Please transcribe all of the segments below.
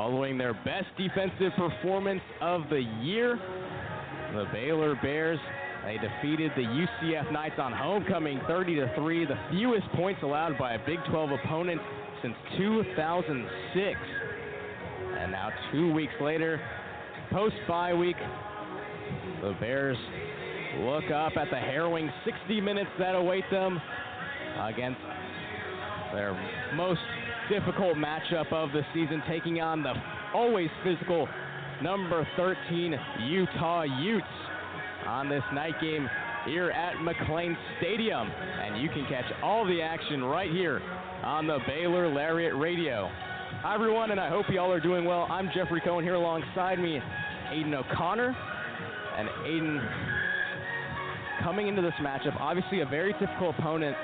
Following their best defensive performance of the year, the Baylor Bears, they defeated the UCF Knights on homecoming 30-3, the fewest points allowed by a Big 12 opponent since 2006. And now 2 weeks later, post-bye week, the Bears look up at the harrowing 60 minutes that await them against their most difficult matchup of the season, taking on the always physical number 13 Utah Utes on this night game here at McLean Stadium. And you can catch all the action right here on the Baylor Lariat Radio. Hi everyone, and I hope you all are doing well. I'm Jeffrey Cohen, here alongside me, Aidan O'Connor. And Aidan, coming into this matchup, obviously a very difficult opponent,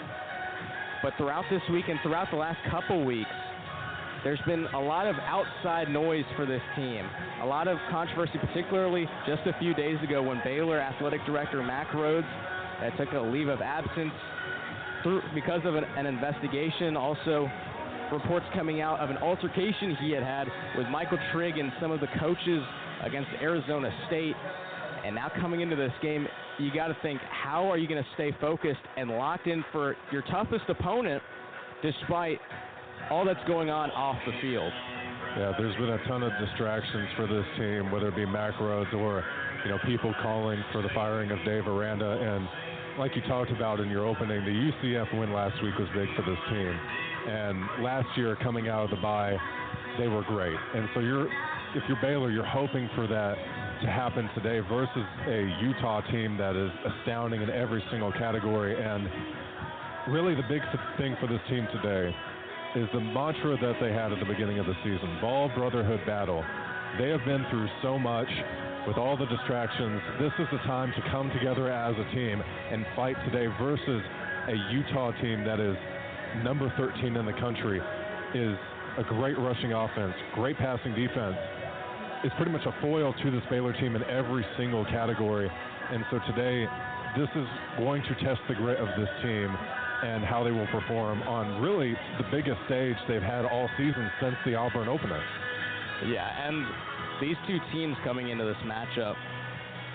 but throughout this week and throughout the last couple weeks, there's been a lot of outside noise for this team. A lot of controversy, particularly just a few days ago when Baylor Athletic Director Mack Rhoades took a leave of absence because of an investigation. Also, reports coming out of an altercation he had with Michael Trigg and some of the coaches against Arizona State. And now coming into this game, you got to think, how are you going to stay focused and locked in for your toughest opponent despite all that's going on off the field? Yeah, there's been a ton of distractions for this team, whether it be Mack Rhoades or, people calling for the firing of Dave Aranda. And like you talked about in your opening, the UCF win last week was big for this team. And last year, coming out of the bye, they were great. And so if you're Baylor, you're hoping for that to happen today versus a Utah team that is astounding in every single category. And really the big thing for this team today is the mantra that they had at the beginning of the season, ball, brotherhood, battle. They have been through so much with all the distractions. This is the time to come together as a team and fight today versus a Utah team that is number 13 in the country, is a great rushing offense, great passing defense. It's pretty much a foil to this Baylor team in every single category. And so today, this is going to test the grit of this team and how they will perform on really the biggest stage they've had all season since the Auburn opener. Yeah, and these two teams coming into this matchup,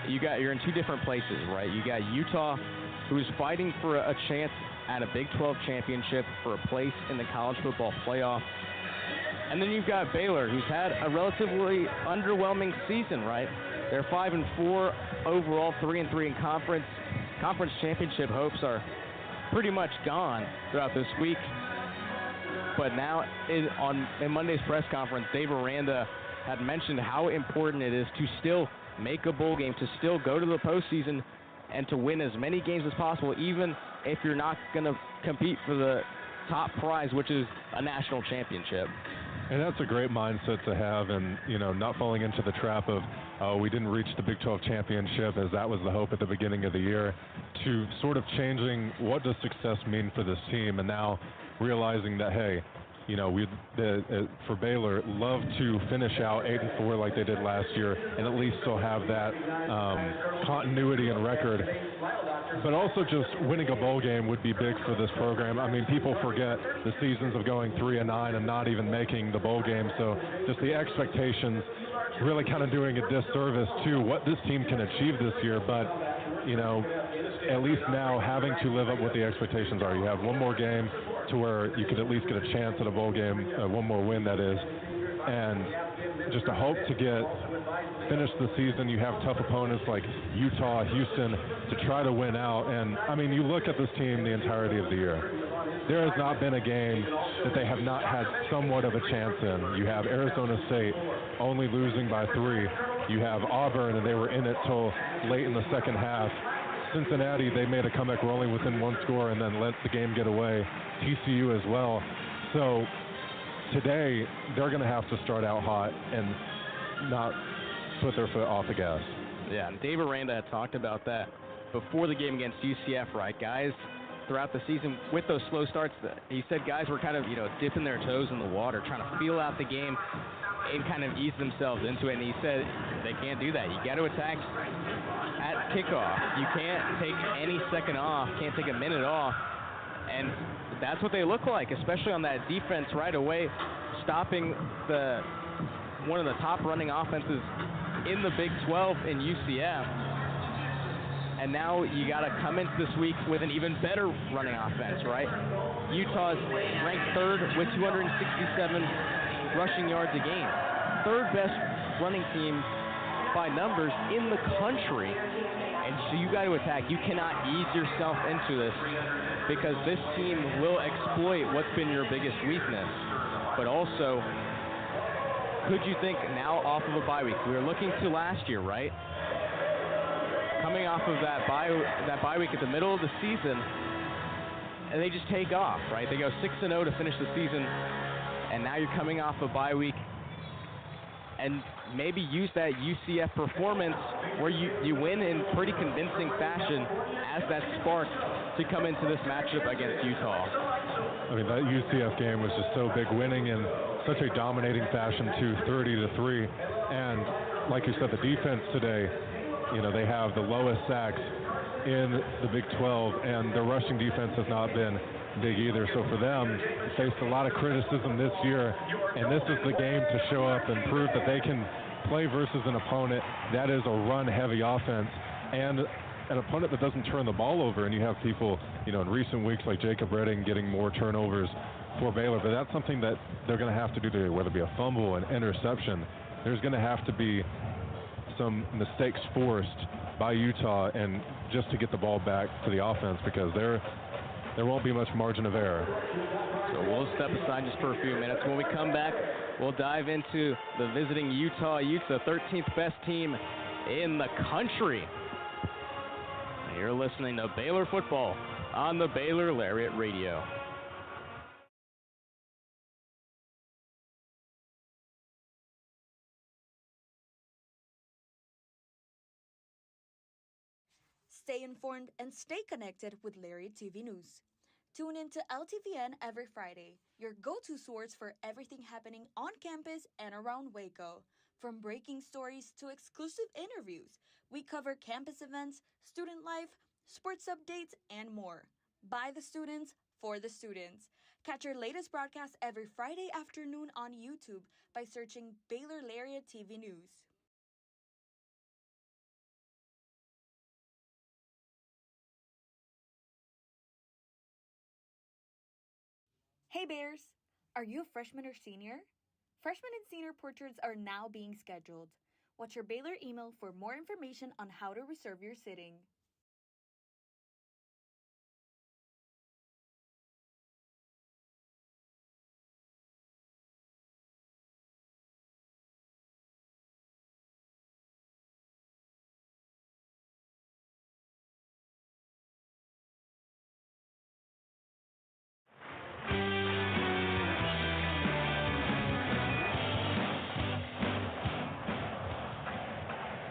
you're in two different places, right? You got Utah, who's fighting for a chance at a Big 12 championship, for a place in the college football playoff. And then you've got Baylor, who's had a relatively underwhelming season, right? They're 5-4 overall, 3-3 in conference. Conference championship hopes are pretty much gone throughout this week. But now in Monday's press conference, Dave Aranda had mentioned how important it is to still make a bowl game, to still go to the postseason, and to win as many games as possible, even if you're not going to compete for the top prize, which is a national championship. And that's a great mindset to have, and not falling into the trap of we didn't reach the Big 12 championship, as that was the hope at the beginning of the year, to sort of changing what does success mean for this team, and now realizing that, hey, for Baylor, love to finish out 8-4 like they did last year, and at least still have that continuity and record. But also just winning a bowl game would be big for this program. I mean, people forget the seasons of going 3-9 and not even making the bowl game. So just the expectations really kind of doing a disservice to what this team can achieve this year. But, at least now having to live up what the expectations are. You have one more game to where you could at least get a chance at a bowl game, one more win that is, and just a hope to finish the season. You have tough opponents like Utah, Houston to try to win out. And I mean, you look at this team the entirety of the year. There has not been a game that they have not had somewhat of a chance in. You have Arizona State only losing by 3. You have Auburn, and they were in it till late in the second half. Cincinnati, they made a comeback, were only within 1 score and then let the game get away. TCU as well. So today, they're going to have to start out hot and not put their foot off the gas. Yeah, and Dave Aranda had talked about that before the game against UCF, right? Guys, throughout the season, with those slow starts, he said guys were kind of, dipping their toes in the water, trying to feel out the game and kind of ease themselves into it. And he said they can't do that. You got to attack at kickoff. You can't take any second off, can't take a minute off. And that's what they look like, especially on that defense right away, stopping the one of the top running offenses in the Big 12 in UCF. And now you got to come into this week with an even better running offense, right? Utah's ranked third with 267 rushing yards a game. Third best running team by numbers in the country. And so you got to attack. You cannot ease yourself into this because this team will exploit what's been your biggest weakness. But also, could you think now off of a bye week? We were looking to last year, right? Coming off of that bye week at the middle of the season, and they just take off, right? They go 6-0 to finish the season, and now you're coming off a bye week, and maybe use that UCF performance where you win in pretty convincing fashion as that spark to come into this matchup against Utah. I mean, that UCF game was just so big, winning in such a dominating fashion, 30-3, and like you said, the defense today, you know, they have the lowest sacks in the Big 12, and their rushing defense has not been big either. So for them, faced a lot of criticism this year, and this is the game to show up and prove that they can play versus an opponent that is a run-heavy offense and an opponent that doesn't turn the ball over. And you have people, you know, in recent weeks like Jacob Redding getting more turnovers for Baylor, but that's something that they're going to have to do today, whether it be a fumble, an interception. There's going to have to be some mistakes forced by Utah and just to get the ball back to the offense, because there won't be much margin of error. So we'll step aside just for a few minutes. When we come back, we'll dive into the visiting Utah Utes, the 13th best team in the country. You're listening to Baylor Football on the Baylor Lariat Radio. Stay informed and stay connected with Lariat TV News. Tune in to LTVN every Friday, your go-to source for everything happening on campus and around Waco. From breaking stories to exclusive interviews, we cover campus events, student life, sports updates, and more. By the students, for the students. Catch our latest broadcast every Friday afternoon on YouTube by searching Baylor Lariat TV News. Hey Bears! Are you a freshman or senior? Freshman and senior portraits are now being scheduled. Watch your Baylor email for more information on how to reserve your sitting.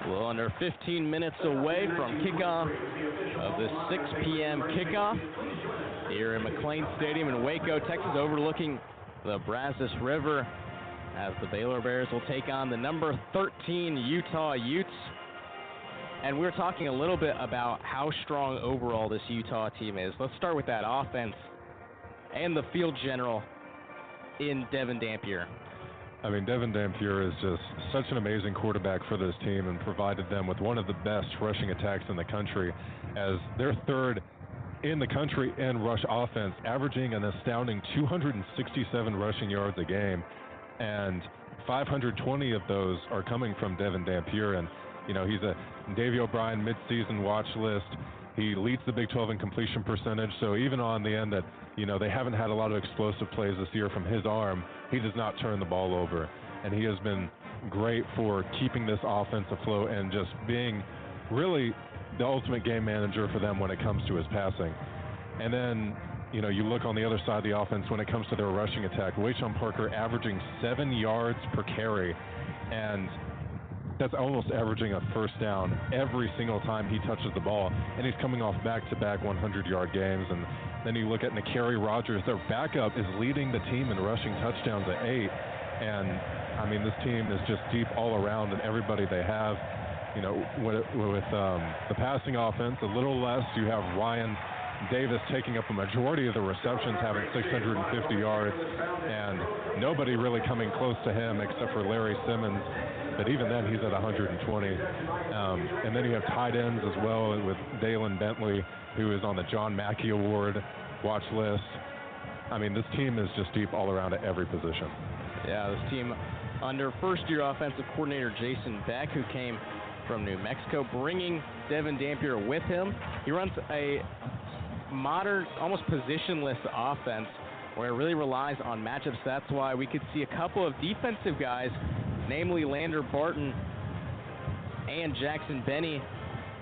Well, under 15 minutes away from kickoff of the 6 p.m. kickoff here in McLean Stadium in Waco, Texas, overlooking the Brazos River, as the Baylor Bears will take on the number 13 Utah Utes. And we're talking a little bit about how strong overall this Utah team is. Let's start with that offense and the field general in Devin Dampier. I mean, Devin Dampier is just such an amazing quarterback for this team and provided them with one of the best rushing attacks in the country, as they're third in the country in rush offense, averaging an astounding 267 rushing yards a game, and 520 of those are coming from Devin Dampier. And, you know, he's a Davey O'Brien midseason watch list. He leads the Big 12 in completion percentage, so even on the end that, you know, they haven't had a lot of explosive plays this year from his arm, he does not turn the ball over. And he has been great for keeping this offense afloat and just being really the ultimate game manager for them when it comes to his passing. And then, you know, you look on the other side of the offense when it comes to their rushing attack. Wayshawn Parker averaging 7 yards per carry, and that's almost averaging a first down every single time he touches the ball. And he's coming off back-to-back 100-yard games. And then you look at Nakari Rogers, their backup is leading the team in rushing touchdowns at 8. And, I mean, this team is just deep all around, and everybody they have, you know, with the passing offense, a little less. You have Ryan Davis taking up a majority of the receptions, having 650 yards, and nobody really coming close to him except for Larry Simmons, but even then he's at 120. And then you have tight ends as well with Dalen Bentley, who is on the John Mackey Award watch list. I mean, this team is just deep all around at every position. Yeah, this team under first-year offensive coordinator Jason Beck, who came from New Mexico, bringing Devin Dampier with him. He runs a modern, almost positionless offense where it really relies on matchups. That's why we could see a couple of defensive guys, namely Lander Barton and Jackson Benny,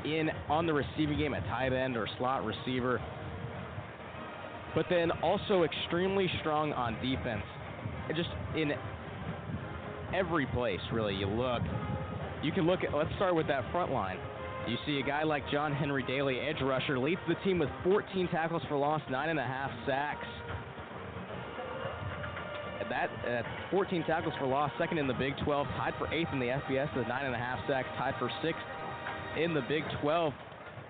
in on the receiving game at tight end or slot receiver. But then also extremely strong on defense. Just in every place, really, you can look at, let's start with that front line. You see a guy like John Henry Daly, edge rusher, leads the team with 14 tackles for loss, 9.5 sacks. That 14 tackles for loss, second in the Big 12, tied for 8th in the FBS with 9.5 sacks, tied for 6th in the Big 12.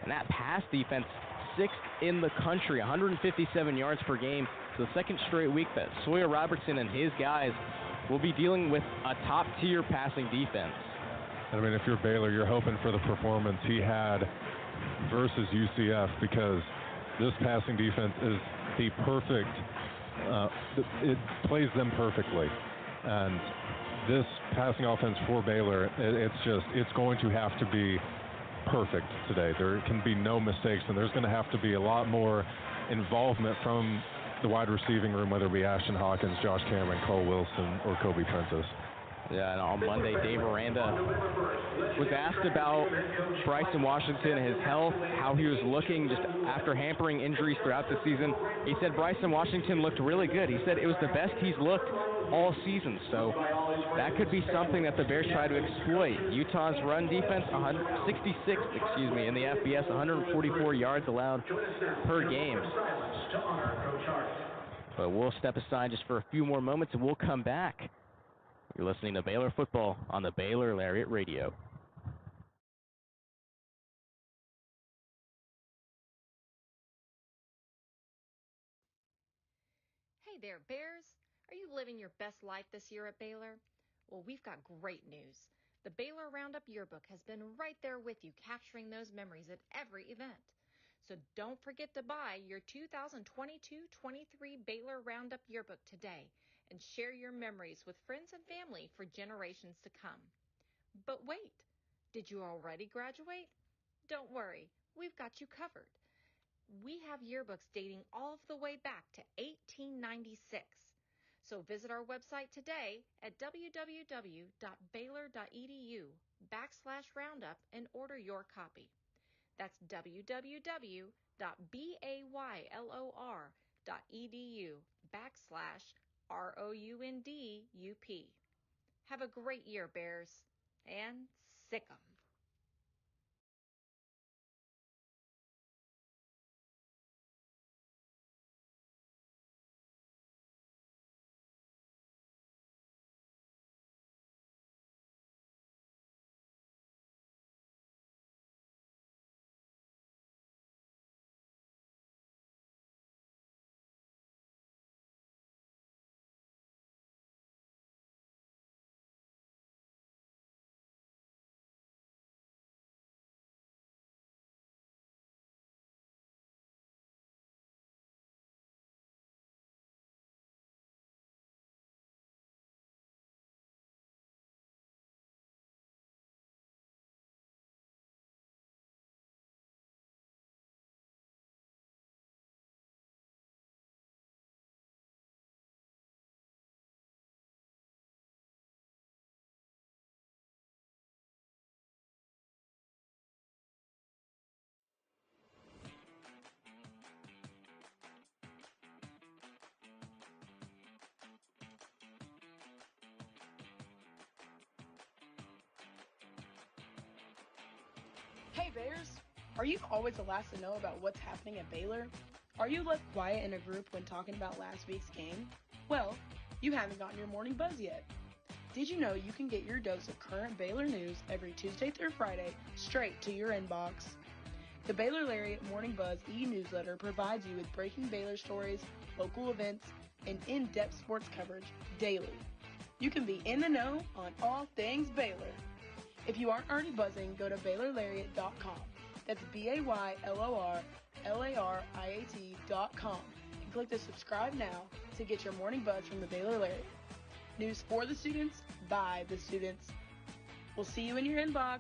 And that pass defense, 6th in the country, 157 yards per game. It's the second straight week that Sawyer Robertson and his guys will be dealing with a top-tier passing defense. I mean, if you're Baylor, you're hoping for the performance he had versus UCF, because this passing defense is the perfect, it plays them perfectly. And this passing offense for Baylor, it's going to have to be perfect today. There can be no mistakes, and there's going to have to be a lot more involvement from the wide receiving room, whether it be Ashton Hawkins, Josh Cameron, Cole Wilson, or Kobe Prentice. Yeah, and on Monday, Dave Aranda was asked about Bryson Washington, his health, how he was looking just after hampering injuries throughout the season. He said Bryson Washington looked really good. He said it was the best he's looked all season, so that could be something that the Bears try to exploit. Utah's run defense, 166th, in the FBS, 144 yards allowed per game. But we'll step aside just for a few more moments, and we'll come back. You're listening to Baylor Football on the Baylor Lariat Radio. Hey there, Bears. Are you living your best life this year at Baylor? Well, we've got great news. The Baylor Roundup Yearbook has been right there with you, capturing those memories at every event. So don't forget to buy your 2022-23 Baylor Roundup Yearbook today and share your memories with friends and family for generations to come. But wait, did you already graduate? Don't worry, we've got you covered. We have yearbooks dating all the way back to 1896. So visit our website today at www.baylor.edu/roundup and order your copy. That's www.baylor.edu/ROUNDUP. Have a great year, Bears, and sick 'em. Hey Bears! Are you always the last to know about what's happening at Baylor? Are you left quiet in a group when talking about last week's game? Well, you haven't gotten your morning buzz yet. Did you know you can get your dose of current Baylor news every Tuesday through Friday straight to your inbox? The Baylor Lariat Morning Buzz e-newsletter provides you with breaking Baylor stories, local events, and in-depth sports coverage daily. You can be in the know on all things Baylor. If you aren't already buzzing, go to BaylorLariat.com. That's BaylorLariat.com and click the subscribe now to get your morning buzz from the Baylor Lariat. News for the students, by the students. We'll see you in your inbox.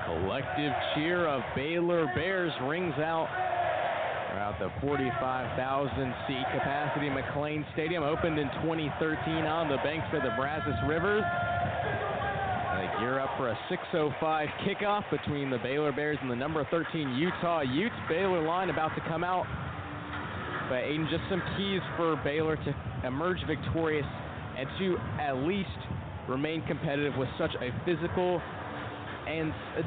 Collective cheer of Baylor Bears rings out throughout the 45,000-seat capacity McLean Stadium, opened in 2013 on the banks of the Brazos River. They gear up for a 6:05 kickoff between the Baylor Bears and the number 13 Utah Utes. Baylor line about to come out. But Aidan, just some keys for Baylor to emerge victorious and to at least remain competitive with such a physical and a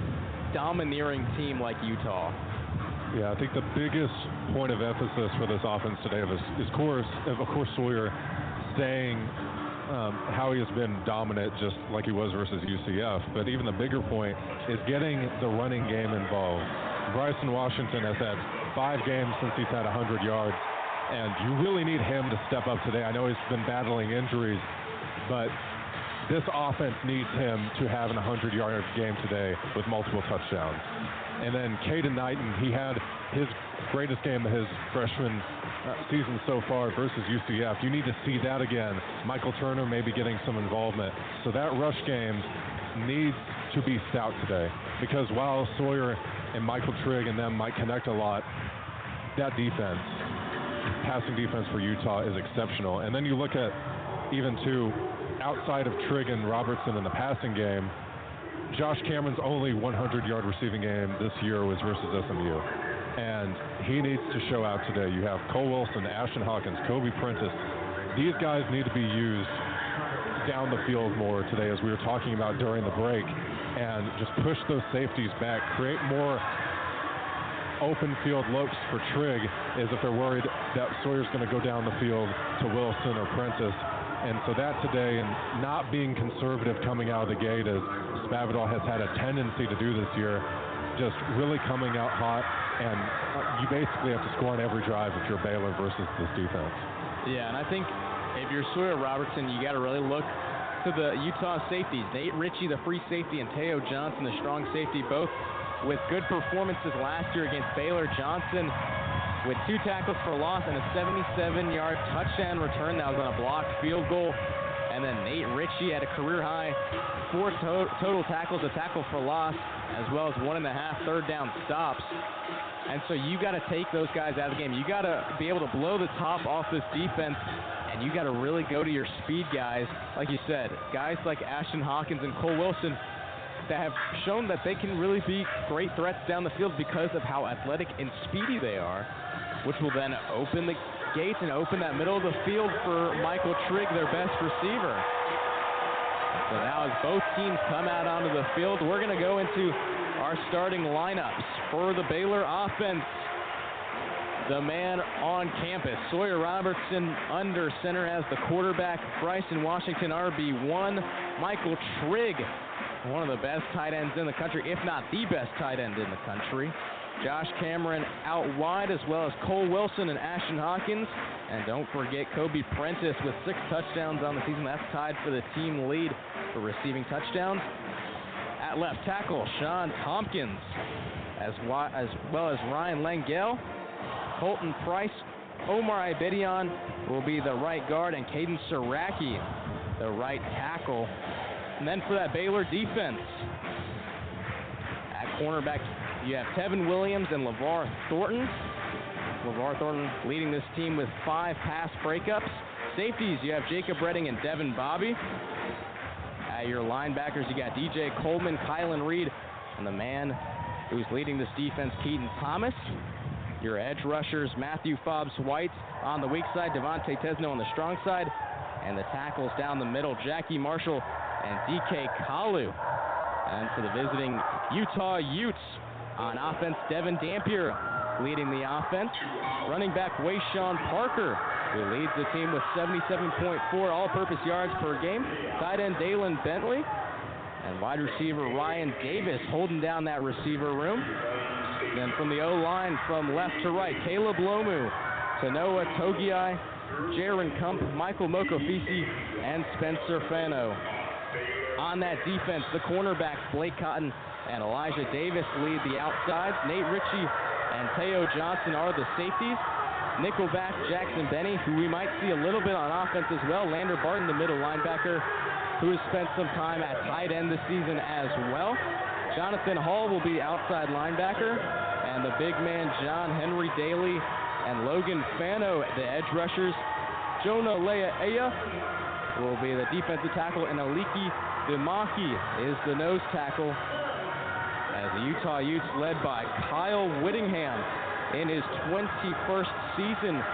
domineering team like Utah. Yeah, I think the biggest point of emphasis for this offense today is of course Sawyer staying how he has been dominant just like he was versus UCF. But even the bigger point is getting the running game involved. Bryson Washington has had 5 games since he's had 100 yards, and you really need him to step up today. I know he's been battling injuries, but this offense needs him to have an 100-yard game today with multiple touchdowns. And then Caden Knighton, he had his greatest game of his freshman season so far versus UCF. You need to see that again. Michael Turner may be getting some involvement. So that rush game needs to be stout today, because while Sawyer and Michael Trigg and them might connect a lot, that defense, passing defense for Utah is exceptional. And then you look at even outside of Trigg and Robertson in the passing game, Josh Cameron's only 100-yard receiving game this year was versus SMU. And he needs to show out today. You have Cole Wilson, Ashton Hawkins, Kobe Prentice. These guys need to be used down the field more today, as we were talking about during the break, and just push those safeties back, create more open field looks for Trigg, as if they're worried that Sawyer's going to go down the field to Wilson or Prentice. And so that today, and not being conservative coming out of the gate, as Spavital has had a tendency to do this year, just really coming out hot, and you basically have to score on every drive if you're Baylor versus this defense. Yeah, and I think if you're Sawyer Robertson, you got to really look to the Utah safeties. Nate Ritchie, the free safety, and Teo Johnson, the strong safety, both with good performances last year against Baylor. Johnson with 2 tackles for loss and a 77-yard touchdown return that was on a blocked field goal. And then Nate Ritchie had a career-high 4 total tackles, a tackle for loss, as well as 1.5 third-down stops. And so you got to take those guys out of the game. You got to be able to blow the top off this defense, and you got to really go to your speed guys. Like you said, guys like Ashton Hawkins and Cole Wilson, that have shown that they can really be great threats down the field because of how athletic and speedy they are, which will then open the gates and open that middle of the field for Michael Trigg, their best receiver. So now as both teams come out onto the field, we're going to go into our starting lineups for the Baylor offense. The man on campus, Sawyer Robertson under center as the quarterback, Bryson Washington RB1, Michael Trigg, one of the best tight ends in the country, if not the best tight end in the country. Josh Cameron out wide, as well as Cole Wilson and Ashton Hawkins. And don't forget Kobe Prentice with 6 touchdowns on the season. That's tied for the team lead for receiving touchdowns. At left tackle, Sean Tompkins, as well as Ryan Langell, Colton Price, Omar Ibedion will be the right guard, and Caden Saraki, the right tackle. And then for that Baylor defense, at cornerback, you have Tevin Williams and LeVar Thornton. LeVar Thornton leading this team with 5 pass breakups. Safeties, you have Jacob Redding and Devin Bobby. At your linebackers, you got DJ Coleman, Kylan Reed, and the man who's leading this defense, Keaton Thomas. Your edge rushers, Matthew Fobbs White on the weak side, Devontae Tesno on the strong side, and the tackles down the middle, Jackie Marshall and DK Kalu. And for the visiting Utah Utes on offense, Devin Dampier leading the offense. Running back Wayshawn Parker, who leads the team with 77.4 all-purpose yards per game. Tight end Dalen Bentley, and wide receiver Ryan Davis holding down that receiver room. Then from the O-line, from left to right, Caleb Lomu, Tanoa Togiai, Jaron Kump, Michael Mokofisi, and Spencer Fano. On that defense, the cornerbacks Blake Cotton and Elijah Davis lead the outsides. Nate Ritchie and Teo Johnson are the safeties. Nickelback Jackson Benny, who we might see a little bit on offense as well. Lander Barton, the middle linebacker, who has spent some time at tight end this season as well. Jonathan Hall will be outside linebacker, and the big man John Henry Daly and Logan Fano, the edge rushers. Jonah Lea'ea will be the defensive tackle, and Aliki Dimaki is the nose tackle, as the Utah Utes led by Kyle Whittingham in his 21st season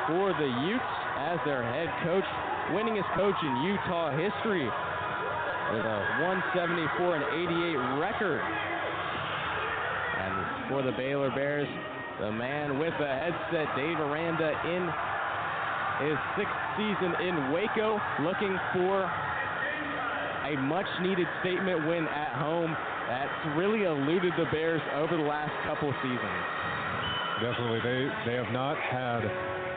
for the Utes as their head coach, winningest coach in Utah history with a 174 and 88 record. And for the Baylor Bears, the man with the headset, Dave Aranda, in his 6th season in Waco, looking for a much-needed statement win at home that's really eluded the Bears over the last couple seasons. Definitely. They have not had,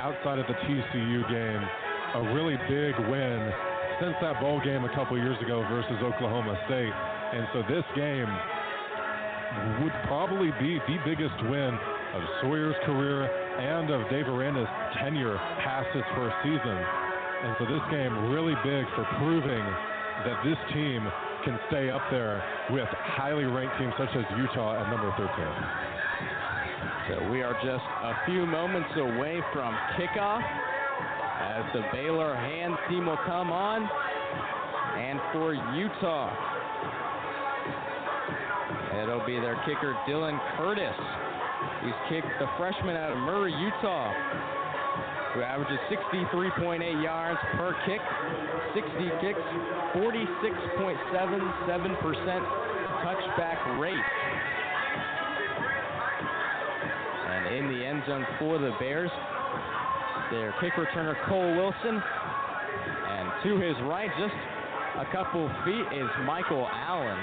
outside of the TCU game, a really big win since that bowl game a couple years ago versus Oklahoma State. And so this game would probably be the biggest win of Sawyer's career and of Dave Aranda's tenure past his first season. And so this game really big for proving that this team can stay up there with highly ranked teams such as Utah at number 13. So we are just a few moments away from kickoff as the Baylor hand team will come on. And for Utah, it'll be their kicker, Dylan Curtis. He's kicked the freshman out of Murray, Utah, who averages 63.8 yards per kick, 60 kicks, 46.77% touchback rate. And in the end zone for the Bears, their kick returner Cole Wilson, and to his right, just a couple feet, is Michael Allen.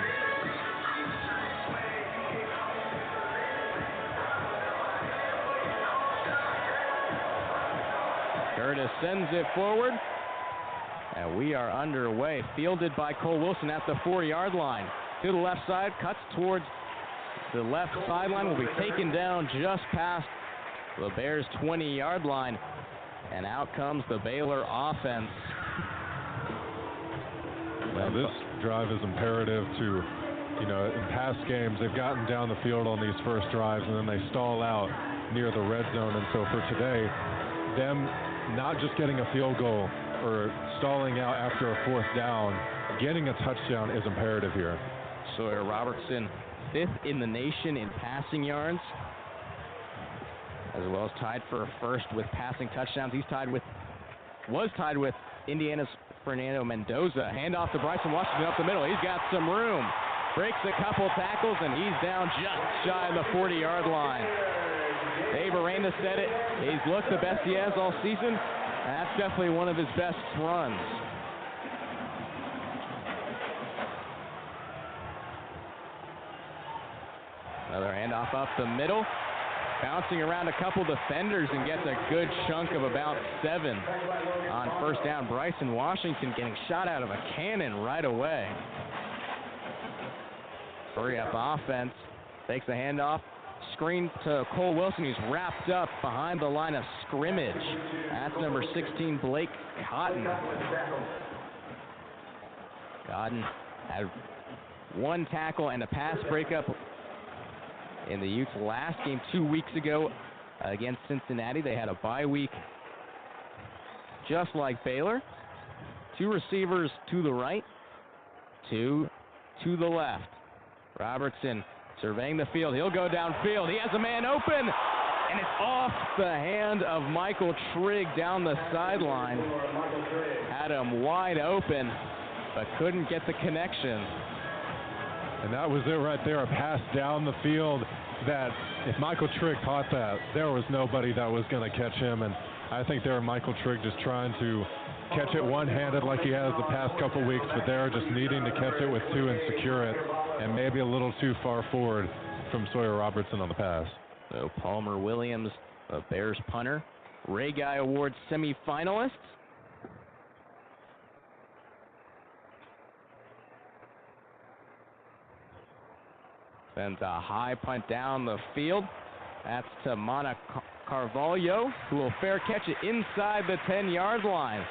Curtis sends it forward, and we are underway. Fielded by Cole Wilson at the 4-yard line. To the left side, cuts towards the left sideline, will be taken down just past the Bears' 20-yard line. And out comes the Baylor offense. Now this drive is imperative to, in past games, they've gotten down the field on these first drives and then they stall out near the red zone. And so for today, them not just getting a field goal or stalling out after a 4th down, getting a touchdown is imperative here. Sawyer Robertson, 5th in the nation in passing yards, as well as tied for first with passing touchdowns. Was tied with Indiana's Fernando Mendoza. Handoff to Bryson Washington up the middle. He's got some room. Breaks a couple tackles, and he's down just shy of the 40-yard line. Dave Aranda said it. He's looked the best he has all season. That's definitely one of his best runs. Another handoff up the middle. Bouncing around a couple defenders and gets a good chunk of about 7 on first down. Bryson Washington getting shot out of a cannon right away. Hurry up offense. Takes the handoff. Screen to Cole Wilson, who's wrapped up behind the line of scrimmage. That's number 16, Blake Cotton. Cotton had 1 tackle and a pass breakup in the Utes' last game 2 weeks ago against Cincinnati. They had a bye week just like Baylor. 2 receivers to the right, 2 to the left. Robertson surveying the field. He'll go downfield. He has a man open, and it's off the hand of Michael Trigg down the sideline. Had him wide open, but couldn't get the connection. And that was it right there, a pass down the field that if Michael Trigg caught that, there was nobody that was going to catch him. And I think there Michael Trigg just trying to catch it one-handed like he has the past couple weeks, but they're just needing to catch it with 2 and secure it, and maybe a little too far forward from Sawyer Robertson on the pass. So Palmer Williams, the Bears punter. Ray Guy Awards semifinalists. Sends a high punt down the field. That's to Mana Carvalho, who will fair catch it inside the 10-yard line.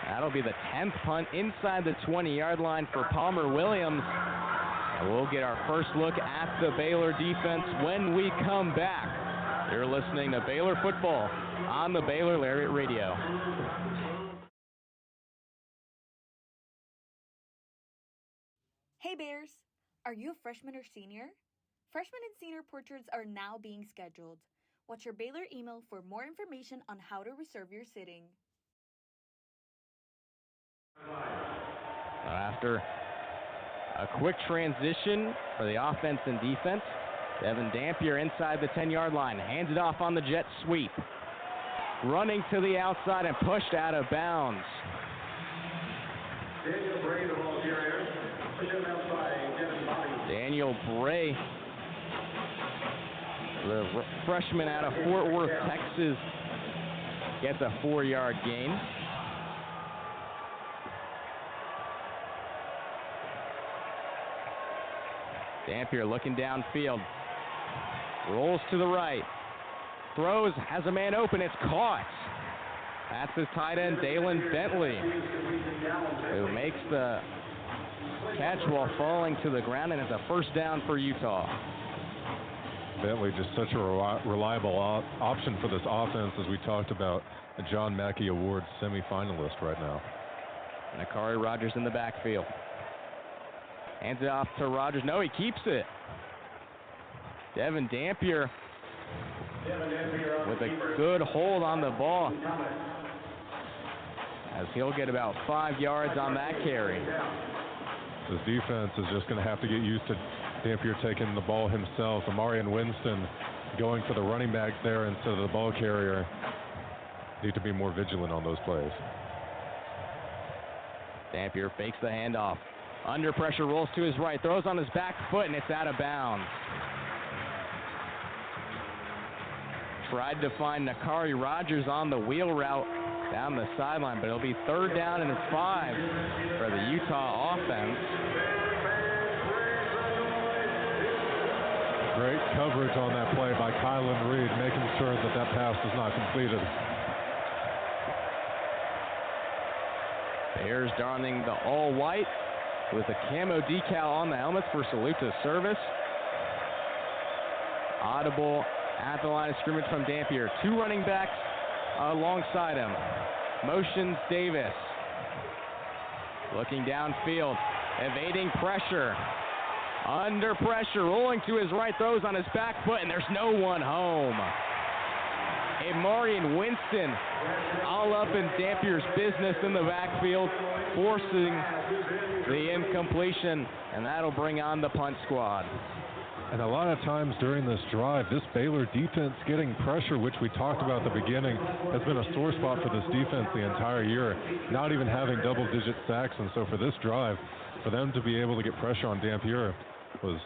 That'll be the 10th punt inside the 20-yard line for Palmer Williams. And we'll get our first look at the Baylor defense when we come back. You're listening to Baylor Football on the Baylor Lariat Radio. Hey Bears! Are you a freshman or senior? Freshman and senior portraits are now being scheduled. Watch your Baylor email for more information on how to reserve your sitting. After a quick transition for the offense and defense, Devin Dampier inside the 10-yard line, hands it off on the jet sweep. Running to the outside and pushed out of bounds. Daniel Bray, the freshman out of Fort Worth, Texas, gets a 4-yard gain. Dampier looking downfield, rolls to the right, throws, has a man open, it's caught. That's his tight end, Dalen Bentley, who makes the catch while falling to the ground, and it's a first down for Utah. Bentley just such a reliable option for this offense, as we talked about. The John Mackey Award semifinalist right now. And Akari Rogers in the backfield. Hands it off to Rogers. No, he keeps it. Devin Dampier with a good hold on the ball, as he'll get about 5 yards on that carry. This defense is just going to have to get used to Dampier taking the ball himself. Amarian Winston going for the running back there instead of the ball carrier. Need to be more vigilant on those plays. Dampier fakes the handoff. Under pressure, rolls to his right, throws on his back foot, and it's out of bounds. Tried to find Nakari Rogers on the wheel route down the sideline, but it'll be 3rd down and 5 for the Utah offense. Great coverage on that play by Kylan Reed, making sure that that pass is not completed. Bears donning the all-white with a camo decal on the helmets for salute to service. Audible at the line of scrimmage from Dampier. 2 running backs alongside him. Motions Davis. Looking downfield, evading pressure. Under pressure, rolling to his right, throws on his back foot, and there's no one home. Amarian Winston all up in Dampier's business in the backfield, forcing the incompletion, and that'll bring on the punt squad. And a lot of times during this drive, this Baylor defense getting pressure, which we talked about at the beginning, has been a sore spot for this defense the entire year, not even having double-digit sacks. And so for this drive, for them to be able to get pressure on Dampier was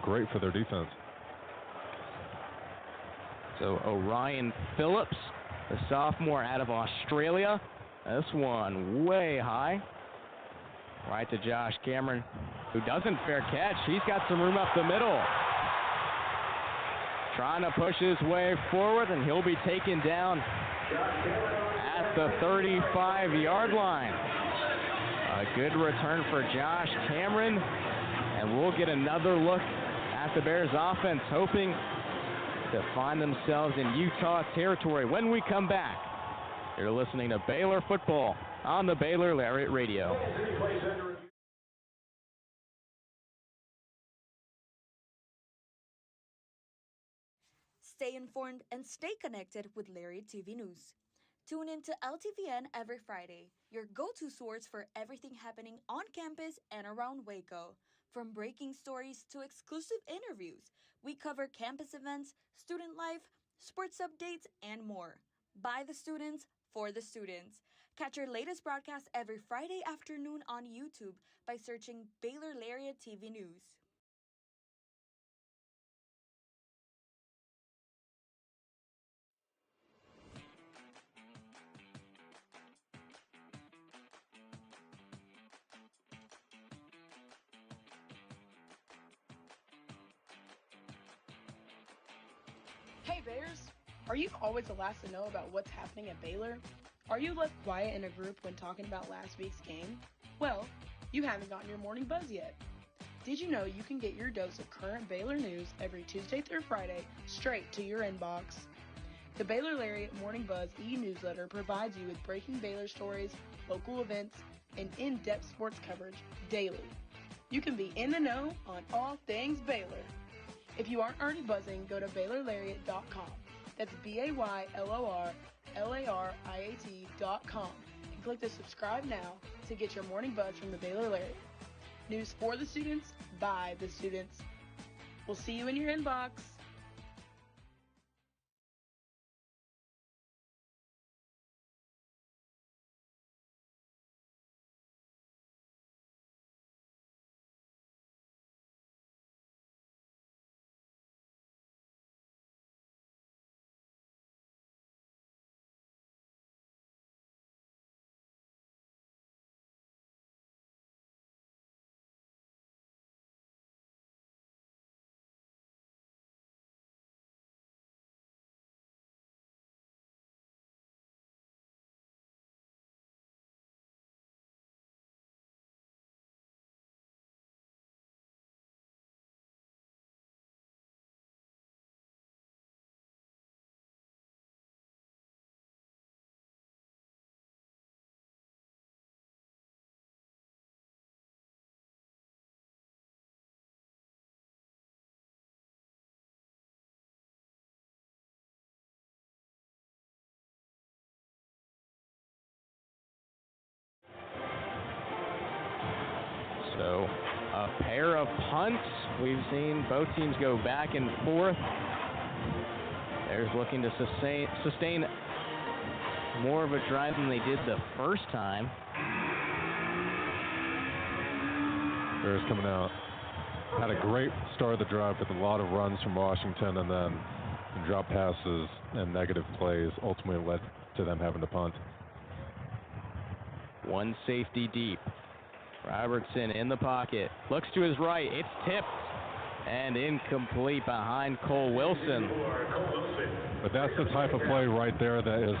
great for their defense. So Orion Phillips, the sophomore out of Australia. This one way high. Right to Josh Cameron, who doesn't fair catch. He's got some room up the middle. Trying to push his way forward, and he'll be taken down at the 35-yard line. A good return for Josh Cameron, and we'll get another look at the Bears offense, hoping to find themselves in Utah territory when we come back. You're listening to Baylor Football on the Baylor Lariat Radio. Stay informed and stay connected with Lariat TV News. Tune in to LTVN every Friday, your go-to source for everything happening on campus and around Waco. From breaking stories to exclusive interviews, we cover campus events, student life, sports updates, and more. By the students, for the students. Catch our latest broadcast every Friday afternoon on YouTube by searching Baylor Lariat TV News. Hey Bears! Are you always the last to know about what's happening at Baylor? Are you left quiet in a group when talking about last week's game? Well, you haven't gotten your morning buzz yet. Did you know you can get your dose of current Baylor news every Tuesday through Friday straight to your inbox? The Baylor Lariat Morning Buzz e-newsletter provides you with breaking Baylor stories, local events, and in-depth sports coverage daily. You can be in the know on all things Baylor. If you aren't already buzzing, go to BaylorLariat.com. That's BaylorLariat.com and click the subscribe now to get your morning buzz from the Baylor Lariat. News for the students, by the students. We'll see you in your inbox. So a pair of punts. We've seen both teams go back and forth. Bears looking to sustain more of a drive than they did the first time. Bears coming out. Had a great start of the drive with a lot of runs from Washington, and then drop passes and negative plays ultimately led to them having to punt. One safety deep. Robertson in the pocket. Looks to his right. It's tipped and incomplete behind Cole Wilson. But that's the type of play right there that is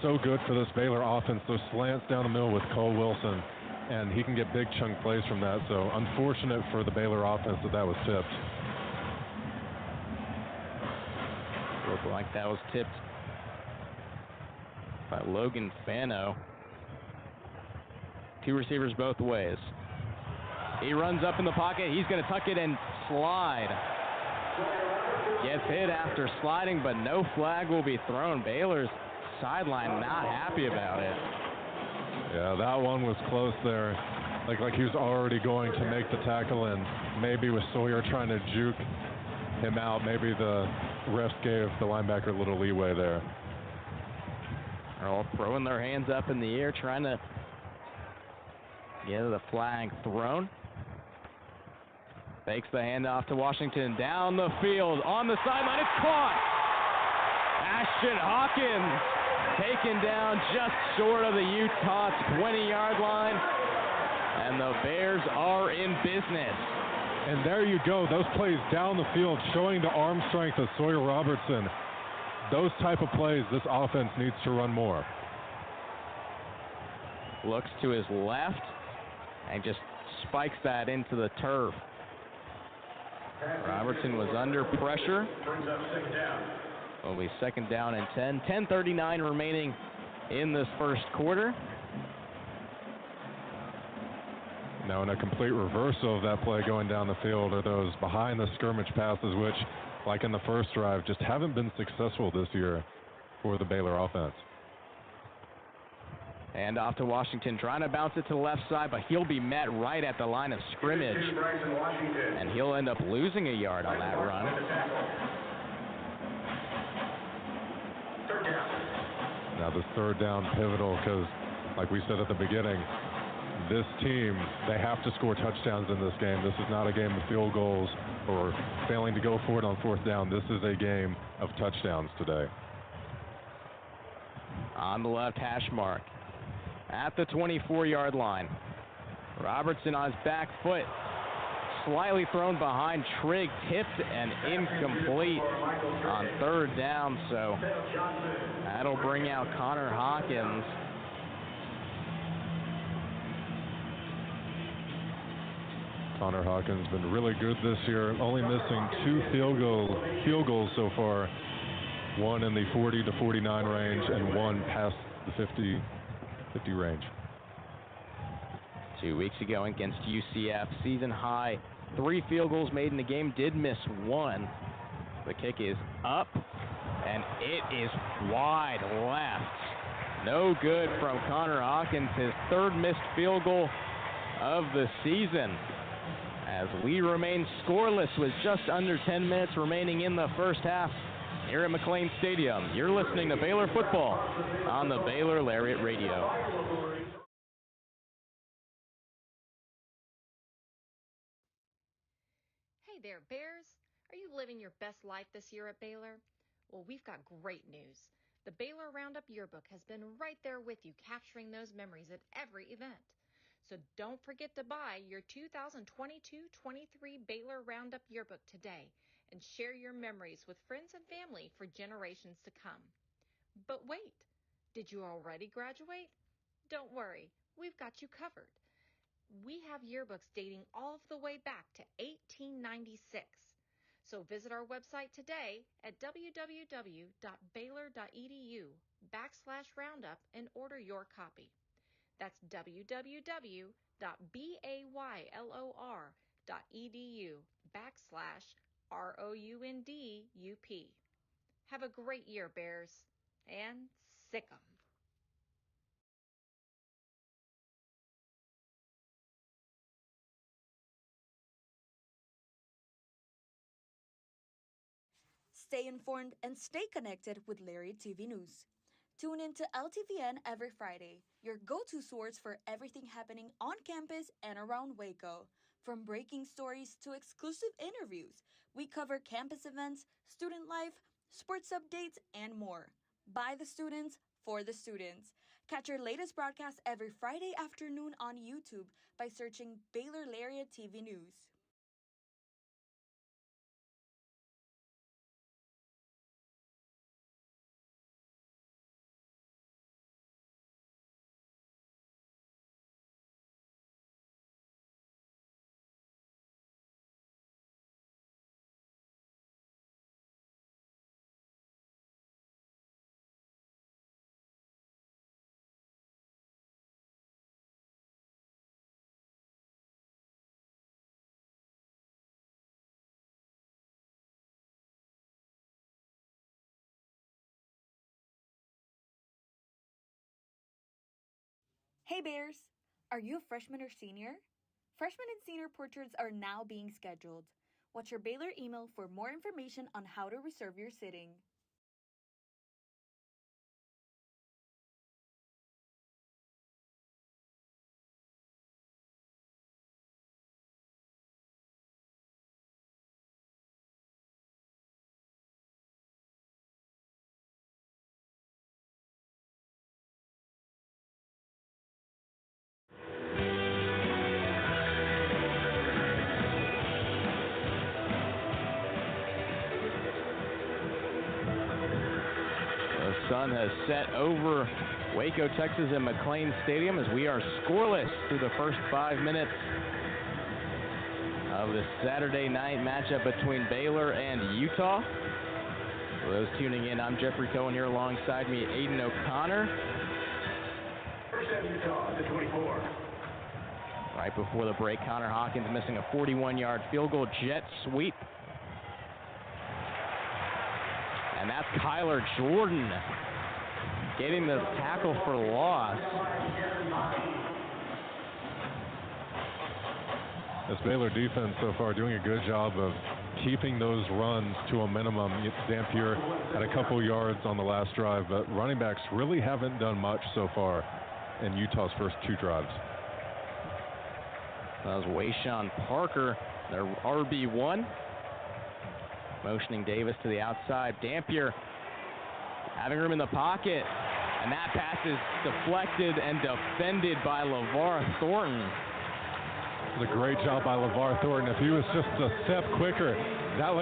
so good for this Baylor offense. Those slants down the middle with Cole Wilson, and he can get big chunk plays from that. So unfortunate for the Baylor offense that was tipped. Looked like that was tipped by Logan Fano. Two receivers both ways. He runs up in the pocket. He's going to tuck it and slide. Gets hit after sliding, but no flag will be thrown. Baylor's sideline not happy about it. Yeah, that one was close there. Like he was already going to make the tackle, and maybe with Sawyer trying to juke him out, maybe the refs gave the linebacker a little leeway there. They're all throwing their hands up in the air, trying to get the flag thrown. Fakes the handoff to Washington down the field on the sideline. It's caught. Ashton Hawkins taken down just short of the Utah 20-yard line, and the Bears are in business. And there you go, those plays down the field showing the arm strength of Sawyer Robertson. Those type of plays this offense needs to run more. Looks to his left and just spikes that into the turf. Robertson was under pressure. It'll be second down and 10. 10:39 remaining in this first quarter. Now in a complete reversal of that play going down the field are those behind the scrimmage passes, which, like in the first drive, just haven't been successful this year for the Baylor offense. And off to Washington, trying to bounce it to the left side, but he'll be met right at the line of scrimmage. And he'll end up losing a yard on that run. Now this third down pivotal because, like we said at the beginning, this team, they have to score touchdowns in this game. This is not a game of field goals or failing to go for it on fourth down. This is a game of touchdowns today. On the left hash mark. At the 24-yard line. Robertson on his back foot. Slightly thrown behind Trigg, tipped and incomplete on third down. So that'll bring out Connor Hawkins. Connor Hawkins been really good this year, only missing 2 field goals so far. One in the 40 to 49 range and one past the 50 range. 2 weeks ago against UCF, season high, 3 field goals made in the game, did miss 1. The kick is up, and it is wide left. No good from Connor Hawkins, his 3rd missed field goal of the season. As we remain scoreless with just under 10 minutes remaining in the first half here at McLean Stadium. You're listening to Baylor Football on the Baylor Lariat Radio. Hey there, Bears. Are you living your best life this year at Baylor? Well, we've got great news. The Baylor Roundup Yearbook has been right there with you, capturing those memories at every event. So don't forget to buy your 2022-23 Baylor Roundup Yearbook today and share your memories with friends and family for generations to come. But wait, did you already graduate? Don't worry, we've got you covered. We have yearbooks dating all the way back to 1896. So visit our website today at www.baylor.edu/roundup and order your copy. That's www.baylor.edu/ROUNDUP. Have a great year, Bears, and sick 'em. Stay informed and stay connected with Lariat TV News. Tune in to LTVN every Friday, your go-to source for everything happening on campus and around Waco. From breaking stories to exclusive interviews, we cover campus events, student life, sports updates, and more. By the students, for the students. Catch our latest broadcast every Friday afternoon on YouTube by searching Baylor Lariat TV News. Hey Bears! Are you a freshman or senior? Freshman and senior portraits are now being scheduled. Watch your Baylor email for more information on how to reserve your sitting. The sun has set over Waco, Texas and McLean Stadium as we are scoreless through the first 5 minutes of the Saturday night matchup between Baylor and Utah. For those tuning in, I'm Jeffrey Cohen here alongside me, Aidan O'Connor. First down Utah to 24. Right before the break, Connor Hawkins missing a 41-yard field goal jet sweep. And that's Kyler Jordan getting the tackle for loss. This Baylor defense so far doing a good job of keeping those runs to a minimum. Dampier had a couple yards on the last drive, but running backs really haven't done much so far in Utah's first 2 drives. That was Wayshawn Parker, their RB1. Motioning Davis to the outside. Dampier having room in the pocket. And that pass is deflected and defended by LeVar Thornton. It was a great job by LeVar Thornton. If he was just a step quicker, that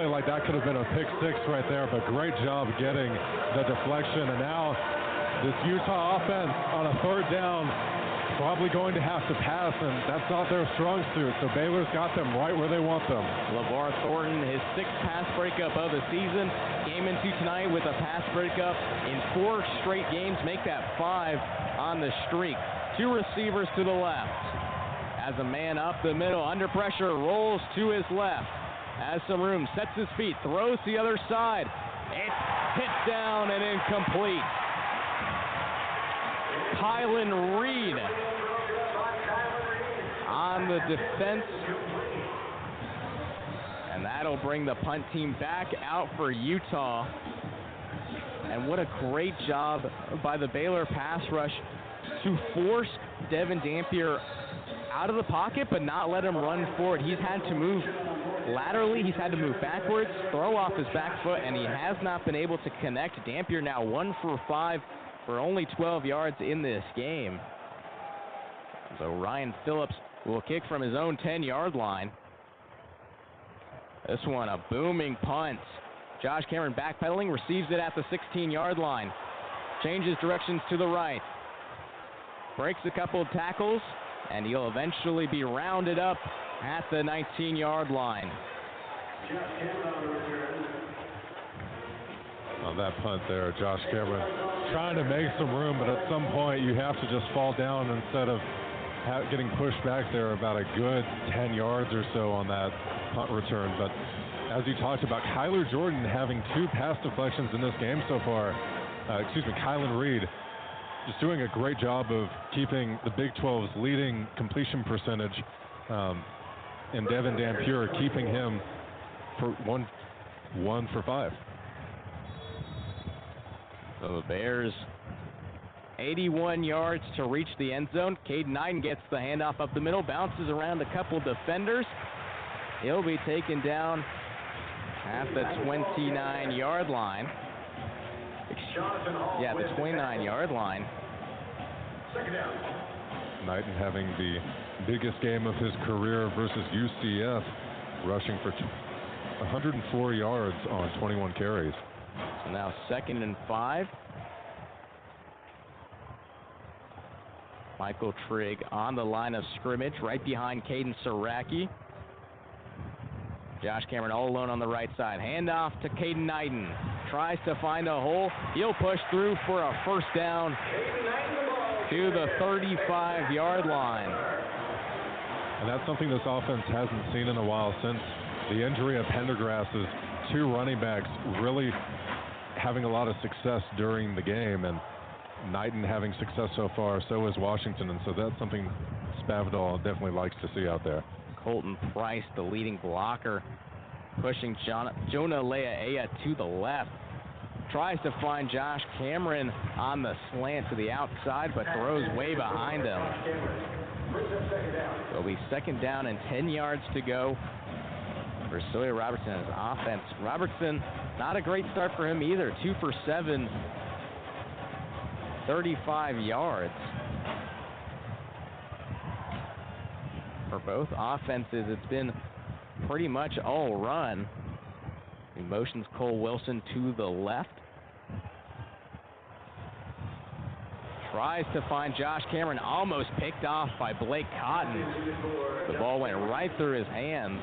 could have been a pick 6 right there, but great job getting the deflection. And now this Utah offense on a 3rd down, probably going to have to pass, and that's not their strong suit. So Baylor's got them right where they want them. LeVar Thornton, his 6th pass breakup of the season, came into tonight with a pass breakup in 4 straight games, make that 5 on the streak. 2 receivers to the left. As a man up the middle, under pressure, rolls to his left. Has some room, sets his feet, throws to the other side. It's hit down and incomplete. Kylan Reed on the defense. And that'll bring the punt team back out for Utah. And what a great job by the Baylor pass rush to force Devin Dampier out of the pocket, but not let him run forward. He's had to move laterally, he's had to move backwards, throw off his back foot, and he has not been able to connect. Dampier now 1 for 5 for only 12 yards in this game. So Ryan Phillips will kick from his own 10-yard line. This one a booming punt. Josh Cameron backpedaling, receives it at the 16-yard line. Changes directions to the right. Breaks a couple of tackles, and he'll eventually be rounded up at the 19-yard line. On that punt there, Josh Cameron trying to make some room, but at some point you have to just fall down instead of getting pushed back there about a good 10 yards or so on that punt return. But as you talked about, Kyler Jordan having 2 pass deflections in this game so far. Kylan Reed just doing a great job of keeping the Big 12's leading completion percentage, and Devin Dampier keeping him for 1 for 5. So the Bears 81 yards to reach the end zone. Caden Aidan gets the handoff up the middle, bounces around a couple defenders. He'll be taken down at the 29-yard line. Yeah, the 29-yard line. Knighton having the biggest game of his career versus UCF, rushing for 104 yards on 21 carries. So now 2nd and 5. Michael Trigg on the line of scrimmage, right behind Caden Saraki. Josh Cameron all alone on the right side. Handoff to Caden Aidan. Tries to find a hole. He'll push through for a 1st down to the 35-yard line. And that's something this offense hasn't seen in a while since the injury of Pendergrass's 2 running backs really having a lot of success during the game. And Knighton having success so far, so is Washington, and so that's something Spavital definitely likes to see out there. Colton Price, the leading blocker, pushing Jonah Lea'ea to the left. Tries to find Josh Cameron on the slant to the outside, but throws way behind him. It'll be second down and 10 yards to go for Sawyer Robertson and his offense. Robertson, not a great start for him either. 2 for 7, 35 yards. For both offenses, it's been pretty much all run. He motions Cole Wilson to the left. Tries to find Josh Cameron, almost picked off by Blake Cotton. The ball went right through his hands.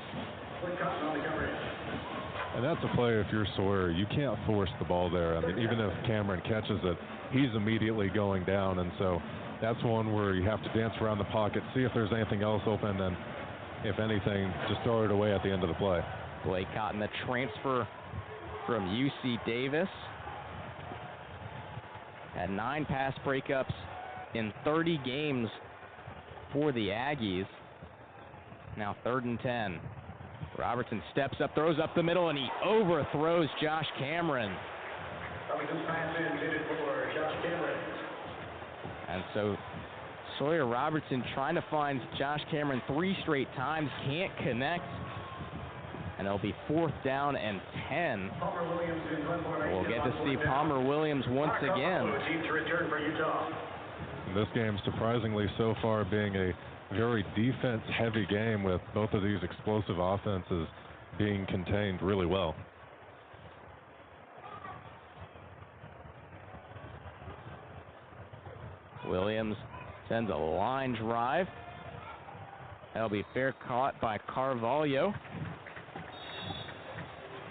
And that's a play if you're Sawyer. You can't force the ball there. I mean, even if Cameron catches it, he's immediately going down. And so that's one where you have to dance around the pocket, see if there's anything else open, and if anything, just throw it away at the end of the play. Blake Cotton, the transfer from UC Davis. Had 9 pass breakups in 30 games for the Aggies. Now 3rd and 10. Robertson steps up, throws up the middle, and he overthrows Josh Cameron. And so Sawyer Robertson trying to find Josh Cameron 3 straight times, can't connect. And it'll be 4th down and 10. We'll get to see Palmer Williams once again. This game, surprisingly so far, being a very defense-heavy game with both of these explosive offenses being contained really well. Williams sends a line drive. That'll be fair caught by Carvalho.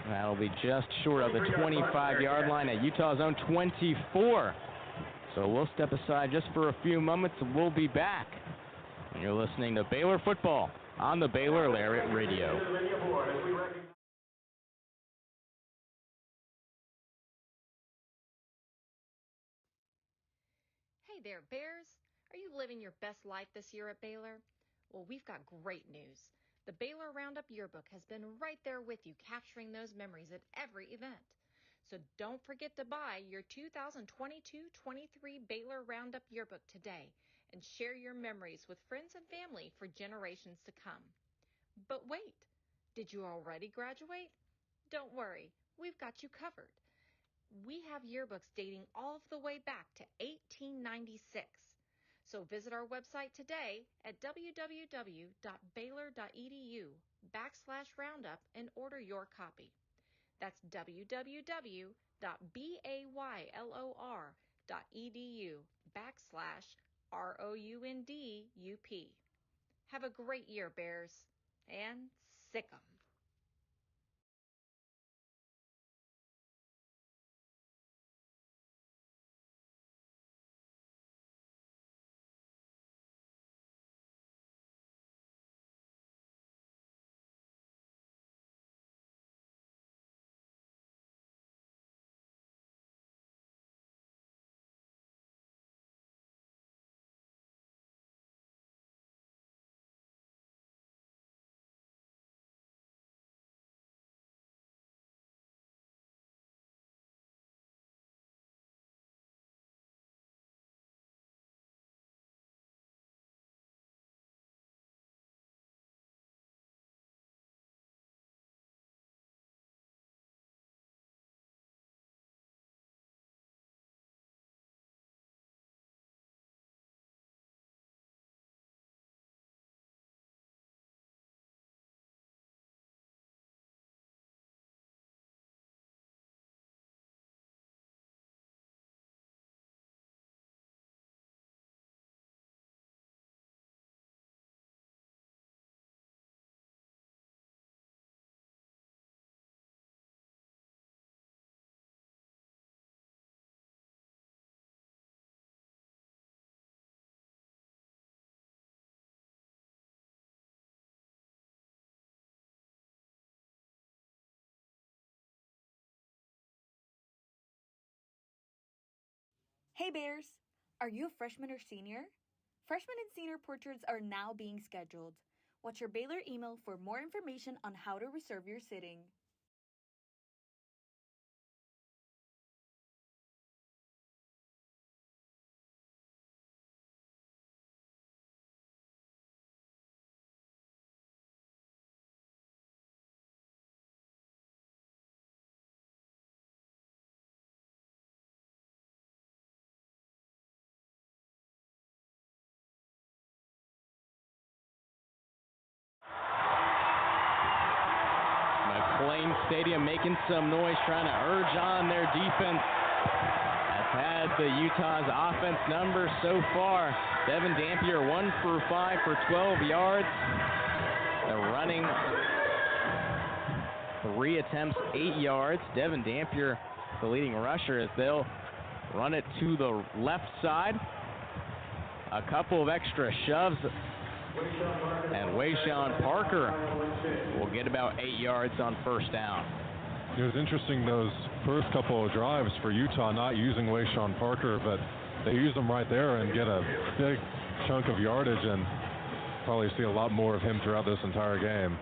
That'll be just short of the 25-yard line at Utah's own 24. So we'll step aside just for a few moments, and we'll be back. And you're listening to Baylor Football on the Baylor Lariat Radio. Hey there, Bears. Are you living your best life this year at Baylor? Well, we've got great news. The Baylor Roundup Yearbook has been right there with you, capturing those memories at every event. So don't forget to buy your 2022-23 Baylor Roundup Yearbook today and share your memories with friends and family for generations to come. But wait, did you already graduate? Don't worry, we've got you covered. We have yearbooks dating all the way back to 1896. So visit our website today at www.baylor.edu/roundup and order your copy. That's www.baylor.edu/ROUNDUP. Have a great year, Bears, and sick 'em. Hey Bears! Are you a freshman or senior? Freshman and senior portraits are now being scheduled. Watch your Baylor email for more information on how to reserve your sitting. McLean Stadium making some noise, trying to urge on their defense. Has had the Utah's offense numbers so far. Devin Dampier 1 for 5 for 12 yards. They're running 3 attempts, 8 yards. Devin Dampier, the leading rusher, as they'll run it to the left side. A couple of extra shoves, and Wayshawn Parker will get about 8 yards on first down. It was interesting, those first couple of drives for Utah not using Wayshawn Parker, but they use him right there and get a big chunk of yardage, and probably see a lot more of him throughout this entire game.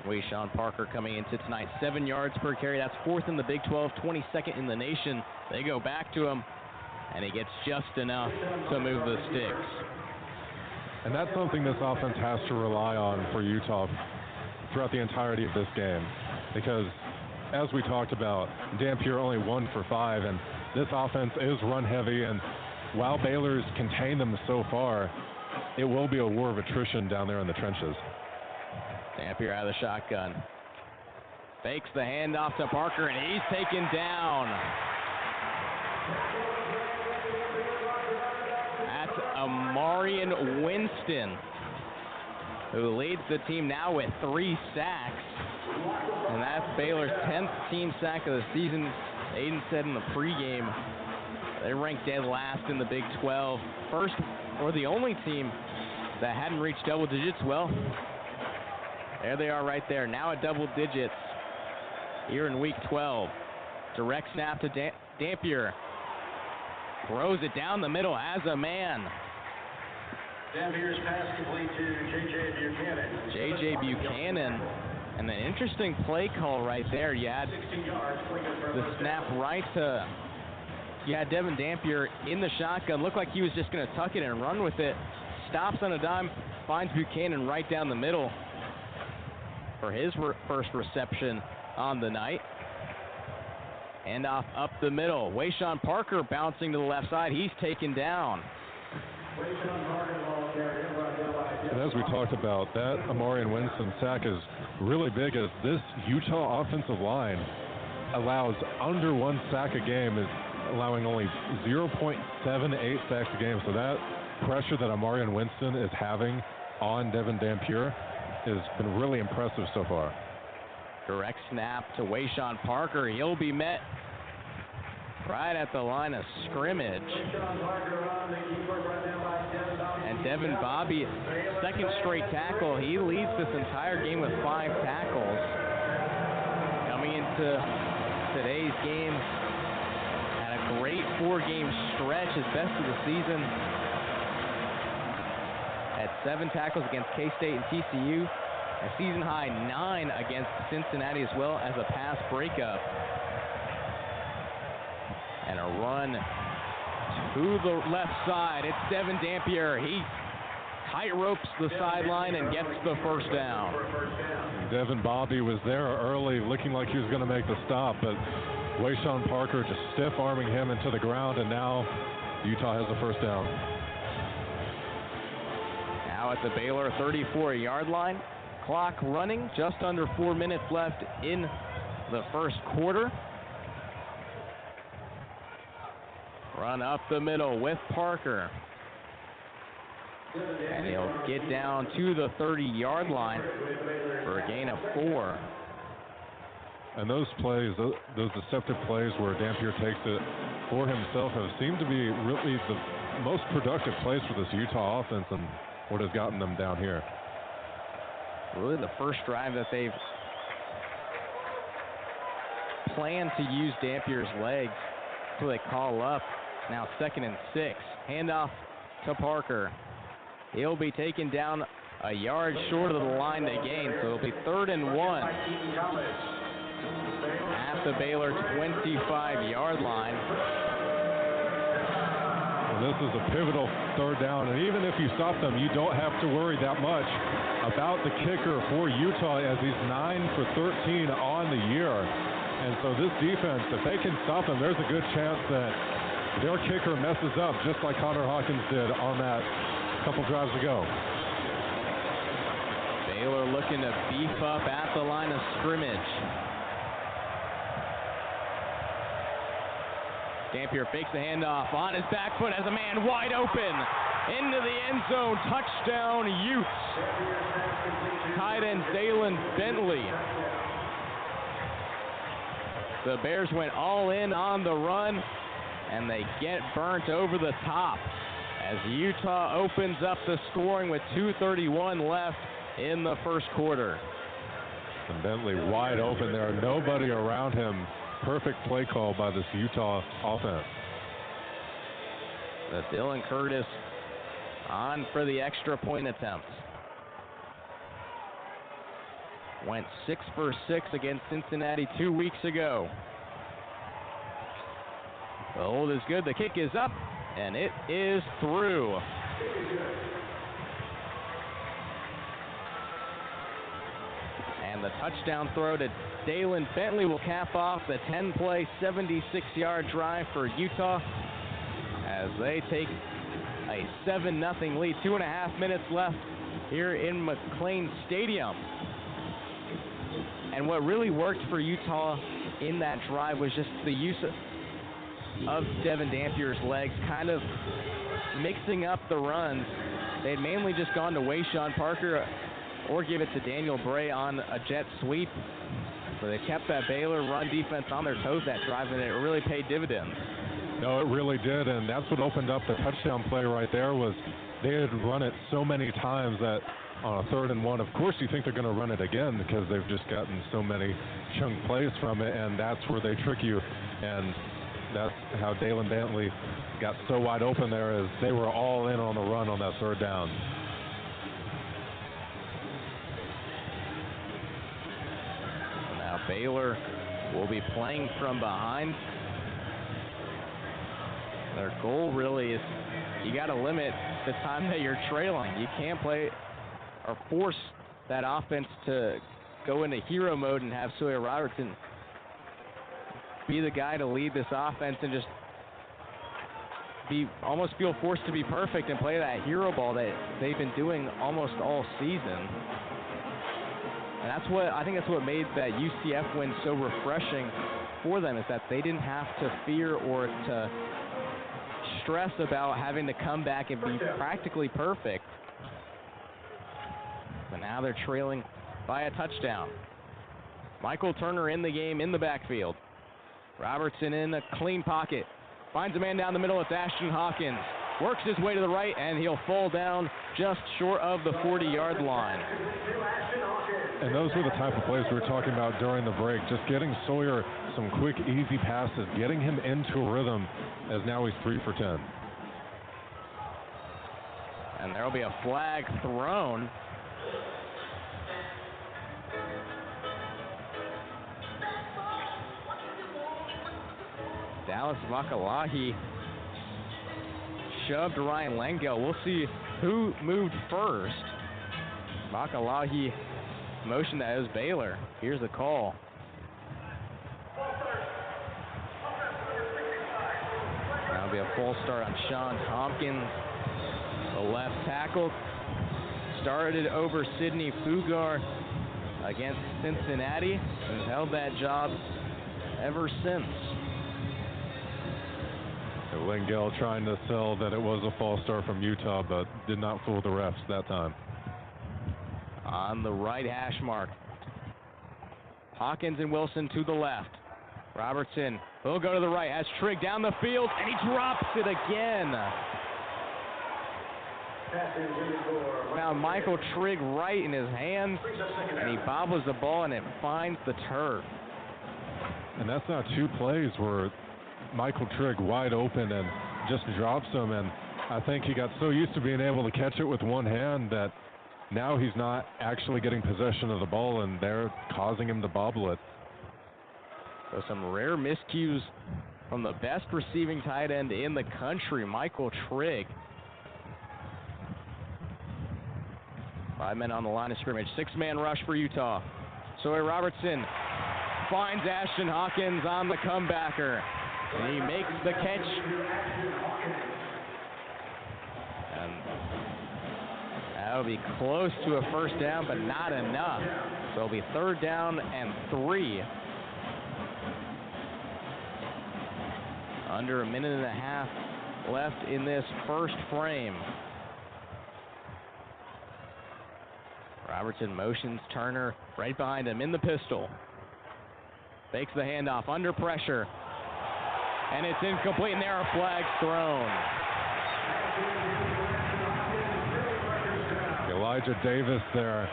Wayshawn Parker coming into tonight, 7 yards per carry. That's 4th in the Big 12, 22nd in the nation. They go back to him, and he gets just enough to move the sticks. And that's something this offense has to rely on for Utah throughout the entirety of this game. Because, as we talked about, Dampier only 1 for 5, and this offense is run heavy, and while Baylor's contained them so far, it will be a war of attrition down there in the trenches. Dampier out of the shotgun. Fakes the handoff to Parker, and he's taken down. That's Amarian Winston, who leads the team now with 3 sacks. And that's Baylor's 10th team sack of the season. Aidan said in the pregame, they ranked dead last in the Big 12. First, or the only team that hadn't reached double digits. Well, there they are right there, now at double digits here in Week 12. Direct snap to Dampier. Throws it down the middle as a man. Dampier's pass complete to J.J. Buchanan. J.J. Buchanan. And an interesting play call right there. You had the snap right to, you had Devin Dampier in the shotgun. Looked like he was just going to tuck it and run with it. Stops on a dime, finds Buchanan right down the middle for his first reception on the night. Handoff up the middle. Wayshawn Parker bouncing to the left side. He's taken down. And as we talked about, that Amarian Winston sack is really big, as this Utah offensive line allows under 1 sack a game, is allowing only 0.78 sacks a game. So that pressure that Amarian Winston is having on Devin Dampier has been really impressive so far. Direct snap to Wayshawn Parker. He'll be met right at the line of scrimmage. And Devin Bobby, second straight tackle. He leads this entire game with 5 tackles. Coming into today's game, had a great 4-game stretch, his best of the season. Had 7 tackles against K-State and TCU. A season high 9 against Cincinnati, as well as a pass breakup. And a run to the left side. It's Devin Dampier. He tight ropes the sideline and gets the first down. Devin Bobby was there early, looking like he was going to make the stop, but Wayshawn Parker just stiff-arming him into the ground, and now Utah has the first down. Now at the Baylor 34-yard line. Clock running, just under 4 minutes left in the first quarter. Run up the middle with Parker. And he'll get down to the 30-yard line for a gain of 4. And those plays, those deceptive plays where Dampier takes it for himself, have seemed to be really the most productive plays for this Utah offense and what has gotten them down here. Really the first drive that they've planned to use Dampier's legs until they call up Now 2nd and 6. Handoff to Parker. He'll be taken down a yard short of the line to gain, so it'll be 3rd and 1 at the Baylor 25-yard line. And this is a pivotal 3rd down, and even if you stop them, you don't have to worry that much about the kicker for Utah, as he's 9 for 13 on the year. And so this defense, if they can stop him, there's a good chance that their kicker messes up, just like Connor Hawkins did on that couple drives ago. Baylor looking to beef up at the line of scrimmage. Dampier fakes the handoff on his back foot, has a man wide open into the end zone. Touchdown, Utes. Tight end Dalen Bentley. The Bears went all in on the run, and they get burnt over the top as Utah opens up the scoring with 2:31 left in the first quarter. And Bentley wide open there, nobody around him. Perfect play call by this Utah offense. The Dylan Curtis on for the extra point attempt. Went 6 for 6 against Cincinnati 2 weeks ago. The hold is good, the kick is up, and it is through. And the touchdown throw to Dalen Bentley will cap off the 10-play, 76-yard drive for Utah as they take a 7-0 lead. 2.5 minutes left here in McLean Stadium. And what really worked for Utah in that drive was just the use of Devin Dampier's legs, kind of mixing up the runs. They had mainly just gone to Wayshawn Parker or give it to Daniel Bray on a jet sweep. So they kept that Baylor run defense on their toes that drive, and it really paid dividends. No, it really did, and that's what opened up the touchdown play right there. Was they had run it so many times that on a 3rd and 1, of course you think they're going to run it again because they've just gotten so many chunk plays from it, and that's where they trick you. And that's how Dalen Bentley got so wide open there, as they were all in on the run on that 3rd down. Now Baylor will be playing from behind. Their goal really is you got to limit the time that you're trailing. You can't play or force that offense to go into hero mode and have Sawyer Robertson be the guy to lead this offense and just almost feel forced to be perfect and play that hero ball that they've been doing almost all season. And I think that's what made that UCF win so refreshing for them, is that they didn't have to fear or to stress about having to come back and be practically perfect. But now they're trailing by a touchdown. Michael Turner in the game in the backfield. Robertson in a clean pocket. Finds a man down the middle. It's Ashton Hawkins. Works his way to the right, and he'll fall down just short of the 40-yard line. And those were the type of plays we were talking about during the break. Just getting Sawyer some quick, easy passes, getting him into a rhythm, as now he's 3 for 10. And there will be a flag thrown. Dallas Vakalahi shoved Ryan Lengo. We'll see who moved first. Vakalahi motioned that it was Baylor. Here's the call. That'll be a false start on Sean Tompkins. The left tackle started over Sidney Fugar against Cincinnati and has held that job ever since. Lingell trying to sell that it was a false start from Utah, but did not fool the refs that time. On the right hash mark, Hawkins and Wilson to the left. Robertson will go to the right, has Trigg down the field, and he drops it again. Found Michael Trigg right in his hands, and he bobbles the ball, and it finds the turf. And that's not 2 plays where Michael Trigg wide open and just drops him. And I think he got so used to being able to catch it with one hand that now he's not actually getting possession of the ball, and they're causing him to bobble it. So some rare miscues from the best receiving tight end in the country, Michael Trigg. 5 men on the line of scrimmage. 6-man rush for Utah. Sawyer Robertson finds Ashton Hawkins on the comebacker. And he makes the catch. And that'll be close to a first down, but not enough. So it'll be 3rd down and 3. Under a minute and a half left in this first frame. Robertson motions Turner right behind him in the pistol. Fakes the handoff under pressure. And it's incomplete, and there are flags thrown. Elijah Davis there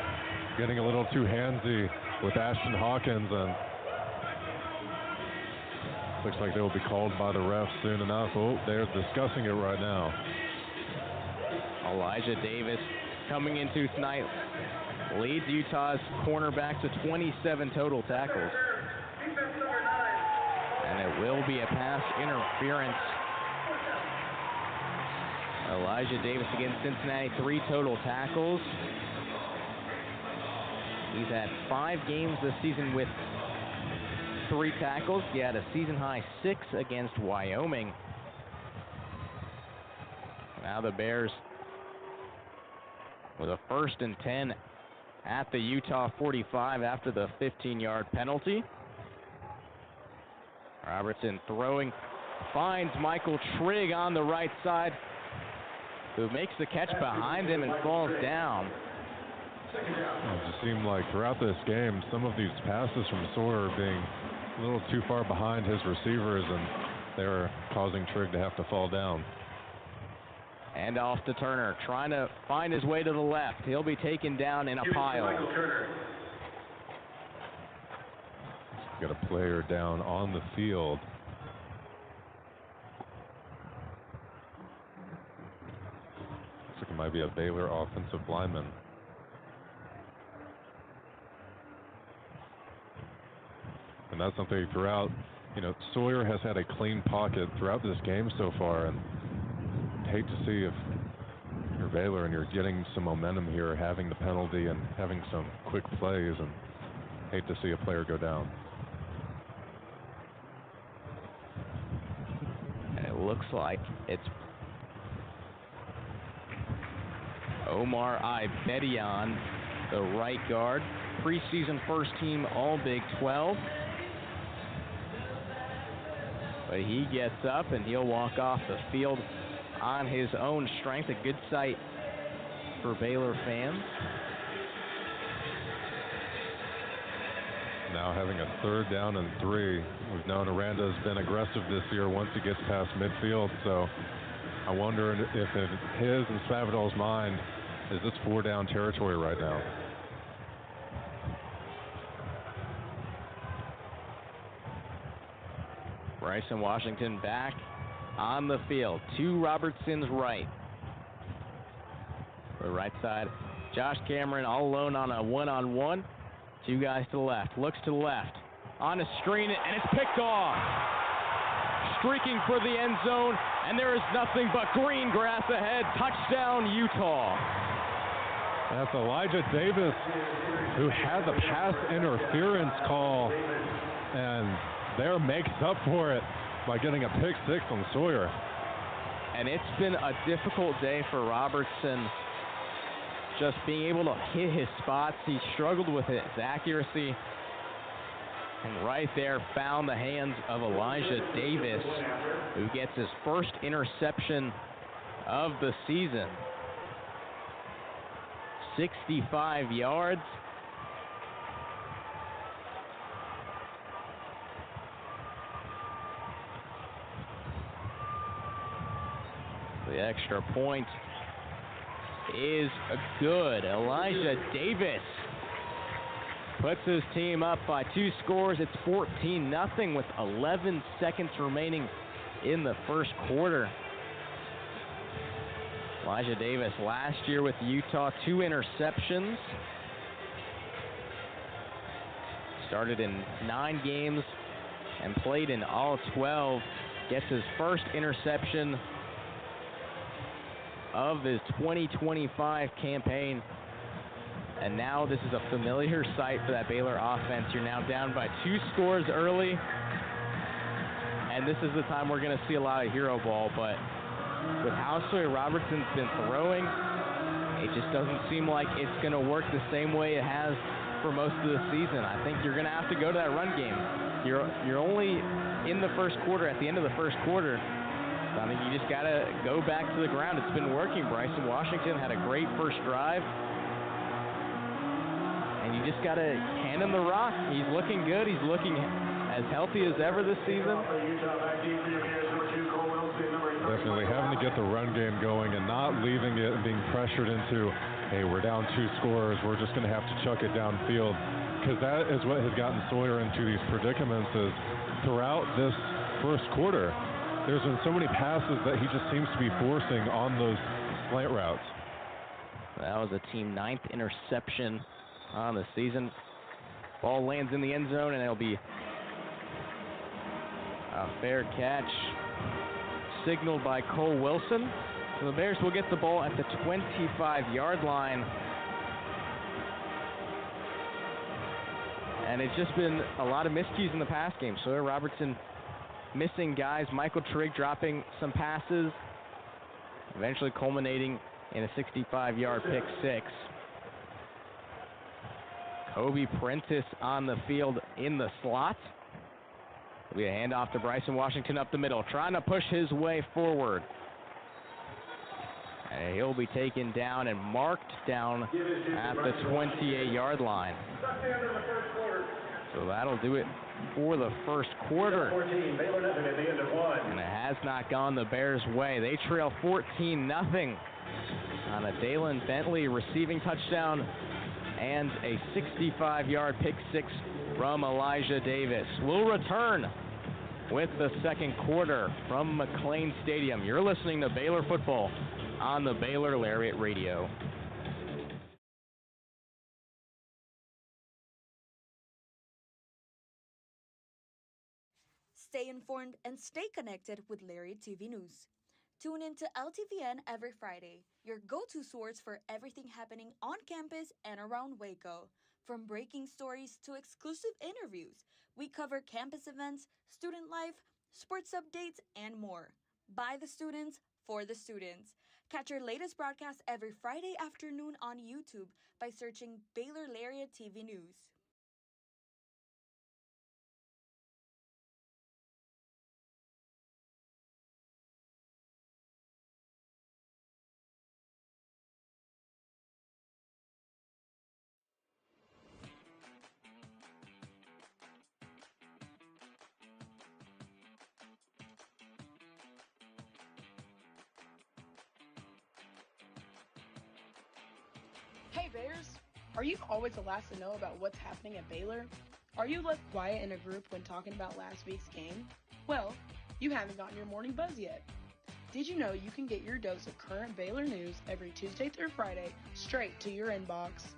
getting a little too handsy with Ashton Hawkins, and looks like they will be called by the refs soon enough. Oh, they're discussing it right now. Elijah Davis coming into tonight leads Utah's cornerback to 27 total tackles. And it will be a pass interference. Elijah Davis against Cincinnati, 3 total tackles. He's had 5 games this season with 3 tackles. He had a season-high 6 against Wyoming. Now the Bears with a 1st and 10 at the Utah 45 after the 15-yard penalty. Robertson throwing, finds Michael Trigg on the right side, who makes the catch behind him and falls down. It just seemed like throughout this game, some of these passes from Sawyer are being a little too far behind his receivers, and they're causing Trigg to have to fall down. And off to Turner, trying to find his way to the left. He'll be taken down in a pile. Got a player down on the field. Looks like it might be a Baylor offensive lineman. And that's something throughout, Sawyer has had a clean pocket throughout this game so far, and hate to see if you're Baylor and you're getting some momentum here, having the penalty and having some quick plays, and hate to see a player go down. And it looks like it's Omar Ibedian, the right guard, preseason first team All Big 12. But he gets up and he'll walk off the field on his own strength. A good sight for Baylor fans. Now having a 3rd down and 3. We've known Aranda's been aggressive this year once he gets past midfield, so I wonder if in his and Spavital's mind, is this 4-down territory right now? Bryson Washington back on the field to Robertson's right. The right side, Josh Cameron all alone on a one-on-one. 2 guys to the left, looks to the left, on a screen, and it's picked off. Streaking for the end zone, and there is nothing but green grass ahead. Touchdown, Utah. That's Elijah Davis, who had the pass interference call, and there makes up for it by getting a pick 6 on Sawyer. And it's been a difficult day for Robertson, just being able to hit his spots. He struggled with his accuracy, and right there found the hands of Elijah Davis, who gets his first interception of the season. 65 yards. The extra point is good. Elijah Davis puts his team up by 2 scores. It's 14-0 with 11 seconds remaining in the first quarter. Elijah Davis last year with Utah, 2 interceptions. Started in 9 games and played in all 12. Gets his first interception of his 2025 campaign. And now this is a familiar sight for that Baylor offense. You're now down by 2 scores early. And this is the time we're going to see a lot of hero ball. But with how Sawyer Robertson's been throwing, it just doesn't seem like it's going to work the same way it has for most of the season. I think you're going to have to go to that run game. You're only in the first quarter, at the end of the first quarter. So I think you just got to go back to the ground. It's been working. Bryson Washington had a great first drive. And you just got to hand him the rock. He's looking good. He's looking as healthy as ever this season. Definitely having to get the run game going and not leaving it and being pressured into, hey, we're down 2 scores, we're just going to have to chuck it downfield. Because that is what has gotten Sawyer into these predicaments is throughout this first quarter, there's been so many passes that he just seems to be forcing on those slant routes. That was a team 9th interception on the season. Ball lands in the end zone, and it'll be a fair catch signaled by Cole Wilson. So the Bears will get the ball at the 25-yard line. And it's just been a lot of miscues in the pass game. Sawyer Robertson missing guys. Michael Trigg dropping some passes, eventually culminating in a 65-yard pick 6. Kobe Prentice on the field in the slot. It'll be a handoff to Bryson Washington up the middle, trying to push his way forward. And he'll be taken down and marked down at the 28-yard line. So that'll do it for the first quarter. And it has not gone the Bears' way. They trail 14-0 on a Dalen Bentley receiving touchdown and a 65-yard pick 6 from Elijah Davis. We'll return with the second quarter from McLean Stadium. You're listening to Baylor Football on the Baylor Lariat Radio. Stay informed and stay connected with Lariat TV News. Tune in to LTVN every Friday, your go-to source for everything happening on campus and around Waco. From breaking stories to exclusive interviews, we cover campus events, student life, sports updates, and more. By the students, for the students. Catch our latest broadcast every Friday afternoon on YouTube by searching Baylor Lariat TV News. Hey Bears, are you always the last to know about what's happening at Baylor? Are you left quiet in a group when talking about last week's game? Well, you haven't gotten your morning buzz yet. Did you know you can get your dose of current Baylor news every Tuesday through Friday straight to your inbox?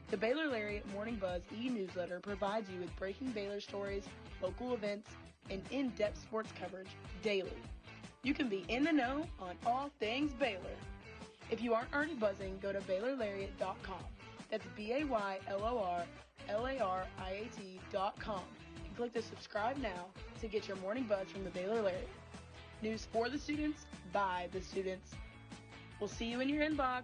The Baylor Lariat Morning Buzz e-newsletter provides you with breaking Baylor stories, local events, and in-depth sports coverage daily. You can be in the know on all things Baylor. If you aren't already buzzing, go to BaylorLariat.com. That's BaylorLariat.com and click the subscribe now to get your morning buzz from the Baylor Lariat. News for the students, by the students. We'll see you in your inbox.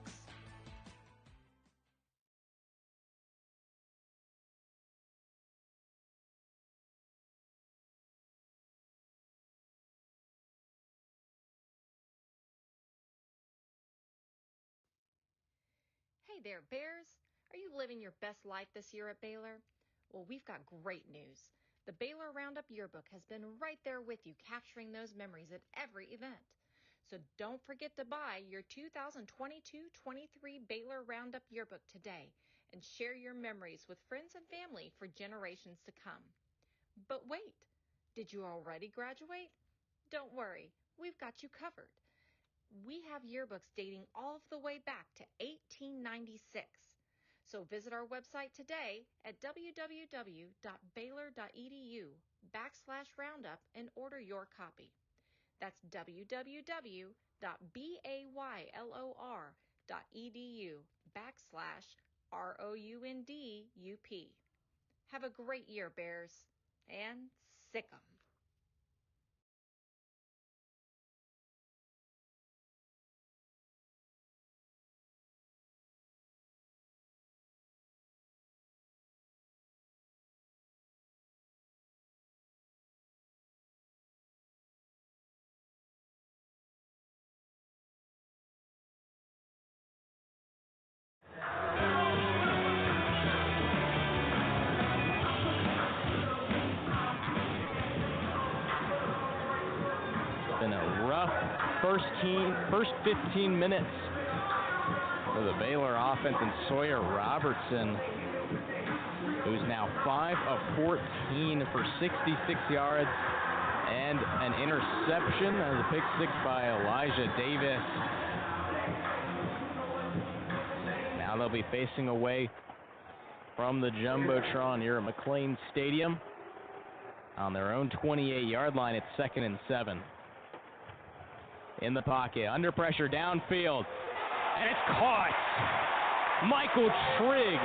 Hey there, Bears. Are you living your best life this year at Baylor? Well, we've got great news. The Baylor Roundup Yearbook has been right there with you, capturing those memories at every event. So don't forget to buy your 2022-23 Baylor Roundup Yearbook today and share your memories with friends and family for generations to come. But wait, did you already graduate? Don't worry, we've got you covered. We have yearbooks dating all the way back to 1896. So visit our website today at www.baylor.edu/roundup and order your copy. That's www.baylor.edu/ROUNDUP. Have a great year, Bears, and sick 'em. Been a rough first 15 minutes for the Baylor offense, and Sawyer Robertson, who's now 5 of 14 for 66 yards and an interception. That was a pick 6 by Elijah Davis. Now they'll be facing away from the Jumbotron here at McLean Stadium on their own 28-yard line. It's 2nd and 7. In the pocket, under pressure, downfield, and it's caught. Michael Trigg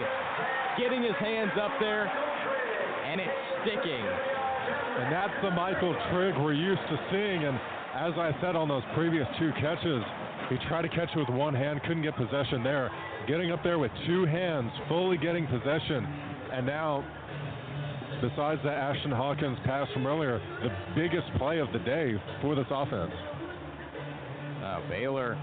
getting his hands up there, and it's sticking. And that's the Michael Trigg we're used to seeing, and as I said on those previous 2 catches, he tried to catch it with one hand, couldn't get possession there. Getting up there with 2 hands, fully getting possession, and now, besides the Ashton Hawkins pass from earlier, the biggest play of the day for this offense. Baylor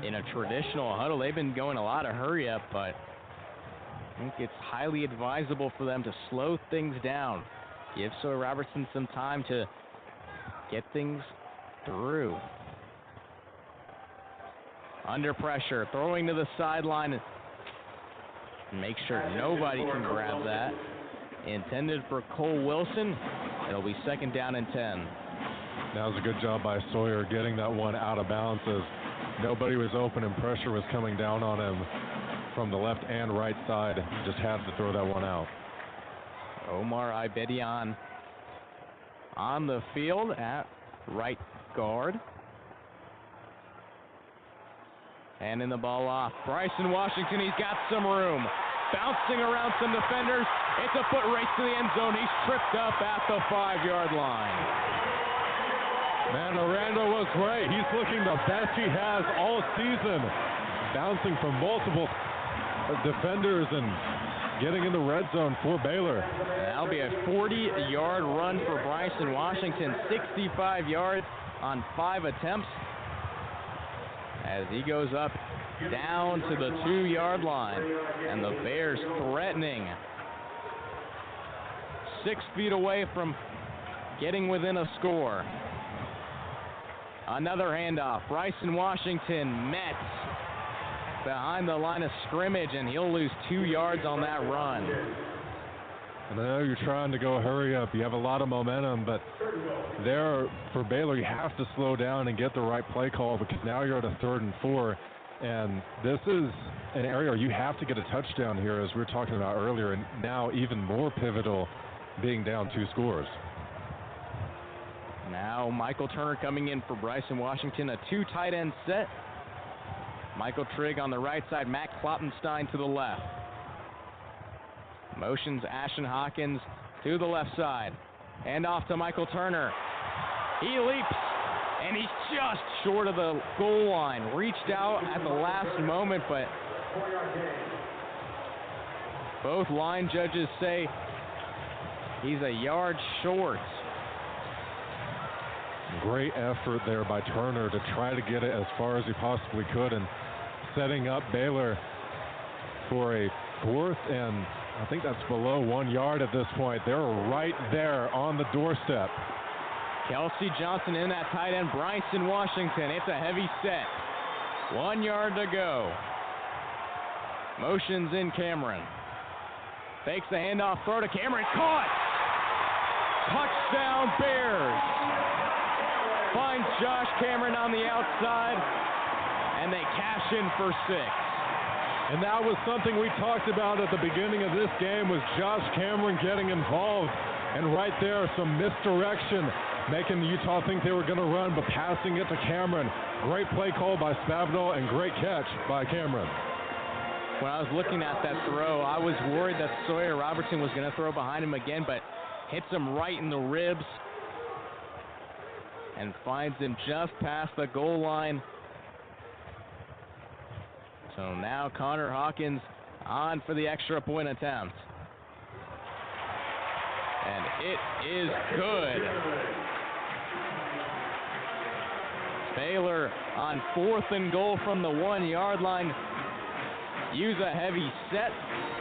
in a traditional huddle. They've been going a lot of hurry up, but I think it's highly advisable for them to slow things down. Give Sawyer Robertson some time to get things through. Under pressure, throwing to the sideline. Make sure nobody can grab that. Intended for Cole Wilson. It'll be 2nd down and 10. That was a good job by Sawyer getting that one out of bounds as nobody was open and pressure was coming down on him from the left and right side. Just had to throw that one out. Omar Ibedian on the field at right guard. Handing the ball off. Bryson Washington, he's got some room. Bouncing around some defenders. It's a foot race to the end zone. He's tripped up at the 5-yard line. Man, Orlando was right. He's looking the best he has all season. Bouncing from multiple defenders and getting in the red zone for Baylor. That'll be a 40-yard run for Bryson Washington. 65 yards on 5 attempts. As he goes up down to the 2-yard line. And the Bears threatening. 6 feet away from getting within a score. Another handoff. Bryson Washington met behind the line of scrimmage, and he'll lose 2 yards on that run. And I know you're trying to go hurry up. You have a lot of momentum, but there for Baylor, you have to slow down and get the right play call because now you're at a 3rd and 4. And this is an area where you have to get a touchdown here, as we were talking about earlier, and now even more pivotal being down 2 scores. Now Michael Turner coming in for Bryson Washington, a 2 tight end set. Michael Trigg on the right side, Matt Kloppenstein to the left. Motions Ashton Hawkins to the left side. Hand off to Michael Turner. He leaps, and he's just short of the goal line. Reached out at the last moment, but both line judges say he's a yard short. Great effort there by Turner to try to get it as far as he possibly could and setting up Baylor for a 4th and I think that's below 1 yard at this point. They're right there on the doorstep. Kelsey Johnson in that tight end. Bryson Washington. It's a heavy set. 1 yard to go. Motions in Cameron. Fakes the handoff, throw to Cameron. Caught! Touchdown Bears! finds Josh Cameron on the outside, and they cash in for 6. And that was something we talked about at the beginning of this game, was Josh Cameron getting involved. And right there, some misdirection, making Utah think they were going to run, but passing it to Cameron. Great play call by Spavital and great catch by Cameron. When I was looking at that throw, I was worried that Sawyer Robertson was going to throw behind him again, but hits him right in the ribs and finds him just past the goal line. So now Connor Hawkins on for the extra point attempt. And it is good. Baylor on 4th and goal from the 1-yard line. Use a heavy set,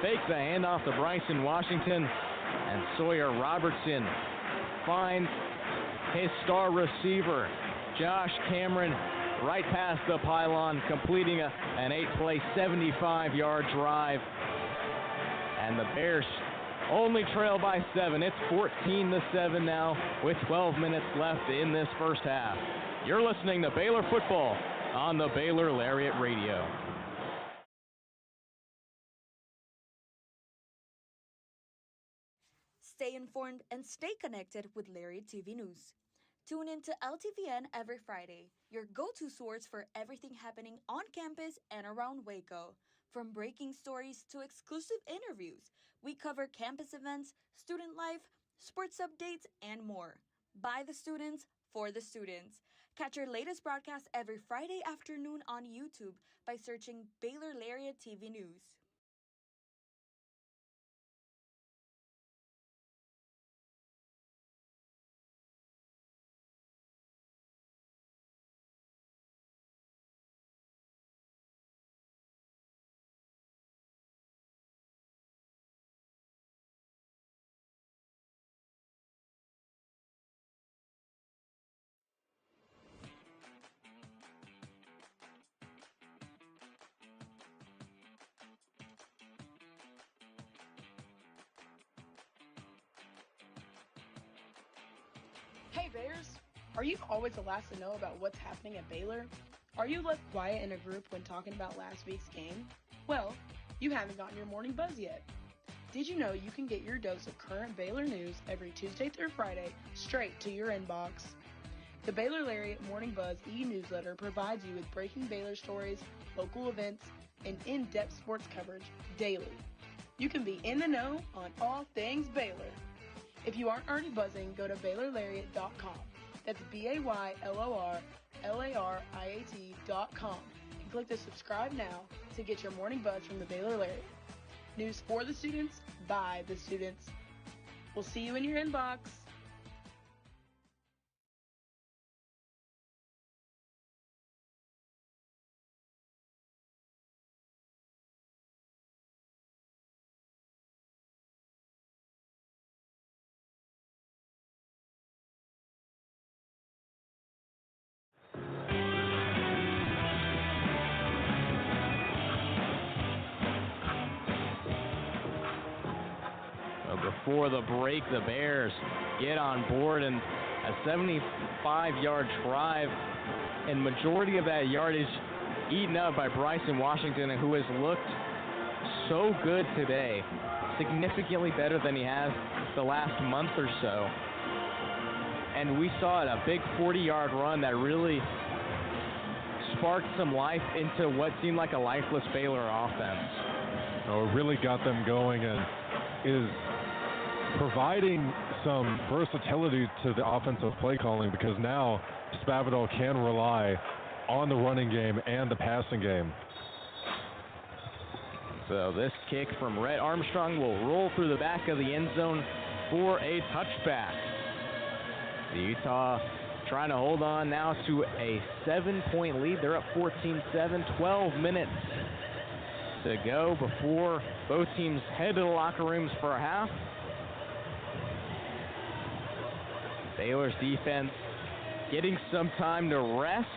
fakes a handoff to Bryson Washington, and Sawyer Robertson finds his star receiver, Josh Cameron, right past the pylon, completing an 8-play, 75-yard drive. And the Bears only trail by 7. It's 14-7 now with 12 minutes left in this first half. You're listening to Baylor Football on the Baylor Lariat Radio. Stay informed and stay connected with Lariat TV News. Tune in to LTVN every Friday, your go-to source for everything happening on campus and around Waco. From breaking stories to exclusive interviews, we cover campus events, student life, sports updates, and more. By the students, for the students. Catch our latest broadcast every Friday afternoon on YouTube by searching Baylor Lariat TV News. Hey Bears! Are you always the last to know about what's happening at Baylor? Are you left quiet in a group when talking about last week's game? Well, you haven't gotten your morning buzz yet. Did you know you can get your dose of current Baylor news every Tuesday through Friday straight to your inbox? The Baylor Lariat Morning Buzz e-newsletter provides you with breaking Baylor stories, local events, and in-depth sports coverage daily. You can be in the know on all things Baylor. If you aren't already buzzing, go to BaylorLariat.com. That's BaylorLariat.com and click the subscribe now to get your morning buzz from the Baylor Lariat. News for the students, by the students. We'll see you in your inbox. Before the break, the Bears get on board and a 75-yard drive, and majority of that yardage eaten up by Bryson Washington, who has looked so good today, significantly better than he has the last month or so. And we saw it, a big 40-yard run that really sparked some life into what seemed like a lifeless Baylor offense. Oh, it really got them going and is providing some versatility to the offensive play calling, because now Spavital can rely on the running game and the passing game. So this kick from Rhett Armstrong will roll through the back of the end zone for a touchback. The Utah trying to hold on now to a 7-point lead. They're up 14-7, 12 minutes to go before both teams head to the locker rooms for a half. Baylor's defense getting some time to rest.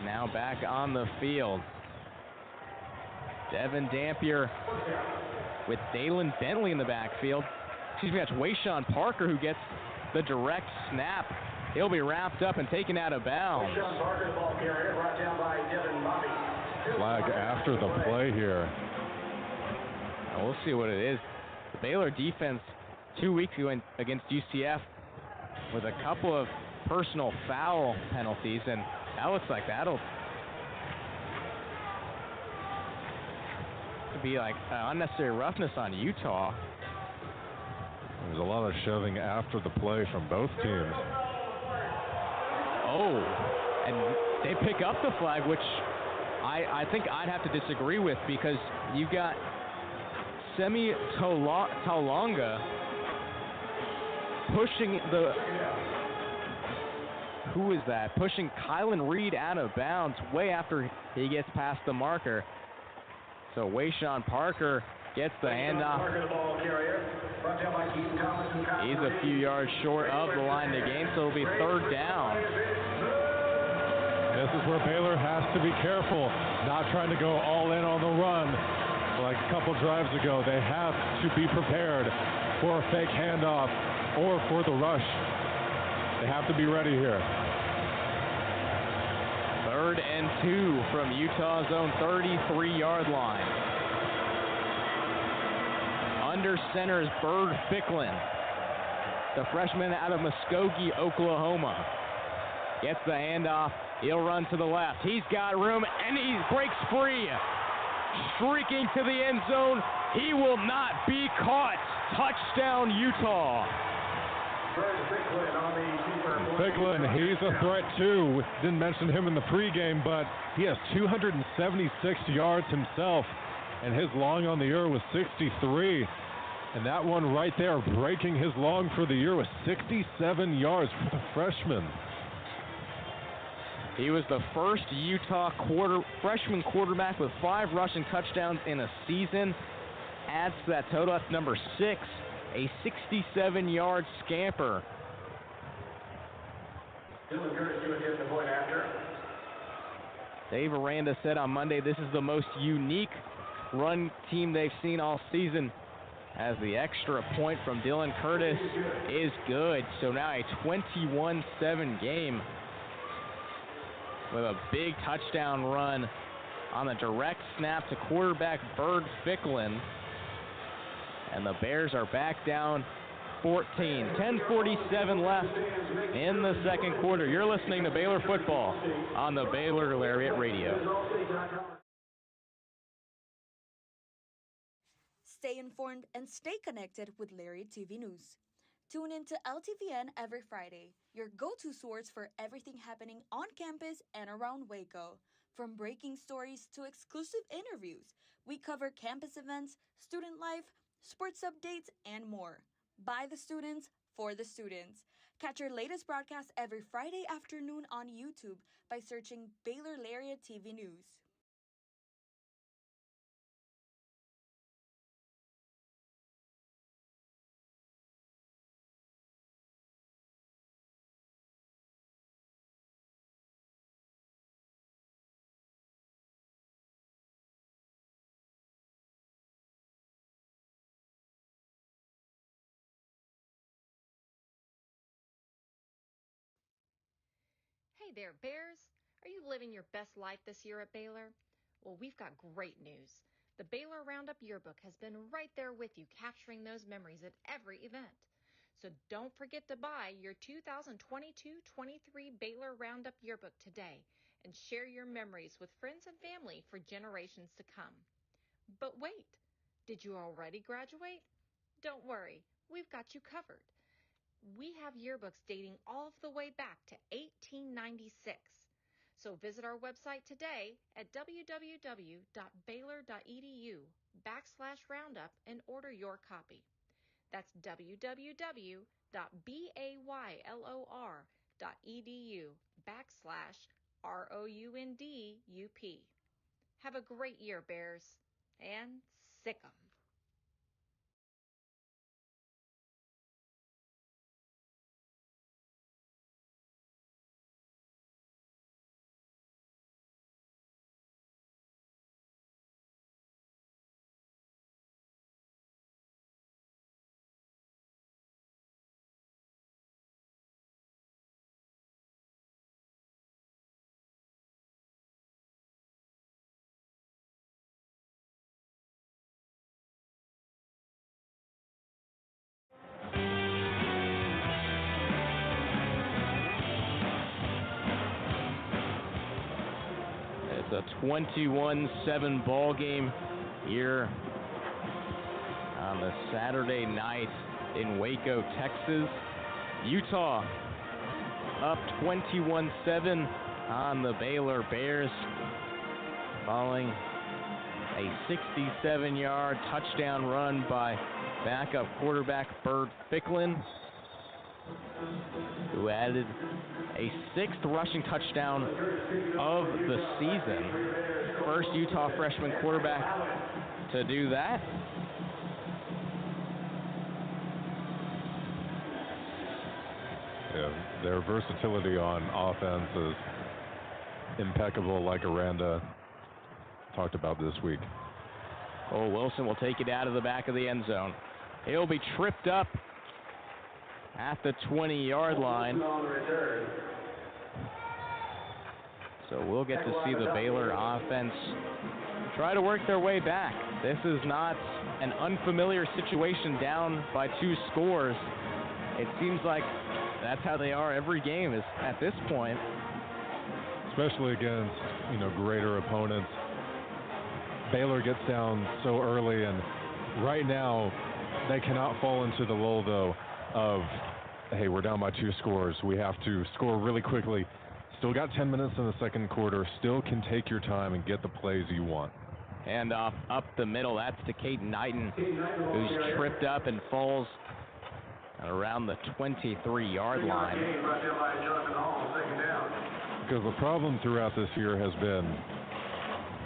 Now back on the field. Devin Dampier with Dalen Bentley in the backfield. Excuse me, that's Wayshawn Parker who gets the direct snap He'll be wrapped up and taken out of bounds. Flag after the play here. Now we'll see what it is. The Baylor defense 2 weeks ago against UCF with a couple of personal foul penalties, and that looks like that'll be like unnecessary roughness on Utah. There's a lot of shoving after the play from both teams. Oh, and they pick up the flag, which I think I'd have to disagree with, because you've got Semi Taulonga pushing who is that? Pushing Kylan Reed out of bounds way after he gets past the marker. So Wayshawn Parker gets the handoff. He's a few yards short of the line to gain, so it'll be third down. This is where Baylor has to be careful, not trying to go all in on the run like a couple drives ago. They have to be prepared for a fake handoff or for the rush. They have to be ready here. 3rd and 2 from Utah's own 33-yard line. Under center is Bird Ficklin, the freshman out of Muskogee, Oklahoma. Gets the handoff. He'll run to the left. He's got room, and he breaks free. Streaking to the end zone. He will not be caught. Touchdown, Utah. Ficklin, he's a threat too. Didn't mention him in the pregame, but he has 276 yards himself, and his long on the year was 63. And that one right there, breaking his long for the year, was 67 yards for the freshman. He was the first Utah freshman quarterback with 5 rushing touchdowns in a season. Adds to that total, that's number 6, a 67-yard scamper. Dave Aranda said on Monday this is the most unique run team they've seen all season, as the extra point from Dylan Curtis is good. So now a 21-7 game with a big touchdown run on the direct snap to quarterback Bird Ficklin. And the Bears are back down 14. 10:47 left in the second quarter. You're listening to Baylor Football on the Baylor Lariat Radio. Stay informed and stay connected with Lariat TV News. Tune in to LTVN every Friday, your go-to source for everything happening on campus and around Waco. From breaking stories to exclusive interviews, we cover campus events, student life, sports updates, and more. By the students, for the students. Catch our latest broadcast every Friday afternoon on YouTube by searching Baylor Lariat TV News. Hey there, Bears. Are you living your best life this year at Baylor? Well, we've got great news. The Baylor Roundup Yearbook has been right there with you, capturing those memories at every event. So don't forget to buy your 2022-23 Baylor Roundup Yearbook today and share your memories with friends and family for generations to come. But wait, did you already graduate? Don't worry, we've got you covered. We have yearbooks dating all the way back to 1896. So visit our website today at www.baylor.edu/roundup and order your copy. That's www.baylor.edu/ROUNDUP. Have a great year, Bears, and sick 'em. It's a 21-7 ball game here on the Saturday night in Waco, Texas. Utah up 21-7 on the Baylor Bears following a 67-yard touchdown run by backup quarterback Bird Ficklin, who added a 6th rushing touchdown of the season. First Utah freshman quarterback to do that. Yeah, their versatility on offense is impeccable, like Aranda talked about this week. Cole Wilson will take it out of the back of the end zone. He'll be tripped up at the 20-yard line. So we'll get to see the Baylor offense try to work their way back. This is not an unfamiliar situation down by 2 scores. It seems like that's how they are every game is at this point. Especially against, greater opponents. Baylor gets down so early, and right now they cannot fall into the lull, though, of, hey, we're down by 2 scores. We have to score really quickly. Still got 10 minutes in the second quarter. Still can take your time and get the plays you want. And up the middle, that's to Cohen and Aidan, who's tripped up and falls around the 23-yard line. Because the problem throughout this year has been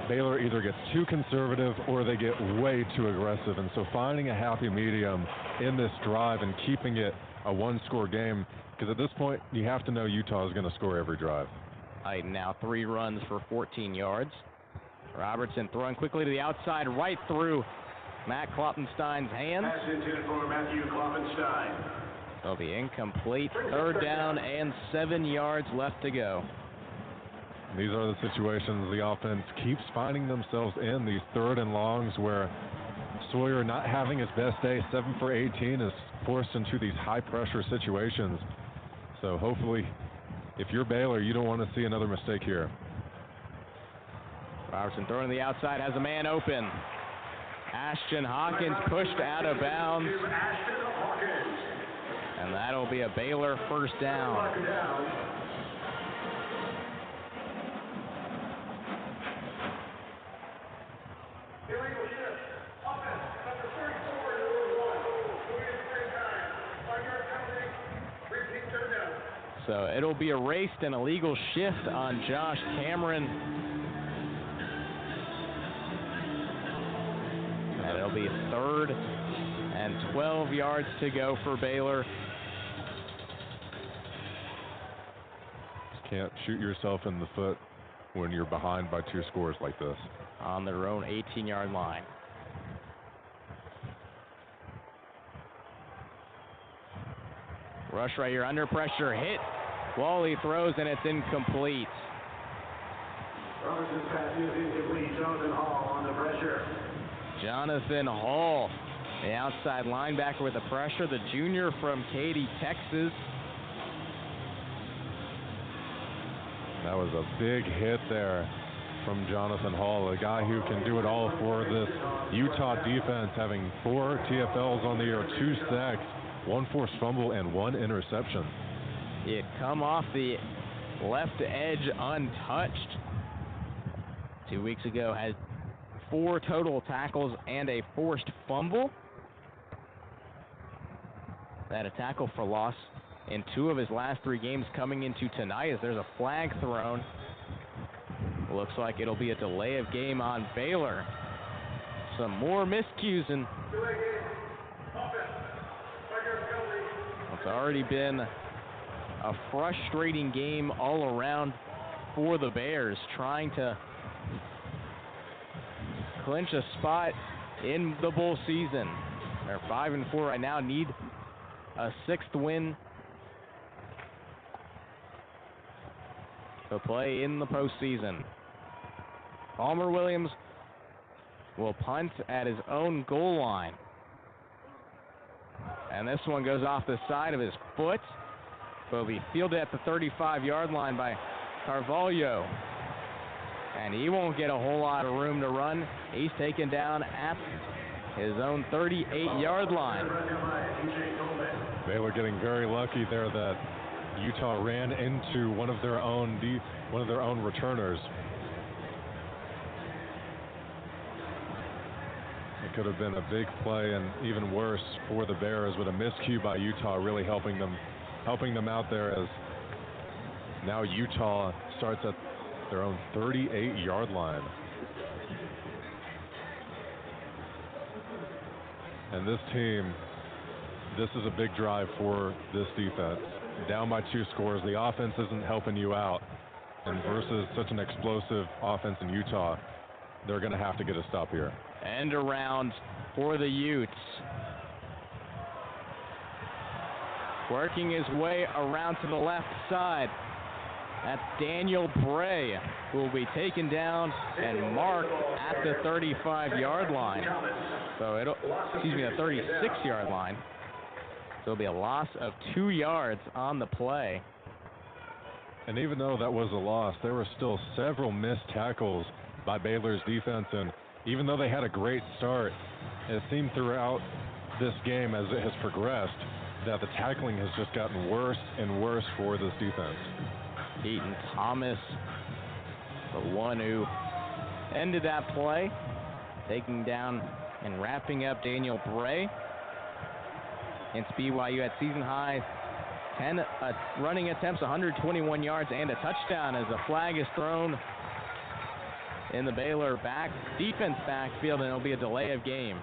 Baylor either gets too conservative or they get way too aggressive. And so finding a happy medium in this drive and keeping it a 1-score game, because at this point you have to know Utah is going to score every drive. Aidan now 3 runs for 14 yards. Robertson throwing quickly to the outside, right through Matt Kloppenstein's hands. Pass intended for Matthew Kloppenstein. It'll be incomplete. 3rd down and 7 yards left to go. These are the situations the offense keeps finding themselves in, these 3rd and longs where Sawyer, not having his best day, 7 for 18, is forced into these high-pressure situations. So hopefully, if you're Baylor, you don't want to see another mistake here. Robertson throwing to the outside, has a man open. Ashton Hawkins pushed out of bounds. And that'll be a Baylor 1st down. So it'll be erased, an illegal shift on Josh Cameron. And it'll be 3rd and 12 yards to go for Baylor. Can't shoot yourself in the foot when you're behind by 2 scores like this. On their own 18-yard line. Rush right here, under pressure, hit. Wally throws, and it's incomplete. Robertson's pass is incomplete. Jonathan Hall on the pressure. Jonathan Hall, the outside linebacker with the pressure, the junior from Katy, Texas. That was a big hit there from Jonathan Hall, a guy who can do it all for this Utah defense, having 4 TFLs on the year, 2 sacks, 1 forced fumble, and 1 interception. He had come off the left edge untouched. 2 weeks ago had 4 total tackles and a forced fumble. Had a tackle for loss in 2 of his last 3 games coming into tonight as there's a flag thrown. Looks like it'll be a delay of game on Baylor. Some more miscues, and it's already been a frustrating game all around for the Bears, trying to clinch a spot in the bowl season. They're 5-4 right now, need a 6th win to play in the postseason. Palmer Williams will punt at his own goal line. And this one goes off the side of his foot. But will be fielded at the 35-yard line by Carvalho. and he won't get a whole lot of room to run. He's taken down at his own 38-yard line. Baylor getting very lucky there that Utah ran into one of their own returners. It could have been a big play, and even worse for the Bears with a miscue by Utah, really helping them out there, as now Utah starts at their own 38-yard line. And this team, this is a big drive for this defense. Down by 2 scores, the offense isn't helping you out. And versus such an explosive offense in Utah, they're going to have to get a stop here. End around for the Utes. Working his way around to the left side. That's Daniel Bray, who will be taken down and marked at the 35-yard line. So the 36-yard line. So it'll be a loss of 2 yards on the play. And even though that was a loss, there were still several missed tackles by Baylor's defense. And even though they had a great start, it seemed throughout this game as it has progressed that the tackling has just gotten worse and worse for this defense. Keaton Thomas, the one who ended that play, taking down and wrapping up Daniel Bray. Against BYU at season high, 10 running attempts, 121 yards, and a touchdown as a flag is thrown in the Baylor defense backfield, and it'll be a delay of game.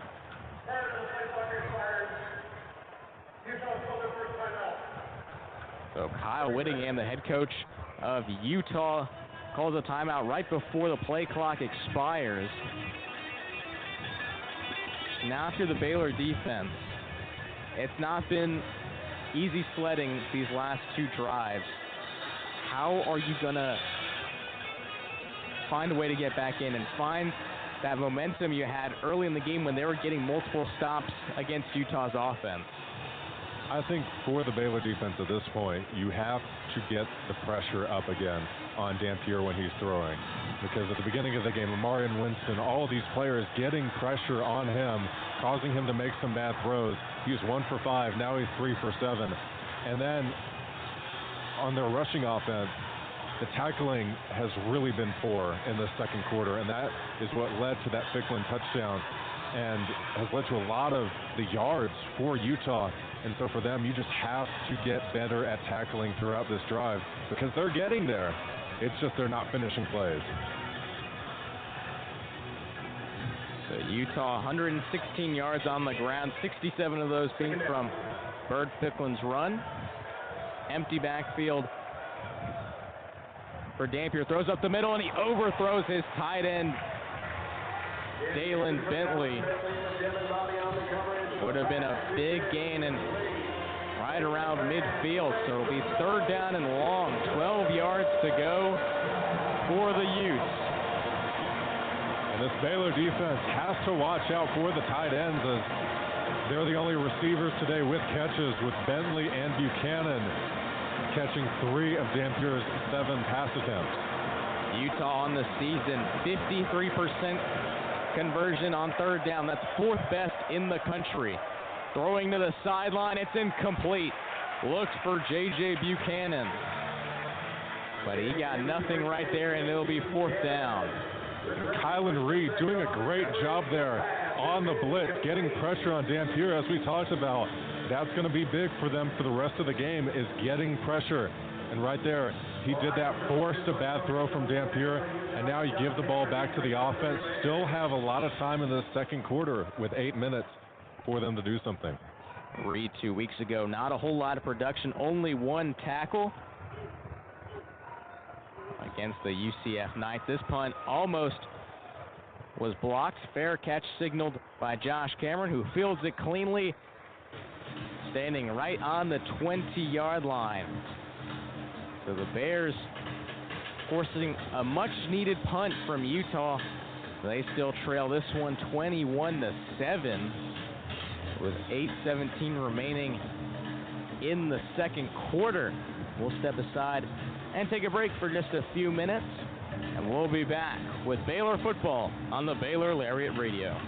So Kyle Whittingham, the head coach of Utah, calls a timeout right before the play clock expires. Now after the Baylor defense, it's not been easy sledding these last 2 drives. How are you going to find a way to get back in and find that momentum you had early in the game when they were getting multiple stops against Utah's offense? I think for the Baylor defense at this point, you have to get the pressure up again on Dampier when he's throwing. Because at the beginning of the game, Amarian Winston, all of these players getting pressure on him, causing him to make some bad throws. He was 1 for 5, now he's 3 for 7. And then on their rushing offense, the tackling has really been poor in the second quarter, and that is what led to that Ficklin touchdown and has led to a lot of the yards for Utah. And so for them, you just have to get better at tackling throughout this drive because they're getting there. It's just they're not finishing plays. So Utah 116 yards on the ground, 67 of those being from Bird Ficklin's run. Empty backfield for Dampier. Throws up the middle and he overthrows his tight end, Dalen Bentley. Would have been a big gain and right around midfield. So it'll be 3rd down and long. 12 yards to go for the Utes. And this Baylor defense has to watch out for the tight ends as they're the only receivers today with catches, with Bentley and Buchanan catching 3 of Dampier's 7 pass attempts. Utah on the season, 53% conversion on 3rd down. That's 4th best in the country. Throwing to the sideline, it's incomplete. Looks for J.J. Buchanan. But he got nothing right there, and it'll be 4th down. Kylan Reed doing a great job there on the blitz, getting pressure on Dampier, as we talked about. That's going to be big for them for the rest of the game, is getting pressure. And right there, he did that, forced a bad throw from Dampier, and now you give the ball back to the offense. Still have a lot of time in the second quarter with 8 minutes for them to do something. Reed 2 weeks ago, not a whole lot of production, only 1 tackle against the UCF Knights. This punt almost was blocked. Fair catch signaled by Josh Cameron, who fields it cleanly, standing right on the 20-yard line. So the Bears forcing a much-needed punt from Utah. They still trail this one 21-7 with 8:17 remaining in the second quarter. We'll step aside and take a break for just a few minutes. And And we'll be back with Baylor Football on the Baylor Lariat Radio.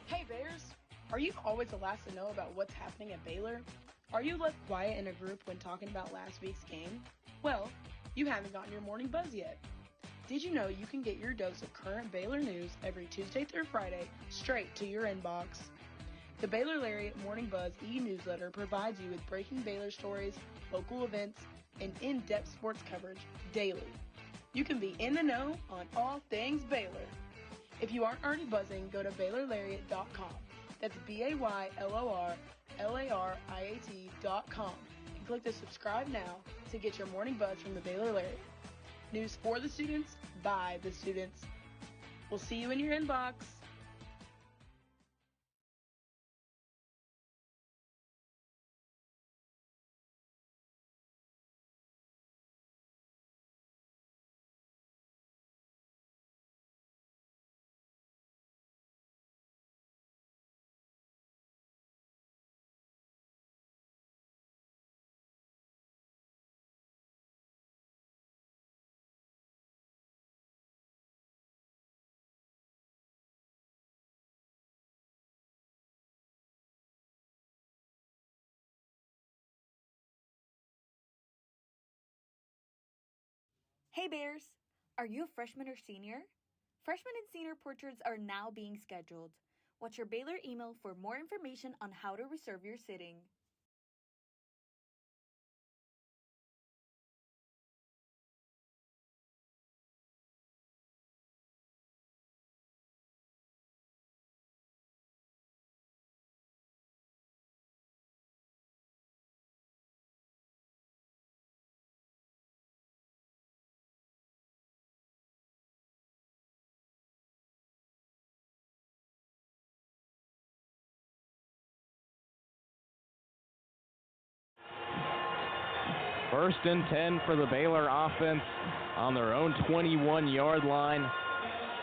Hey Bears! Are you always the last to know about what's happening at Baylor? Are you left quiet in a group when talking about last week's game? Well, you haven't gotten your morning buzz yet. Did you know you can get your dose of current Baylor news every Tuesday through Friday straight to your inbox? The Baylor Lariat Morning Buzz e-newsletter provides you with breaking Baylor stories, local events, and in-depth sports coverage daily. You can be in the know on all things Baylor. If you aren't already buzzing, go to BaylorLariat.com. That's BaylorLariat.com and click the subscribe now to get your morning buzz from the Baylor Lariat. News for the students, by the students. We'll see you in your inbox. Hey Bears! Are you a freshman or senior? Freshman and senior portraits are now being scheduled. Watch your Baylor email for more information on how to reserve your sitting. First and 10 for the Baylor offense on their own 21-yard line.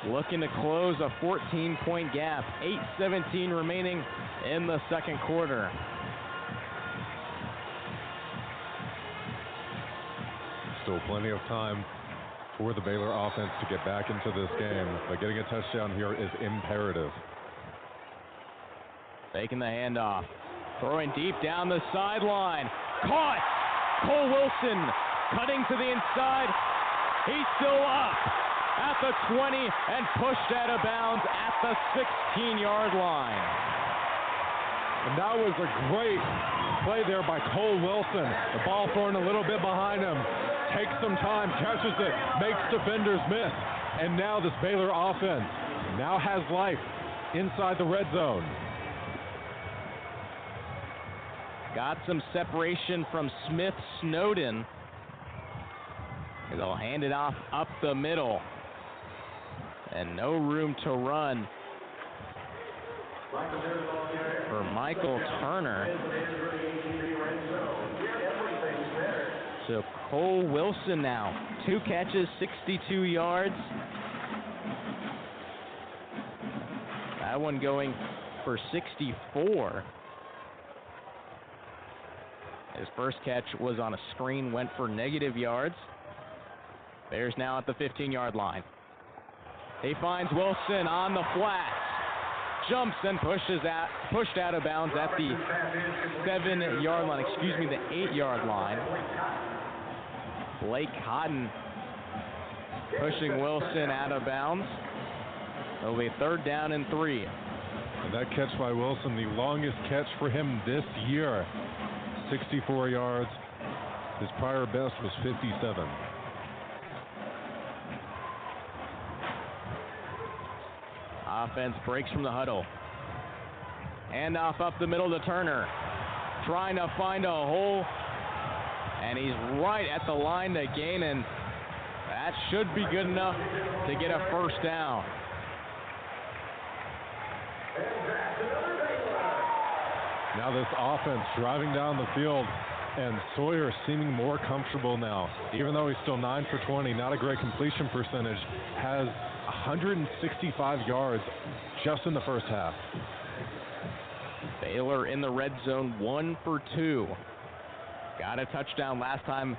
Looking to close a 14-point gap. 8:17 remaining in the second quarter. Still plenty of time for the Baylor offense to get back into this game, but getting a touchdown here is imperative. Taking the handoff. Throwing deep down the sideline. Caught! Cole Wilson cutting to the inside. He's still up at the 20 and pushed out of bounds at the 16-yard line. And that was a great play there by Cole Wilson. The ball thrown a little bit behind him. Takes some time, catches it, makes defenders miss. And now this Baylor offense now has life inside the red zone. Got some separation from Smith Snowden. They'll hand it off up the middle. And no room to run for Michael Turner. So Cole Wilson now, 2 catches, 62 yards. That one going for 64. His first catch was on a screen, went for negative yards. Bears now at the 15-yard line. He finds Wilson on the flats. Jumps and pushed out of bounds at the 7-yard line, the 8-yard line. Blake Cotton pushing Wilson out of bounds. It'll be 3rd down and 3. And that catch by Wilson, the longest catch for him this year. 64 yards. His prior best was 57. Offense breaks from the huddle. Handoff up the middle to Turner. Trying to find a hole. And he's right at the line to gain, and that should be good enough to get a first down. Now this offense driving down the field, and Sawyer seeming more comfortable now. Even though he's still 9 for 20, not a great completion percentage, has 165 yards just in the first half. Baylor in the red zone, 1 for 2. Got a touchdown last time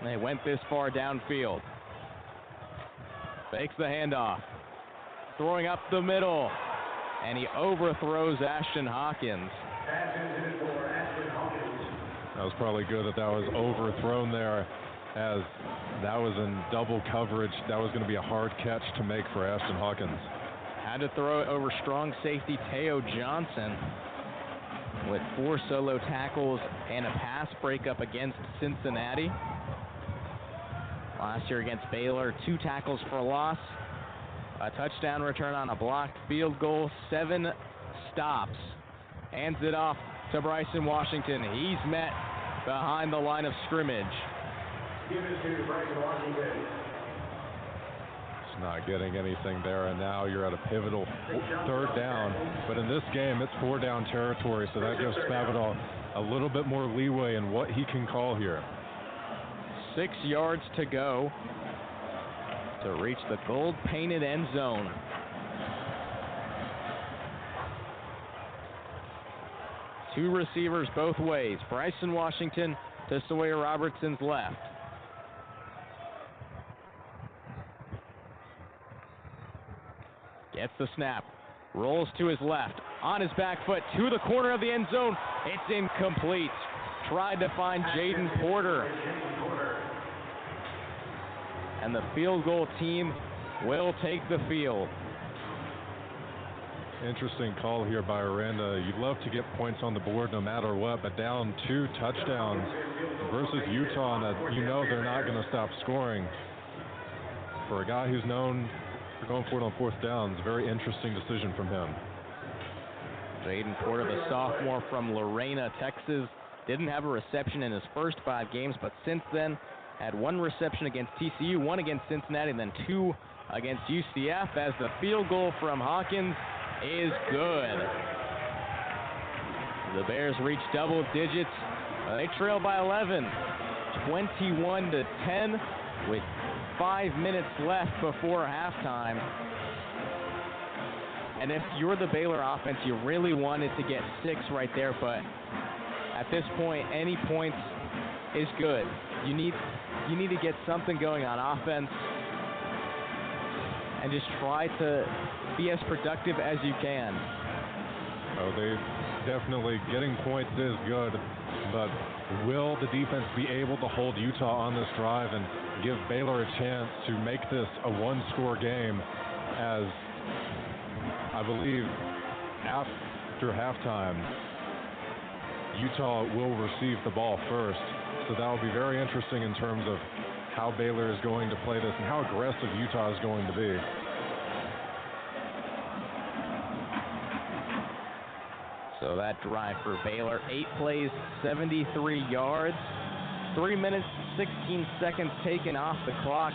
they went this far downfield. Fakes the handoff. Throwing up the middle. And he overthrows Ashton Hawkins. That was probably good that was overthrown there, as that was in double coverage. That was going to be a hard catch to make for Ashton Hawkins. Had to throw it over strong safety Teo Johnson with 4 solo tackles and a pass breakup against Cincinnati. Last year against Baylor, 2 tackles for loss, a touchdown return on a blocked field goal, 7 stops. Hands it off to Bryson Washington. He's met behind the line of scrimmage. Give it to Bryson Washington. It's not getting anything there, and now you're at a pivotal 3rd down. But in this game, it's 4-down territory, so that gives Spavital a little bit more leeway in what he can call here. 6 yards to go to reach the gold-painted end zone. Two receivers both ways. Bryson Washington to Sawyer Robertson's left. Gets the snap. Rolls to his left. On his back foot to the corner of the end zone. It's incomplete. Tried to find Jaden Porter. And the field goal team will take the field. Interesting call here by Aranda. You'd love to get points on the board no matter what, but down 2 touchdowns versus Utah, and you know they're not going to stop scoring. For a guy who's known for going for it on 4th down, it's a very interesting decision from him. Jaden Porter, the sophomore from Lorena, Texas, didn't have a reception in his first 5 games, but since then had 1 reception against TCU, 1 against Cincinnati, and then 2 against UCF, as the field goal from Hawkins is good. The Bears reach double digits. They trail by 11, 21-10, with 5 minutes left before halftime. And if you're the Baylor offense, you really wanted to get 6 right there, but at this point, any points is good. You need to get something going on offense and just try to be as productive as you can. Oh, they definitely getting points is good, but will the defense be able to hold Utah on this drive and give Baylor a chance to make this a 1-score game, as I believe after halftime Utah will receive the ball first. So that will be very interesting in terms of how Baylor is going to play this and how aggressive Utah is going to be. So that drive for Baylor, 8 plays, 73 yards, 3 minutes, 16 seconds taken off the clock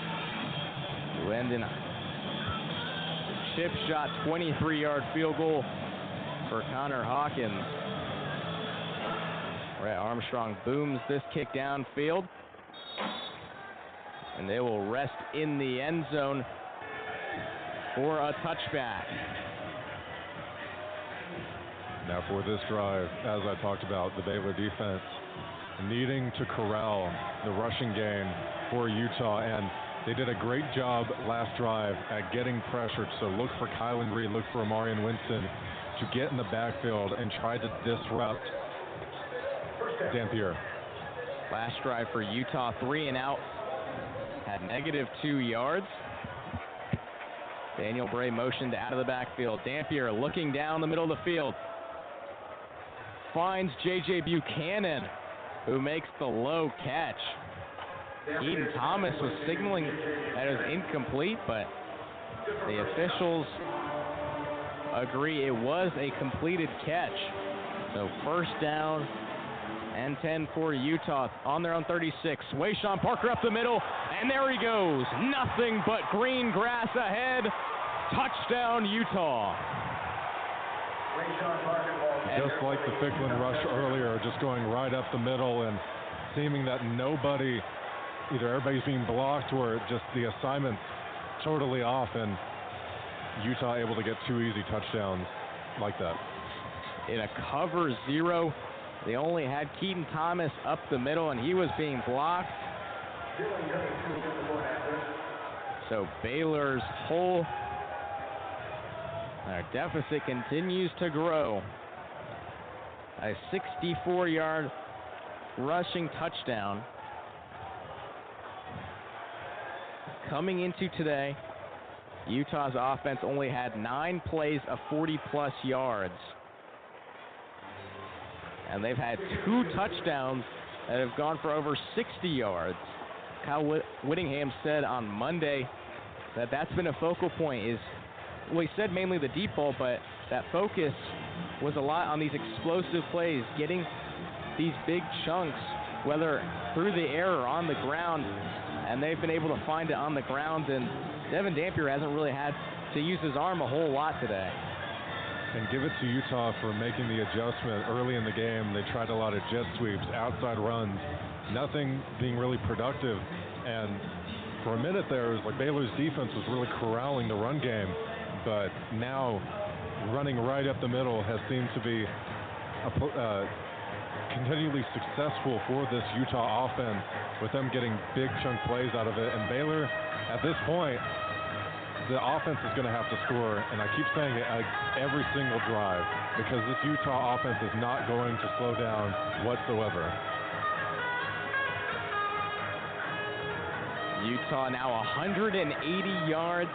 to end in a chip shot 23-yard field goal for Connor Hawkins. Brett Armstrong booms this kick downfield, and they will rest in the end zone for a touchback. Now for this drive, as I talked about, the Baylor defense needing to corral the rushing game for Utah, and they did a great job last drive at getting pressure. So look for Kylan Reed, look for Amarian Winston to get in the backfield and try to disrupt Dampier. Last drive for Utah, 3 and out, had -2 yards. Daniel Bray motioned out of the backfield. Dampier looking down the middle of the field. Finds J.J. Buchanan, who makes the low catch. Eden Thomas was signaling that it was incomplete, but the officials agree it was a completed catch. So 1st down and 10 for Utah on their own 36. Wayshawn Parker up the middle, and there he goes. Nothing but green grass ahead. Touchdown, Utah. just like the Ficklin rush earlier, just going right up the middle and seeming that nobody, either everybody's being blocked or just the assignment's totally off, and Utah able to get 2 easy touchdowns like that. In a cover 0, they only had Keaton Thomas up the middle, and he was being blocked. So Baylor's whole deficit continues to grow. A 64-yard rushing touchdown. Coming into today, Utah's offense only had 9 plays of 40-plus yards. And they've had 2 touchdowns that have gone for over 60 yards. Kyle Whittingham said on Monday that that's been a focal point. He said mainly the deep ball, but that focus was a lot on these explosive plays, getting these big chunks, whether through the air or on the ground, and they've been able to find it on the ground, and Devin Dampier hasn't really had to use his arm a whole lot today. And give it to Utah for making the adjustment early in the game. They tried a lot of jet sweeps, outside runs, nothing being really productive. And for a minute there, it was like Baylor's defense was really corralling the run game. But now running right up the middle has seemed to be continually successful for this Utah offense, with them getting big chunk plays out of it. And Baylor, at this point, the offense is going to have to score, and I keep saying it every single drive, because this Utah offense is not going to slow down whatsoever. Utah now 180 yards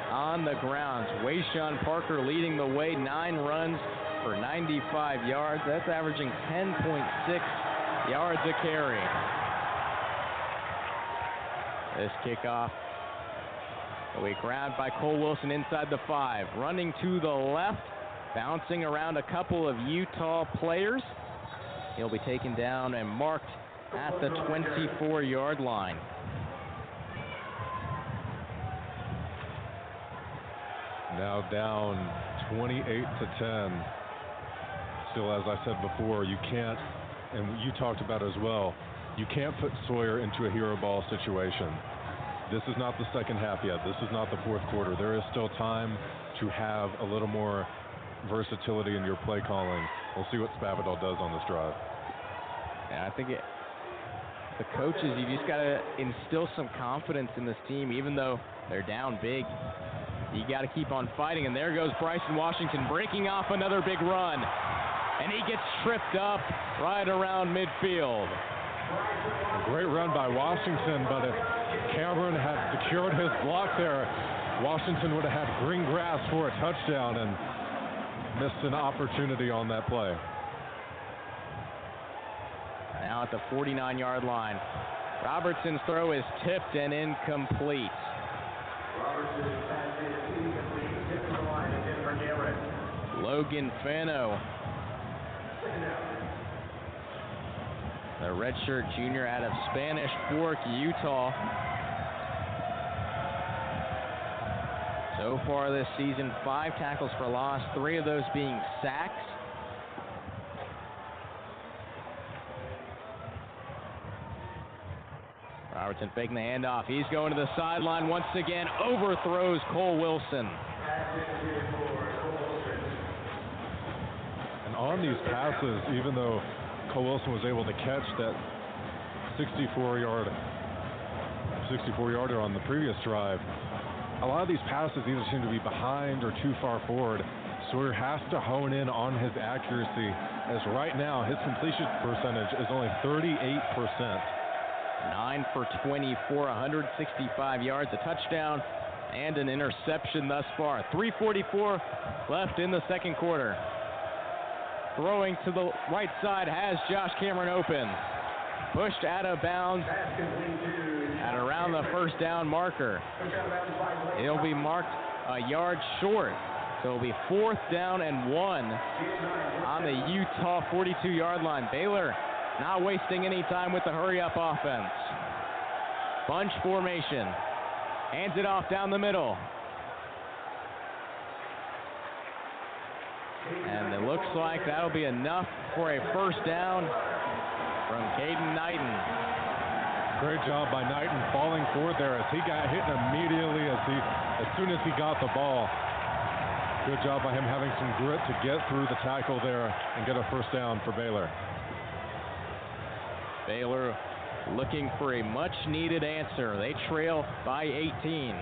on the ground. Wayshawn Parker leading the way, 9 runs for 95 yards. That's averaging 10.6 yards a carry. This kickoff will be grabbed by Cole Wilson inside the 5. Running to the left, bouncing around a couple of Utah players. He'll be taken down and marked at the 24-yard line. Now down 28-10. Still, as I said before, you can't, and you talked about as well, you can't put Sawyer into a hero ball situation. This is not the second half yet. This is not the fourth quarter. There is still time to have a little more versatility in your play calling. We'll see what Spavital does on this drive. Yeah, I think the coaches, you just got to instill some confidence in this team, even though they're down big. You got to keep on fighting, and there goes Bryson Washington breaking off another big run, and he gets tripped up right around midfield. A great run by Washington, but if Cameron had secured his block there, Washington would have had green grass for a touchdown and missed an opportunity on that play. Now at the 49-yard line, Robertson's throw is tipped and incomplete. Logan Fano, the redshirt junior out of Spanish Fork, Utah. So far this season, 5 tackles for loss, 3 of those being sacks. Robertson faking the handoff. He's going to the sideline once again. Overthrows Cole Wilson. And on these passes, even though Cole Wilson was able to catch that 64-yarder on the previous drive, a lot of these passes either seem to be behind or too far forward. Sawyer has to hone in on his accuracy, as right now his completion percentage is only 38%. 9 for 24, 165 yards, a touchdown, and an interception thus far. 3:44 left in the second quarter. Throwing to the right side has Josh Cameron open. Pushed out of bounds at around the first down marker. It'll be marked a yard short. So it'll be 4th down and 1 on the Utah 42-yard line. Baylor not wasting any time with the hurry-up offense. Bunch formation. Hands it off down the middle. And And it looks like that'll be enough for a first down from Caden Knighton. Great job by Knighton falling forward there as he got hit immediately as soon as he got the ball. Good job by him having some grit to get through the tackle there and get a first down for Baylor. Baylor looking for a much-needed answer. They trail by 18.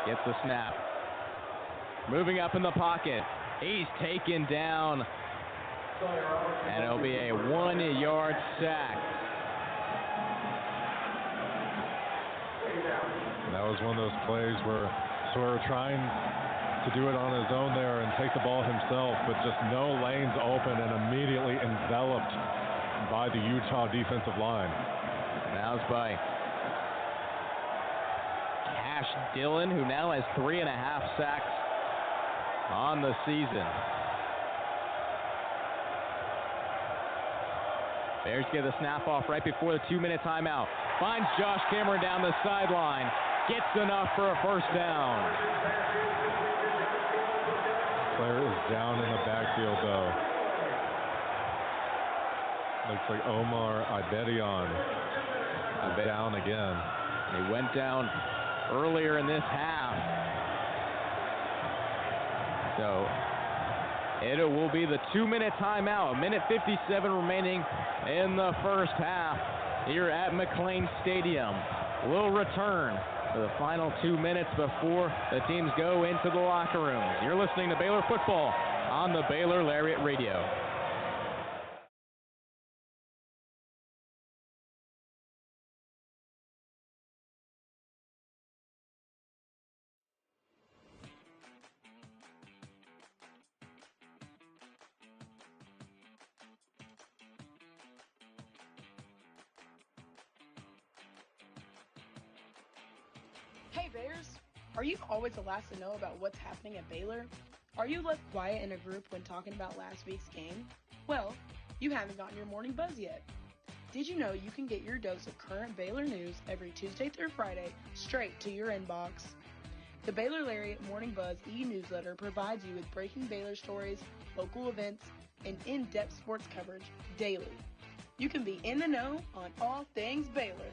Gets the snap. Moving up in the pocket. He's taken down. And it'll be a 1-yard sack. That was one of those plays where Sawyer trying to do it on his own there and take the ball himself, but just no lanes open and immediately enveloped by the Utah defensive line. Now it's by Cash Dillon, who now has 3.5 sacks on the season. Bears get the snap off right before the 2-minute timeout. Finds Josh Cameron down the sideline. Gets enough for a first down. Player is down in the backfield, though. Looks like Omar Ibedion is down again. He went down earlier in this half. So it will be the 2-minute timeout. 1:57 remaining in the first half here at McLean Stadium. We'll return for the final 2 minutes before the teams go into the locker rooms. You're listening to Baylor Football on the Baylor Lariat Radio. Hey Bears, are you always the last to know about what's happening at Baylor? Are you left quiet in a group when talking about last week's game? Well, you haven't gotten your morning buzz yet. Did you know you can get your dose of current Baylor news every Tuesday through Friday straight to your inbox? The Baylor Lariat Morning Buzz e-newsletter provides you with breaking Baylor stories, local events, and in-depth sports coverage daily. You can be in the know on all things Baylor.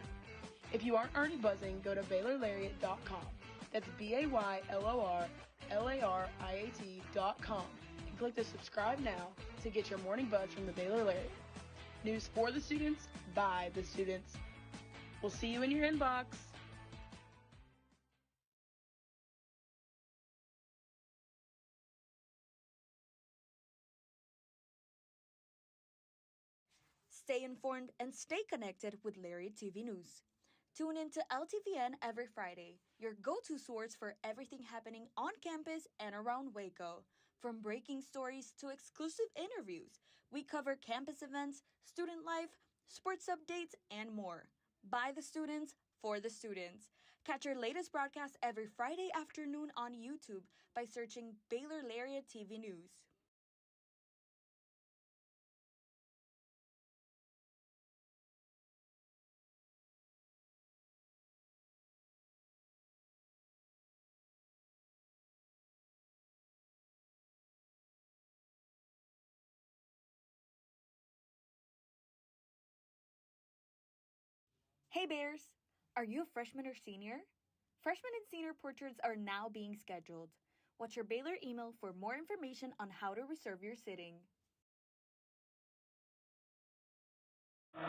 If you aren't already buzzing, go to BaylorLariat.com. That's BaylorLariat.com and click the subscribe now to get your morning buzz from the Baylor Lariat. News for the students, by the students. We'll see you in your inbox. Stay informed and stay connected with Lariat TV News. Tune in to LTVN every Friday, your go-to source for everything happening on campus and around Waco. From breaking stories to exclusive interviews, we cover campus events, student life, sports updates, and more. By the students, for the students. Catch our latest broadcast every Friday afternoon on YouTube by searching Baylor Lariat TV News. Hey Bears! Are you a freshman or senior? Freshman and senior portraits are now being scheduled. Watch your Baylor email for more information on how to reserve your sitting. 2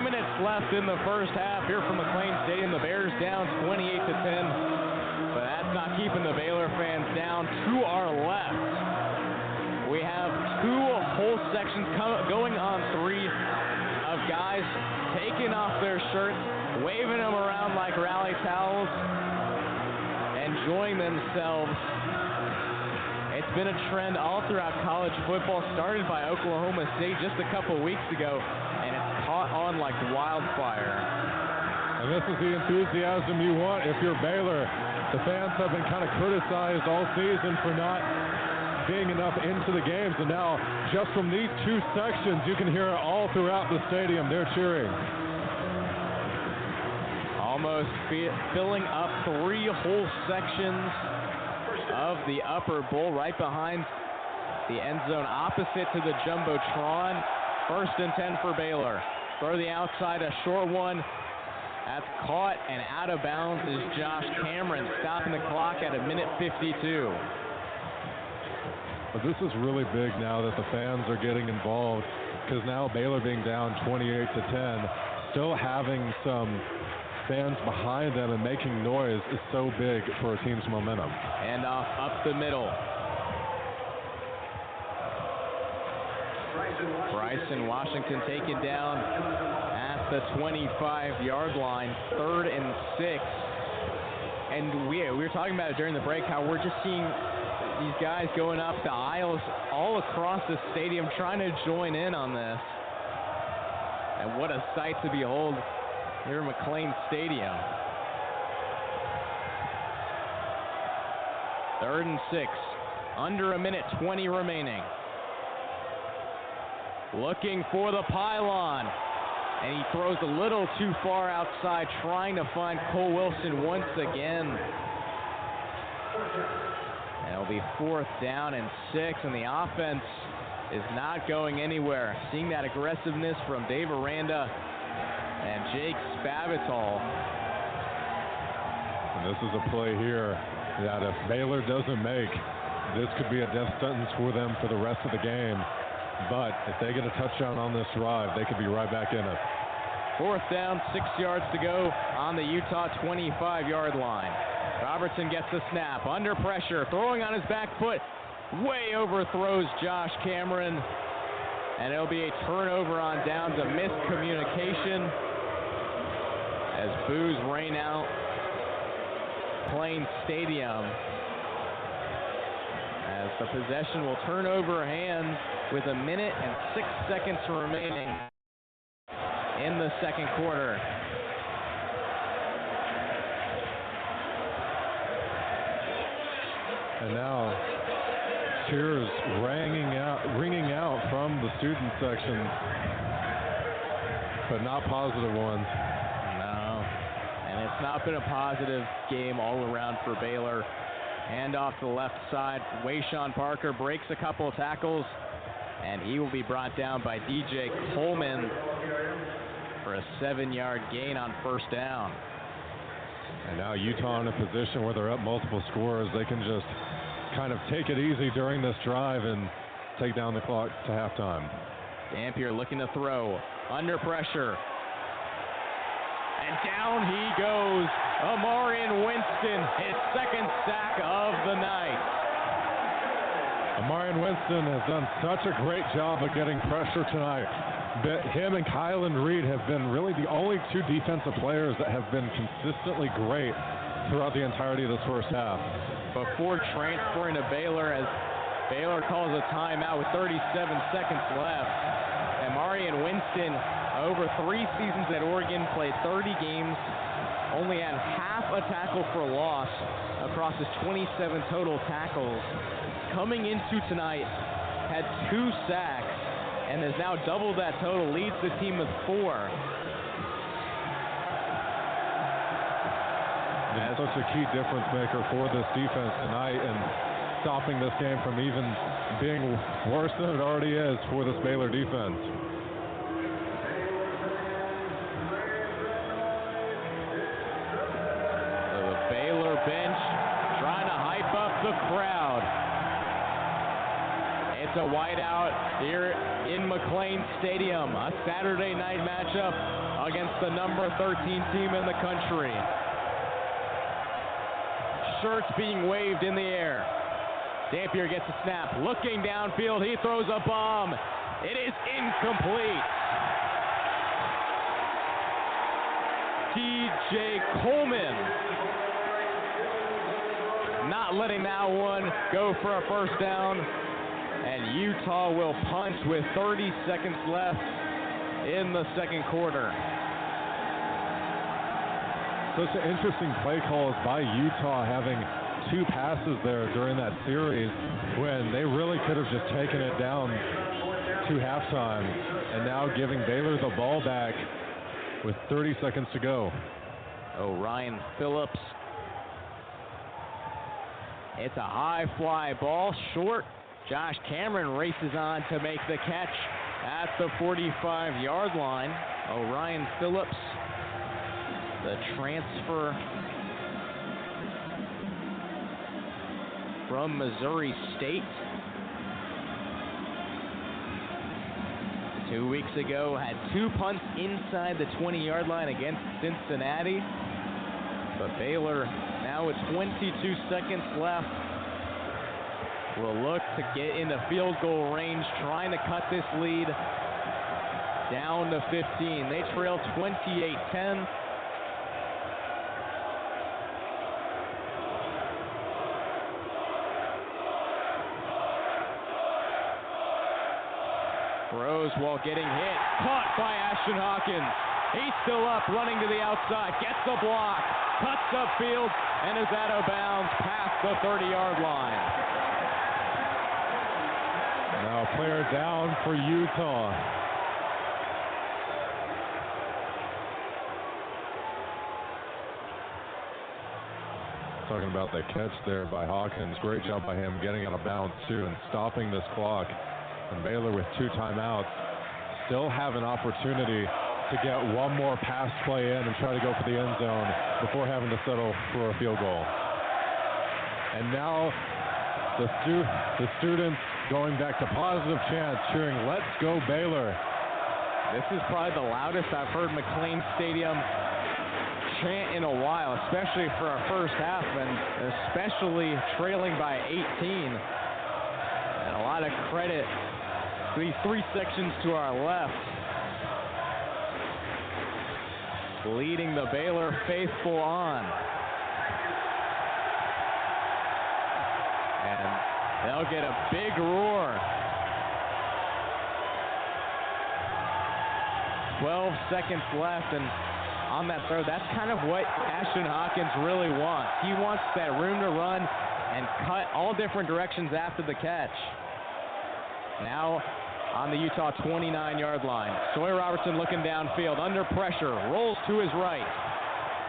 minutes left in the first half here from McLean Stadium. The Bears down 28-10, but that's not keeping the Baylor fans down. To our left, we have two whole sections going on three of guys taking off their shirts, waving them around like rally towels, enjoying themselves. It's been a trend all throughout college football, started by Oklahoma State just a couple weeks ago, and it's caught on like wildfire. And this is the enthusiasm you want if you're Baylor. The fans have been kind of criticized all season for not being enough into the games. And now, just from these two sections, you can hear it all throughout the stadium. They're cheering. Almost filling up 3 whole sections of the upper bowl, right behind the end zone, opposite to the Jumbotron. 1st and 10 for Baylor. Throw the outside, a short one. That's caught and out of bounds is Josh Cameron, stopping the clock at 1:52. But this is really big now that the fans are getting involved, because now Baylor being down 28-10, still having some fans behind them and making noise is so big for a team's momentum. And off up the middle. Bryson Washington taken down at the 25-yard line, 3rd and 6. And we were talking about it during the break, how we're just seeing these guys going up the aisles all across the stadium trying to join in on this. And what a sight to behold here in McLean Stadium. 3rd and 6, under 1:20 remaining. Looking for the pylon, and he throws a little too far outside, trying to find Cole Wilson once again. And it'll be 4th down and 6, and the offense is not going anywhere. Seeing that aggressiveness from Dave Aranda and Jake Spavital. And this is a play here that if Baylor doesn't make, this could be a death sentence for them for the rest of the game. But if they get a touchdown on this drive, they could be right back in it. 4th down, 6 yards to go on the Utah 25-yard line. Robertson gets the snap, under pressure, throwing on his back foot, way overthrows Josh Cameron. And it'll be a turnover on downs, a miscommunication as boos rain out Plain Stadium. As the possession will turn over hands with 1 minute and 6 seconds remaining in the second quarter. And now cheers ringing out from the student section, but not positive ones. No, and it's not been a positive game all around for Baylor. Hand off to the left side. Wayshawn Parker breaks a couple of tackles, and he will be brought down by DJ Coleman for a 7-yard gain on 1st down. And now Utah in a position where they're up multiple scores. They can just kind of take it easy during this drive and take down the clock to halftime. Dampier looking to throw, under pressure. And down he goes. Amarian Winston, his 2nd sack of the night. Amarian Winston has done such a great job of getting pressure tonight. Him and Kylan Reed have been really the only 2 defensive players that have been consistently great throughout the entirety of this first half. Before transferring to Baylor, as Baylor calls a timeout with 37 seconds left, Amarian Winston, over 3 seasons at Oregon, played 30 games, only had half a tackle for loss across his 27 total tackles. Coming into tonight, had 2 sacks, and has now doubled that total, leads the team with 4. And such a key difference maker for this defense tonight, and stopping this game from even being worse than it already is for this Baylor defense. So the Baylor bench trying to hype up the crowd. It's a whiteout here in McLean Stadium, a Saturday night matchup against the number 13 team in the country. Shirts being waved in the air. Dampier gets a snap, looking downfield, he throws a bomb. It is incomplete. DJ Coleman not letting that one go for a 1st down. And Utah will punt with 30 seconds left in the second quarter. Such an interesting play calls by Utah, having 2 passes there during that series when they really could have just taken it down to halftime, and now giving Baylor the ball back with 30 seconds to go. Ryan Phillips. It's a high fly ball, short. Josh Cameron races on to make the catch at the 45-yard line. Ryan Phillips, the transfer from Missouri State. 2 weeks ago, had 2 punts inside the 20-yard line against Cincinnati. But Baylor, now with 22 seconds left, will look to get into field goal range, trying to cut this lead down to 15. They trail 28-10. Throws while getting hit. Caught by Ashton Hawkins. He's still up, running to the outside. Gets the block. Cuts upfield and is out of bounds past the 30-yard line. Now player down for Utah. Talking about the catch there by Hawkins. Great job by him getting out of bounds too and stopping this clock. And Baylor with 2 timeouts still have an opportunity to get one more pass play in and try to go for the end zone before having to settle for a field goal. And now the students going back to positive chants, cheering, "Let's go Baylor." This is probably the loudest I've heard McLean Stadium chant in a while, especially for our first half, and especially trailing by 18. And a lot of credit to these 3 sections to our left, leading the Baylor faithful on. And they'll get a big roar. 12 seconds left, and on that throw, that's kind of what Ashton Hawkins really wants. He wants that room to run and cut all different directions after the catch. Now on the Utah 29-yard line. Sawyer Robertson looking downfield, under pressure, rolls to his right,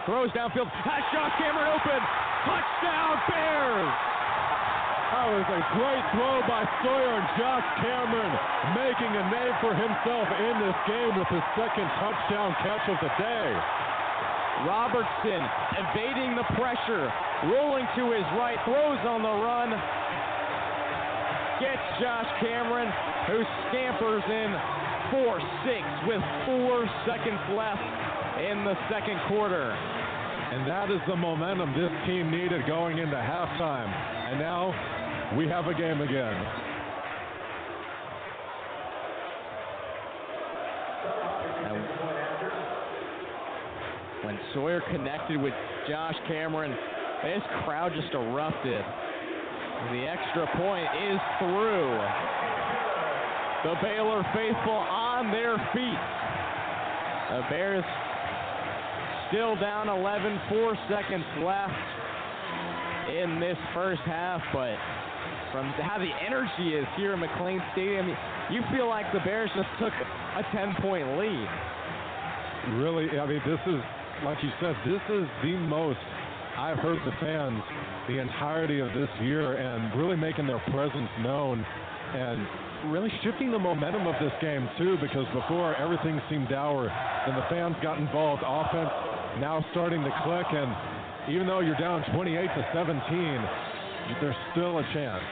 throws downfield, has Josh Cameron open, touchdown Bears! That was a great throw by Sawyer, and Josh Cameron making a name for himself in this game with his 2nd touchdown catch of the day. Robertson evading the pressure, rolling to his right, throws on the run, gets Josh Cameron, who scampers in 4-6 with 4 seconds left in the 2nd quarter. And that is the momentum this team needed going into halftime. And now we have a game again. And when Sawyer connected with Josh Cameron, this crowd just erupted. The extra point is through. The Baylor faithful on their feet. The Bears still down 11, 4 seconds left in this first half, but from how the energy is here in McLean Stadium, you feel like the Bears just took a 10-point lead. Really, I mean, this is, like you said, this is the most I've heard the fans the entirety of this year, and really making their presence known and really shifting the momentum of this game too, because before everything seemed dour, and the fans got involved. Offense now starting to click, and even though you're down 28-17, there's still a chance.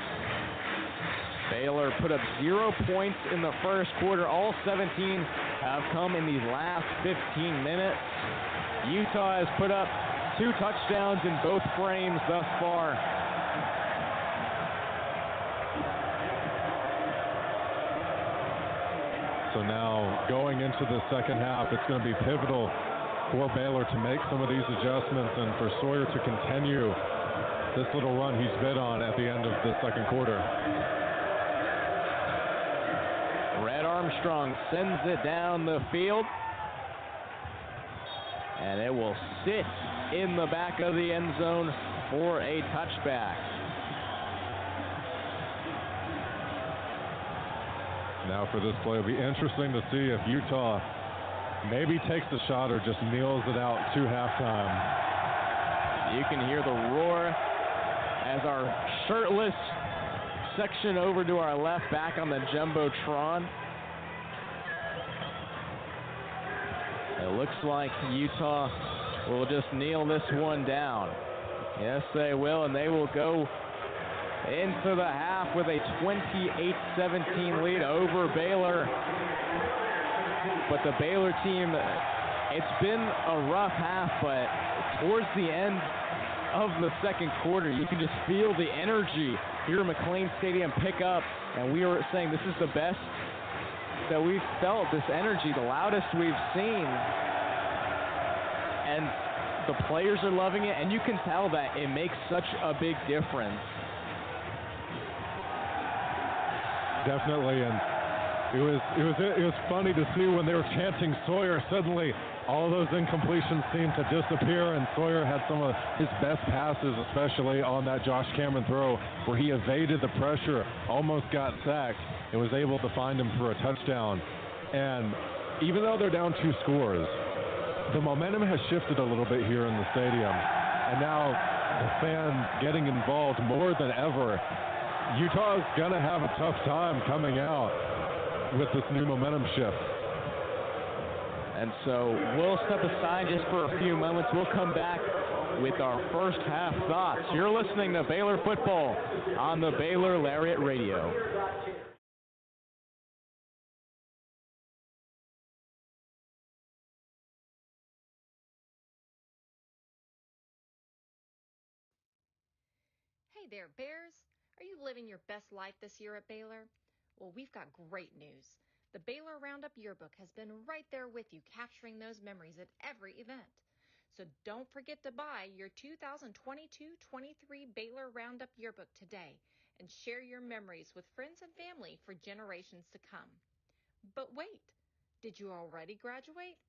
Baylor put up 0 points in the first quarter. All 17 have come in these last 15 minutes. Utah has put up 2 touchdowns in both frames thus far. So now going into the second half, it's going to be pivotal for Baylor to make some of these adjustments and for Sawyer to continue this little run he's been on at the end of the second quarter. Red Armstrong sends it down the field, and it will sit in the back of the end zone for a touchback. Now for this play, it'll be interesting to see if Utah maybe takes the shot or just kneels it out to halftime. You can hear the roar as our shirtless section over to our left back on the Jumbotron. It looks like Utah will just kneel this one down. Yes, they will, and they will go into the half with a 28-17 lead over Baylor. But the Baylor team, it's been a rough half, but towards the end of the second quarter, you can just feel the energy here at McLean Stadium pick up, and we were saying this is the best that we've felt, this energy, the loudest we've seen. And the players are loving it, and you can tell that it makes such a big difference. Definitely, and it was funny to see when they were chanting Sawyer. Suddenly, all of those incompletions seemed to disappear, and Sawyer had some of his best passes, especially on that Josh Cameron throw, where he evaded the pressure, almost got sacked, and was able to find him for a touchdown. And even though they're down 2 scores, the momentum has shifted a little bit here in the stadium, and now the fans getting involved more than ever. Utah is going to have a tough time coming out with this new momentum shift. And so we'll step aside just for a few moments. We'll come back with our first half thoughts. You're listening to Baylor Football on the Baylor Lariat Radio. Hey there, Bears. Are you living your best life this year at Baylor? Well, we've got great news. The Baylor Roundup Yearbook has been right there with you, capturing those memories at every event. So don't forget to buy your 2022-23 Baylor Roundup Yearbook today and share your memories with friends and family for generations to come. But wait, did you already graduate?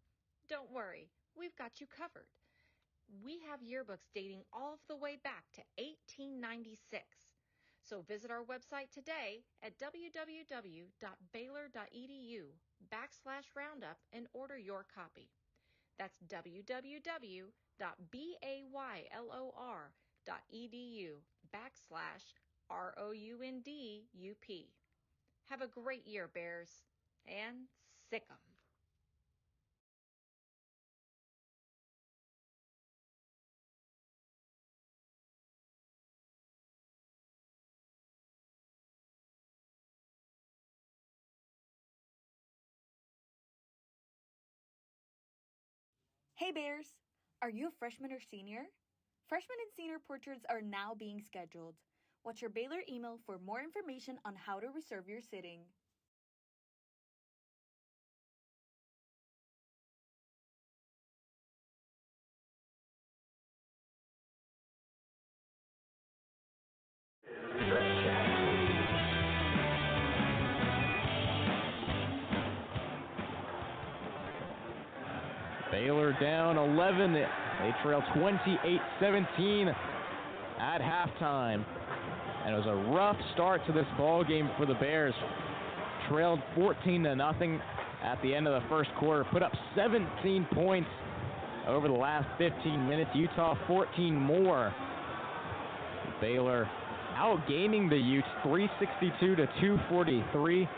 Don't worry, we've got you covered. We have yearbooks dating all the way back to 1896. So visit our website today at www.baylor.edu/roundup and order your copy. That's www.baylor.edu/ROUNDUP. Have a great year, Bears, and sick 'em. Hey Bears! Are you a freshman or senior? Freshman and senior portraits are now being scheduled. Watch your Baylor email for more information on how to reserve your sitting. Baylor down 11. They trail 28-17 at halftime. And it was a rough start to this ball game for the Bears. Trailed 14-0 at the end of the first quarter. Put up 17 points over the last 15 minutes. Utah 14 more. Baylor outgaining the Utes 362-243.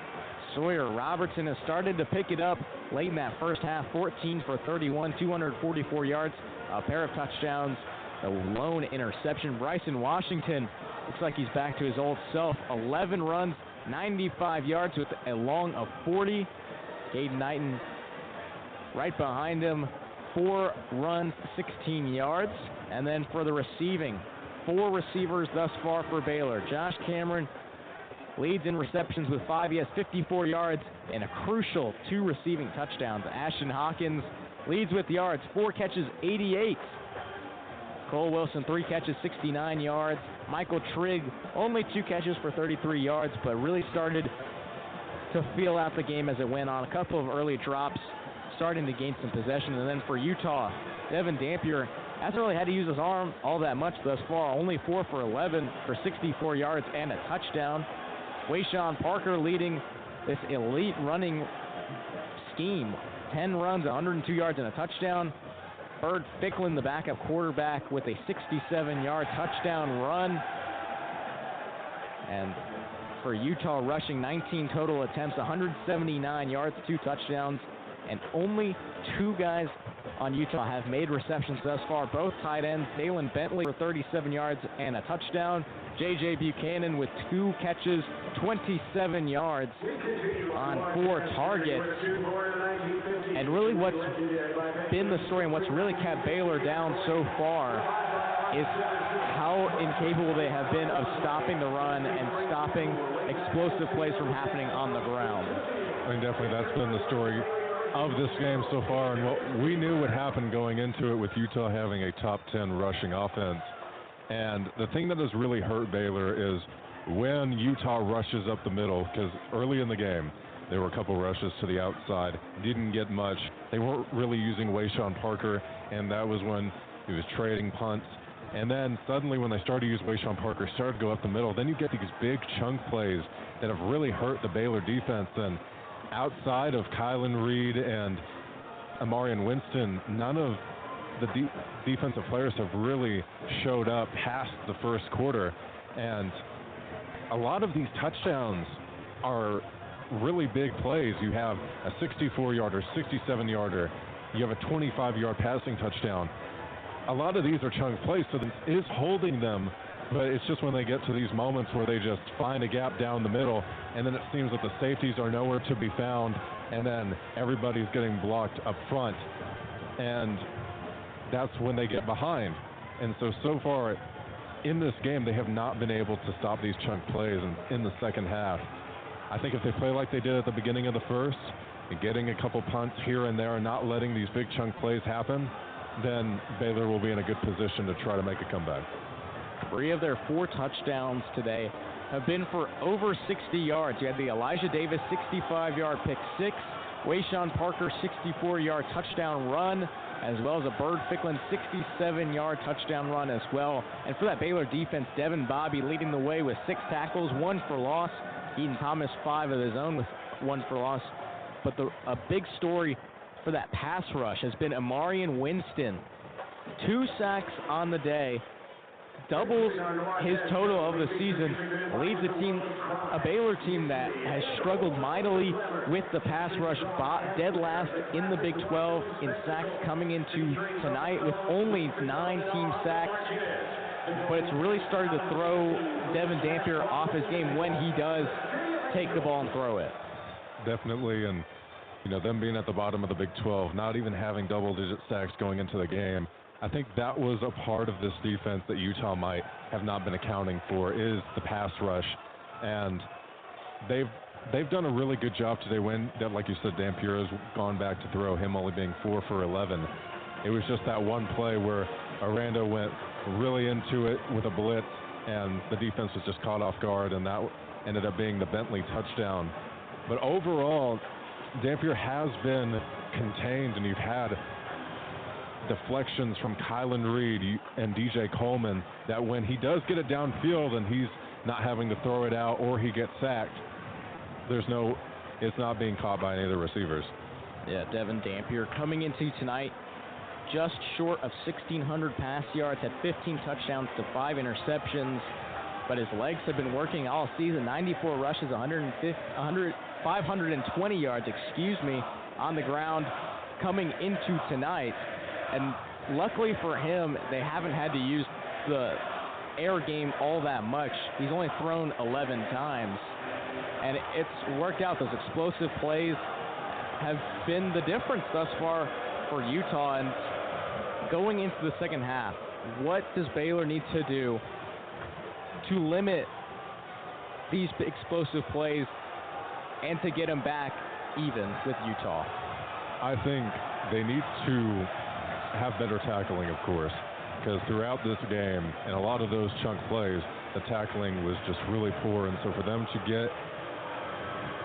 Sawyer Robertson has started to pick it up late in that first half. 14 for 31, 244 yards, a pair of touchdowns, a lone interception. Bryson Washington looks like he's back to his old self. 11 runs, 95 yards with a long of 40. Caden Knighton right behind him, 4 runs, 16 yards. And then for the receiving, 4 receivers thus far for Baylor. Josh Cameron leads in receptions with 5. He has 54 yards and a crucial 2 receiving touchdowns. Ashton Hawkins leads with yards, 4 catches, 88. Cole Wilson, 3 catches, 69 yards. Michael Trigg, only 2 catches for 33 yards, but really started to feel out the game as it went on. A couple of early drops starting to gain some possession. And then for Utah, Devin Dampier hasn't really had to use his arm all that much thus far. Only 4 for 11 for 64 yards and a touchdown. Wayshawn Parker leading this elite running scheme. 10 runs, 102 yards, and a touchdown. Bird Ficklin, the backup quarterback, with a 67-yard touchdown run. And for Utah, rushing 19 total attempts, 179 yards, 2 touchdowns, and only 2 guys on Utah have made receptions thus far. Both tight ends, Dalen Bentley for 37 yards and a touchdown. J.J. Buchanan with 2 catches, 27 yards on 4 targets. And really what's been the story and what's really kept Baylor down so far is how incapable they have been of stopping the run and stopping explosive plays from happening on the ground. I mean, definitely that's been the story of this game so far, and what we knew would happen going into it with Utah having a top 10 rushing offense. And the thing that has really hurt Baylor is when Utah rushes up the middle, because early in the game, there were a couple rushes to the outside, didn't get much. They weren't really using Wayshawn Parker, and that was when he was trading punts. And then suddenly when they started to use Wayshawn Parker, started to go up the middle, then you get these big chunk plays that have really hurt the Baylor defense. And outside of Kylan Reed and Amarian Winston, none of the defensive players have really showed up past the first quarter. And a lot of these touchdowns are really big plays. You have a 64-yarder, 67-yarder. You have a 25-yard passing touchdown. A lot of these are chunk plays, so this is holding them, but it's just when they get to these moments where they just find a gap down the middle, and then it seems that the safeties are nowhere to be found, and then everybody's getting blocked up front, and that's when they get behind. And so far in this game, they have not been able to stop these chunk plays in the second half. I think if they play like they did at the beginning of the first, and getting a couple punts here and there and not letting these big chunk plays happen, then Baylor will be in a good position to try to make a comeback. 3 of their 4 touchdowns today have been for over 60 yards. You had the Elijah Davis 65-yard pick 6, Wayshawn Parker 64-yard touchdown run, as well as a Bird Ficklin 67-yard touchdown run as well. And for that Baylor defense, Devin Bobby leading the way with 6 tackles, 1 for loss. Keaton Thomas 5 of his own with 1 for loss. But a big story for that pass rush has been Amarian Winston. 2 sacks on the day, doubles his total of the season, leads a Baylor team that has struggled mightily with the pass rush, dead last in the Big 12 in sacks coming into tonight with only 9 team sacks. But it's really started to throw Devin Dampier off his game when he does take the ball and throw it. Definitely, and you know, them being at the bottom of the Big 12, not even having double-digit sacks going into the game, I think that was a part of this defense that Utah might have not been accounting for, is the pass rush. And they've done a really good job today when, like you said, Dampier has gone back to throw, him only being 4 for 11. It was just that one play where Aranda went really into it with a blitz, and the defense was just caught off guard, and that ended up being the Bentley touchdown. But overall, Dampier has been contained, and you've had deflections from Kylan Reed and DJ Coleman that when he does get it downfield and he's not having to throw it out or he gets sacked, it's not being caught by any of the receivers. Yeah, Devin Dampier coming into tonight just short of 1,600 pass yards, had 15 touchdowns to 5 interceptions, but his legs have been working all season. 94 rushes, 520 yards, on the ground coming into tonight. And luckily for him, they haven't had to use the air game all that much. He's only thrown 11 times, and it's worked out. Those explosive plays have been the difference thus far for Utah. And going into the second half, what does Baylor need to do to limit these explosive plays and to get them back even with Utah? I think they need to have better tackling, of course, because throughout this game and a lot of those chunk plays, the tackling was just really poor. And so for them to get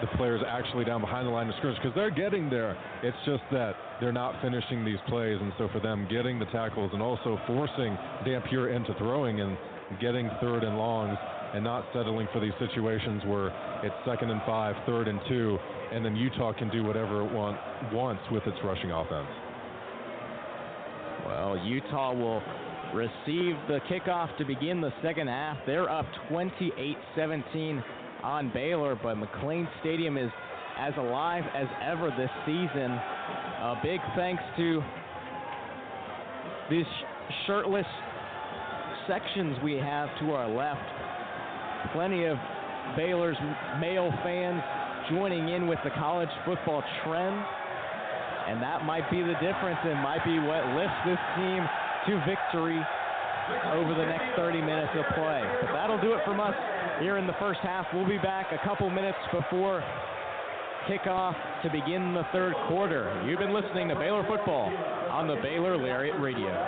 the players actually down behind the line of scrimmage, because they're getting there. It's just that they're not finishing these plays, and so for them, getting the tackles and also forcing Dampier into throwing and getting 3rd and longs and not settling for these situations where it's 2nd and 5, 3rd and 2, and then Utah can do whatever it wants with its rushing offense. Well, Utah will receive the kickoff to begin the second half. They're up 28-17 on Baylor, but McLean Stadium is as alive as ever this season. A big thanks to these shirtless sections we have to our left. Plenty of Baylor's male fans joining in with the college football trend, and that might be the difference and might be what lifts this team to victory over the next 30 minutes of play. But that'll do it from us here in the first half. We'll be back a couple minutes before kickoff to begin the third quarter. You've been listening to Baylor Football on the Baylor Lariat Radio.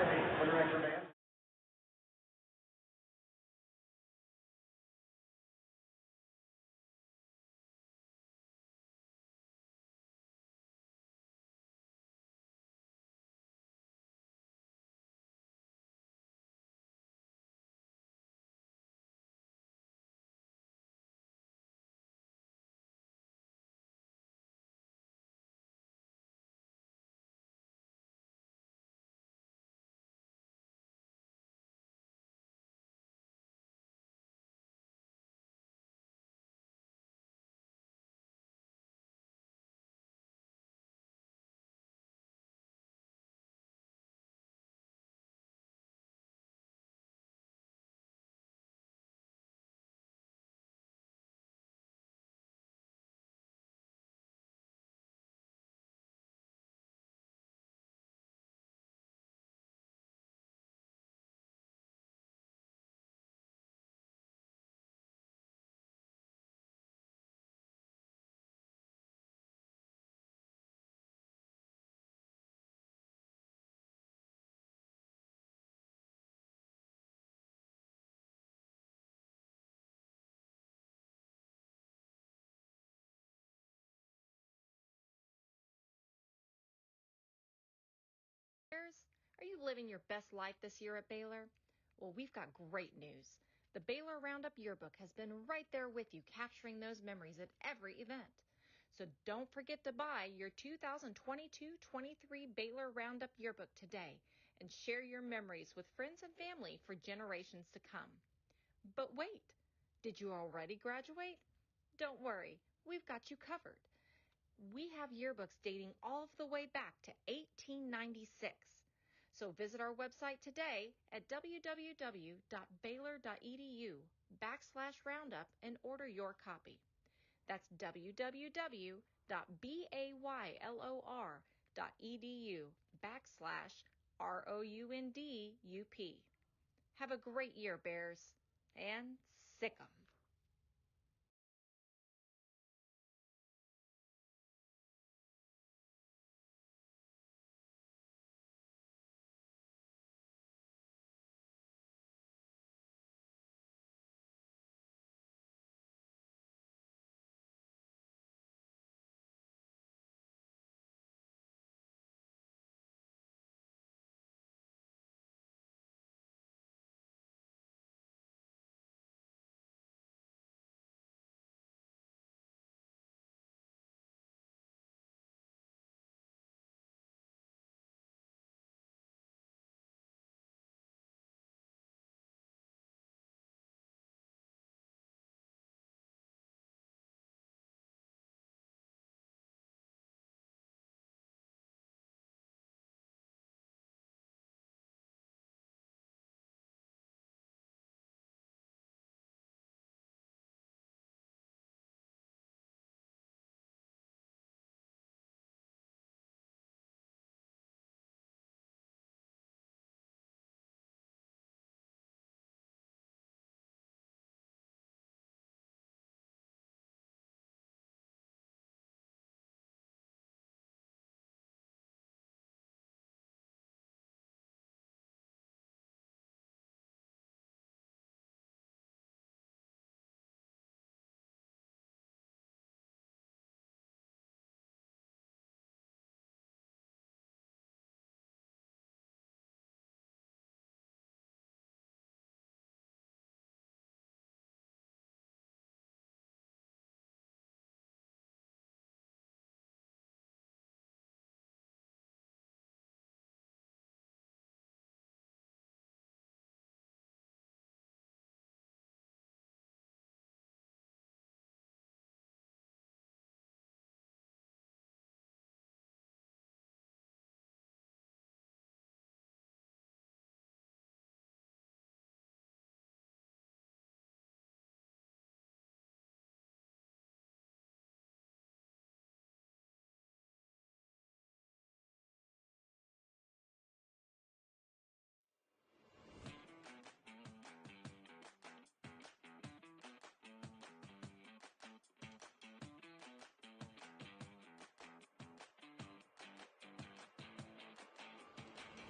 Are you living your best life this year at Baylor? Well, we've got great news. The Baylor Roundup Yearbook has been right there with you, capturing those memories at every event. So don't forget to buy your 2022-23 Baylor Roundup Yearbook today and share your memories with friends and family for generations to come. But wait, did you already graduate? Don't worry, we've got you covered. We have yearbooks dating all the way back to 1896. So visit our website today at www.baylor.edu/roundup and order your copy. That's www.baylor.edu/ROUNDUP. Have a great year, Bears, and sick 'em.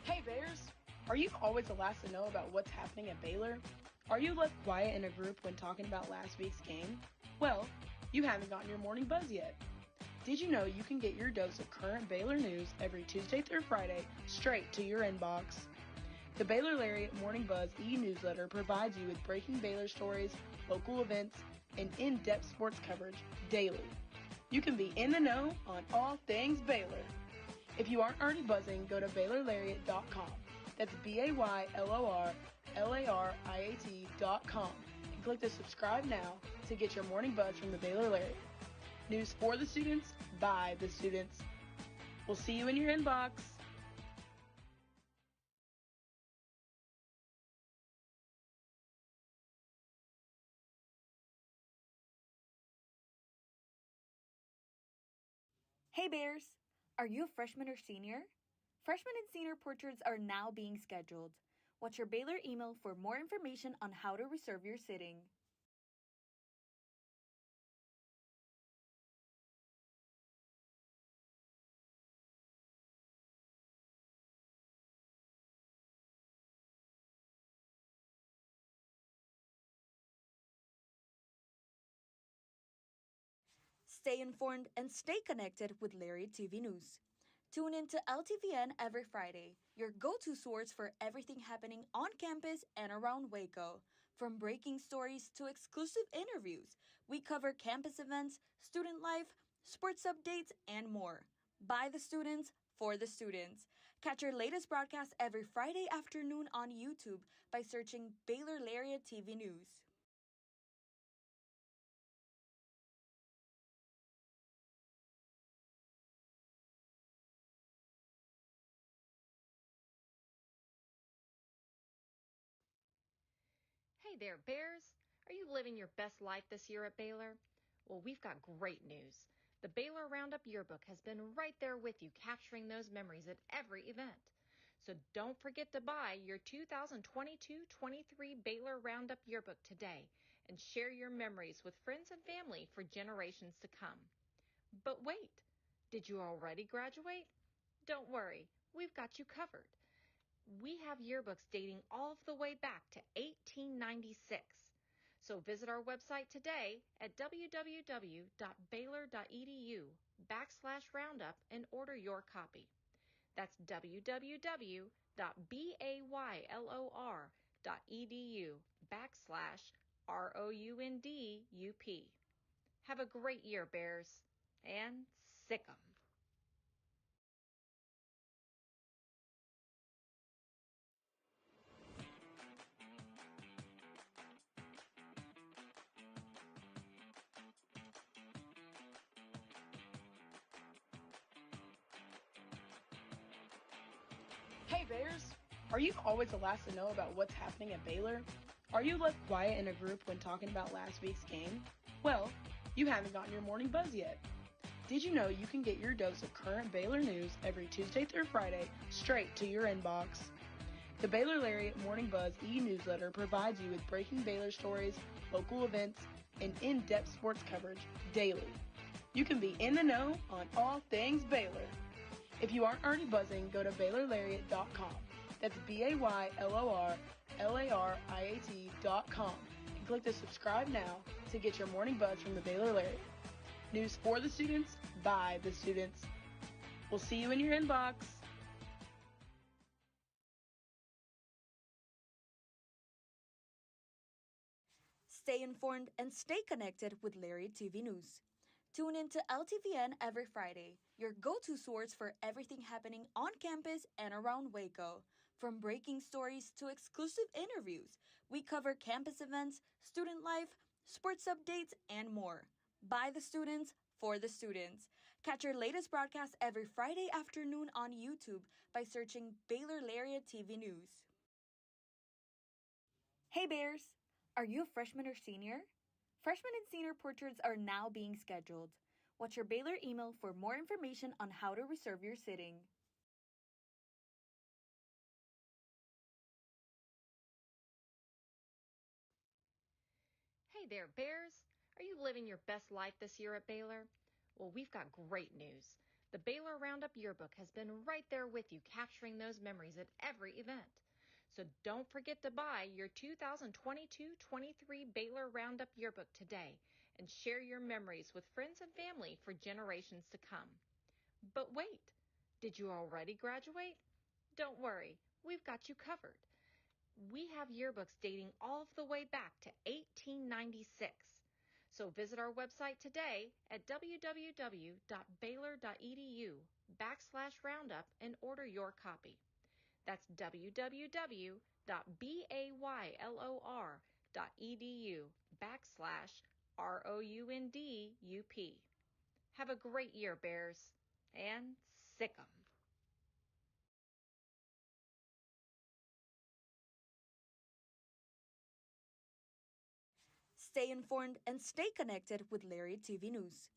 Hey Bears! Are you always the last to know about what's happening at Baylor? Are you left quiet in a group when talking about last week's game? Well, you haven't gotten your morning buzz yet. Did you know you can get your dose of current Baylor news every Tuesday through Friday straight to your inbox? The Baylor Lariat Morning Buzz e-newsletter provides you with breaking Baylor stories, local events, and in-depth sports coverage daily. You can be in the know on all things Baylor. If you aren't already buzzing, go to BaylorLariat.com. That's BaylorLariat.com and click the subscribe now to get your morning buzz from the Baylor Lariat. News for the students, by the students. We'll see you in your inbox. Hey Bears! Are you a freshman or senior? Freshman and senior portraits are now being scheduled. Watch your Baylor email for more information on how to reserve your sitting. Stay informed and stay connected with Lariat TV News. Tune in to LTVN every Friday, your go-to source for everything happening on campus and around Waco. From breaking stories to exclusive interviews, we cover campus events, student life, sports updates, and more. By the students, for the students. Catch our latest broadcast every Friday afternoon on YouTube by searching Baylor Lariat TV News. Hey there, Bears! Are you living your best life this year at Baylor? Well, we've got great news. The Baylor Roundup Yearbook has been right there with you, capturing those memories at every event. So don't forget to buy your 2022-23 Baylor Roundup Yearbook today and share your memories with friends and family for generations to come. But wait, did you already graduate? Don't worry, we've got you covered. We have yearbooks dating all the way back to 1896. So visit our website today at www.baylor.edu/roundup and order your copy. That's www.baylor.edu/ROUNDUP. Have a great year, Bears, and sick 'em. Hey Bears! Are you always the last to know about what's happening at Baylor? Are you left quiet in a group when talking about last week's game? Well, you haven't gotten your morning buzz yet. Did you know you can get your dose of current Baylor news every Tuesday through Friday straight to your inbox? The Baylor Lariat Morning Buzz e-newsletter provides you with breaking Baylor stories, local events, and in-depth sports coverage daily. You can be in the know on all things Baylor. If you aren't already buzzing, go to BaylorLariat.com. That's BaylorLariat.com and click the subscribe now to get your morning buzz from the Baylor Lariat. News for the students, by the students. We'll see you in your inbox. Stay informed and stay connected with Lariat TV News. Tune in to LTVN every Friday, your go-to source for everything happening on campus and around Waco. From breaking stories to exclusive interviews, we cover campus events, student life, sports updates, and more. By the students, for the students. Catch our latest broadcast every Friday afternoon on YouTube by searching Baylor Lariat TV News. Hey Bears! Are you a freshman or senior? Freshman and senior portraits are now being scheduled. Watch your Baylor email for more information on how to reserve your sitting. Hey there, Bears! Are you living your best life this year at Baylor? Well, we've got great news. The Baylor Roundup Yearbook has been right there with you, capturing those memories at every event. So don't forget to buy your 2022-23 Baylor Roundup Yearbook today and share your memories with friends and family for generations to come. But wait, did you already graduate? Don't worry, we've got you covered. We have yearbooks dating all the way back to 1896. So visit our website today at www.baylor.edu/roundup and order your copy. That's www.baylor.edu/ROUNDUP. Have a great year, Bears, and sick 'em. Stay informed and stay connected with Lariat TV News.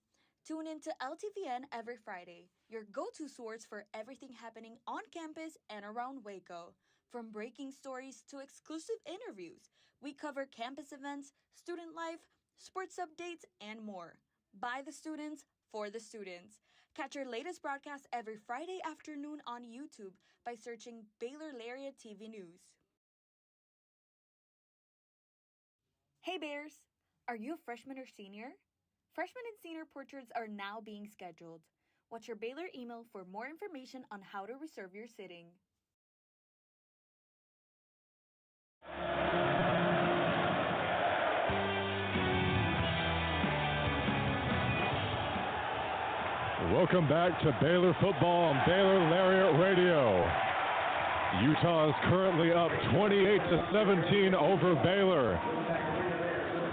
Tune in to LTVN every Friday, your go-to source for everything happening on campus and around Waco. From breaking stories to exclusive interviews, we cover campus events, student life, sports updates, and more. By the students, for the students. Catch our latest broadcast every Friday afternoon on YouTube by searching Baylor Lariat TV News. Hey Bears! Are you a freshman or senior? Freshman and senior portraits are now being scheduled. Watch your Baylor email for more information on how to reserve your sitting. Welcome back to Baylor Football on Baylor Lariat Radio. Utah is currently up 28-17 over Baylor,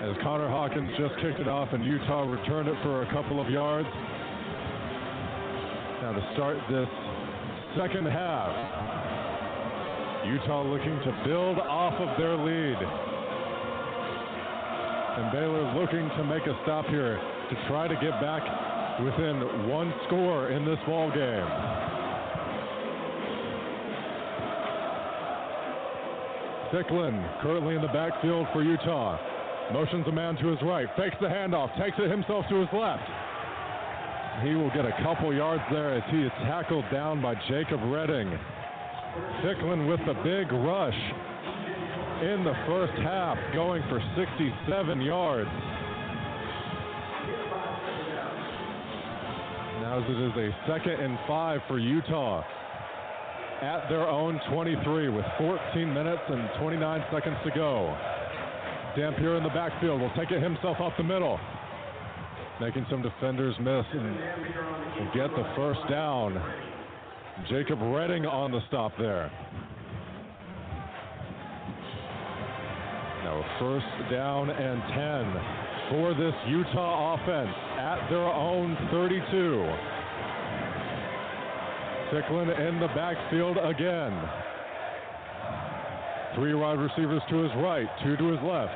as Connor Hawkins just kicked it off and Utah returned it for a couple of yards. Now to start this second half, Utah looking to build off of their lead. And Baylor looking to make a stop here to try to get back within one score in this ball game. Thicklin currently in the backfield for Utah. Motions a man to his right, fakes the handoff, takes it himself to his left. He will get a couple yards there as he is tackled down by Jacob Redding. Thicklin with the big rush in the first half, going for 67 yards. Now as it is a 2nd and 5 for Utah at their own 23 with 14 minutes and 29 seconds to go. Dampier in the backfield will take it himself up the middle, making some defenders miss and get the first down. Jacob Redding on the stop there. Now a first down and 10 for this Utah offense at their own 32. Thicklin in the backfield again. 3 wide receivers to his right, 2 to his left.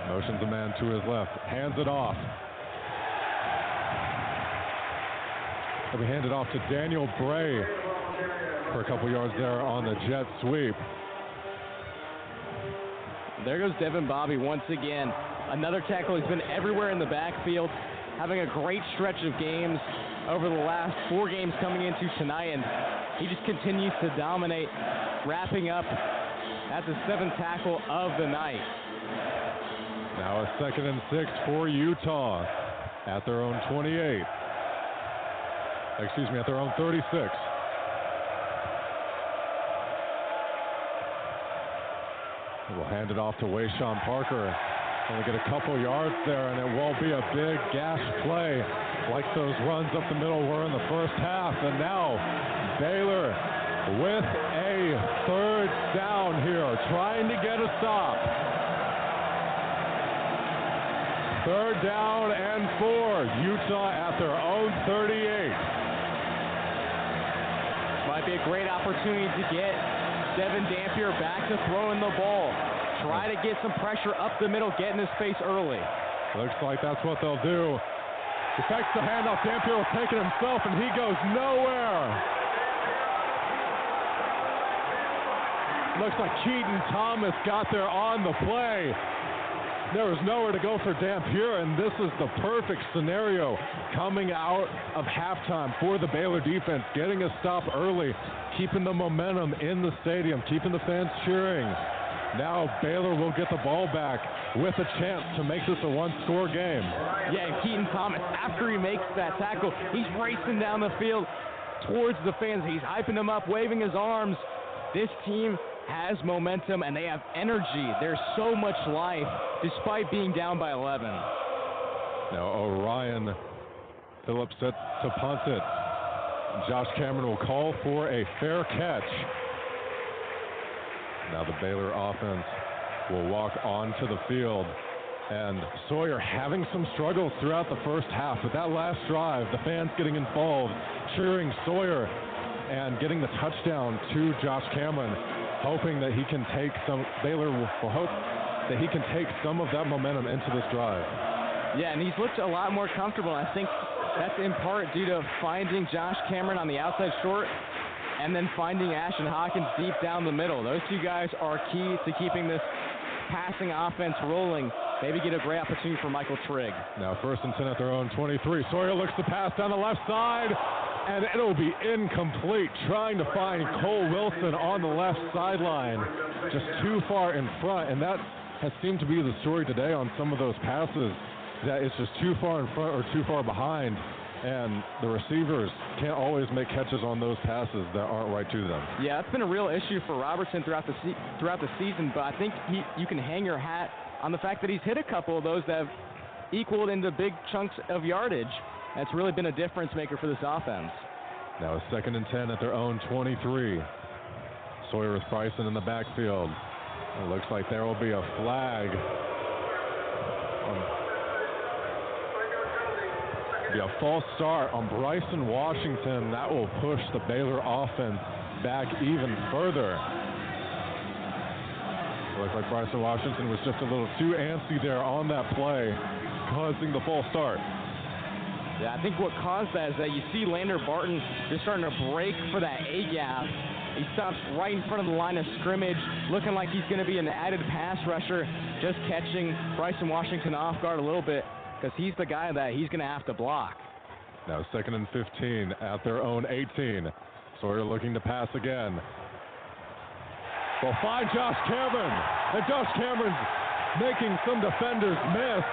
Motions a man to his left, hands it off. He'll be handed off to Daniel Bray for a couple yards there on the jet sweep. There goes Devin Bobby once again. Another tackle. He's been everywhere in the backfield, having a great stretch of games over the last 4 games coming into tonight, and he just continues to dominate, wrapping up at the 7th tackle of the night. Now a 2nd and 6 for Utah at their own 28. Excuse me, at their own 36. We'll hand it off to Wayshawn Parker. Only get a couple yards there, and it won't be a big gash play like those runs up the middle were in the first half. And now Baylor with a 3rd down here, trying to get a stop. 3rd down and 4. Utah at their own 38. Might be a great opportunity to get Devin Dampier back to throwing the ball. Try to get some pressure up the middle, get in his face early. Looks like that's what they'll do. He fakes the handoff. Dampier will take it himself, and he goes nowhere. Looks like Keaton Thomas got there on the play. There was nowhere to go for Dampier, and this is the perfect scenario coming out of halftime for the Baylor defense, getting a stop early, keeping the momentum in the stadium, keeping the fans cheering. Now Baylor will get the ball back with a chance to make this a one-score game. Yeah, and Keaton Thomas, after he makes that tackle, he's racing down the field towards the fans. He's hyping them up, waving his arms. This team has momentum, and they have energy. There's so much life, despite being down by 11. Now Orion Phillips set to punt it. Josh Cameron will call for a fair catch. Now the Baylor offense will walk onto the field. And Sawyer having some struggles throughout the first half. But that last drive, the fans getting involved, cheering Sawyer, and getting the touchdown to Josh Cameron, hoping that he can take some, Baylor will hope that he can take some of that momentum into this drive. Yeah, and he's looked a lot more comfortable. I think that's in part due to finding Josh Cameron on the outside short and then finding Ashton Hawkins deep down the middle. Those two guys are key to keeping this passing offense rolling. Maybe get a great opportunity for Michael Trigg. Now 1st and 10 at their own 23. Sawyer looks to pass down the left side, and it'll be incomplete. Trying to find Cole Wilson on the left sideline, just too far in front, and that has seemed to be the story today on some of those passes, that it's just too far in front or too far behind, and the receivers can't always make catches on those passes that aren't right to them. Yeah, that's been a real issue for Robertson throughout the season, but I think you can hang your hat on the fact that he's hit a couple of those that have equaled into big chunks of yardage. That's really been a difference maker for this offense. Now a 2nd and 10 at their own 23. Sawyer with Bryson in the backfield. It looks like there will be a flag. Be a false start on Bryson Washington. That will push the Baylor offense back even further. Looks like Bryson Washington was just a little too antsy there on that play, causing the false start. Yeah, I think what caused that is that you see Lander Barton just starting to break for that A-gap. He stops right in front of the line of scrimmage, looking like he's going to be an added pass rusher, just catching Bryson Washington off guard a little bit, because he's the guy that he's going to have to block. Now 2nd and 15 at their own 18. Sawyer looking to pass again. They'll find Josh Cameron, and Josh Cameron's making some defenders miss,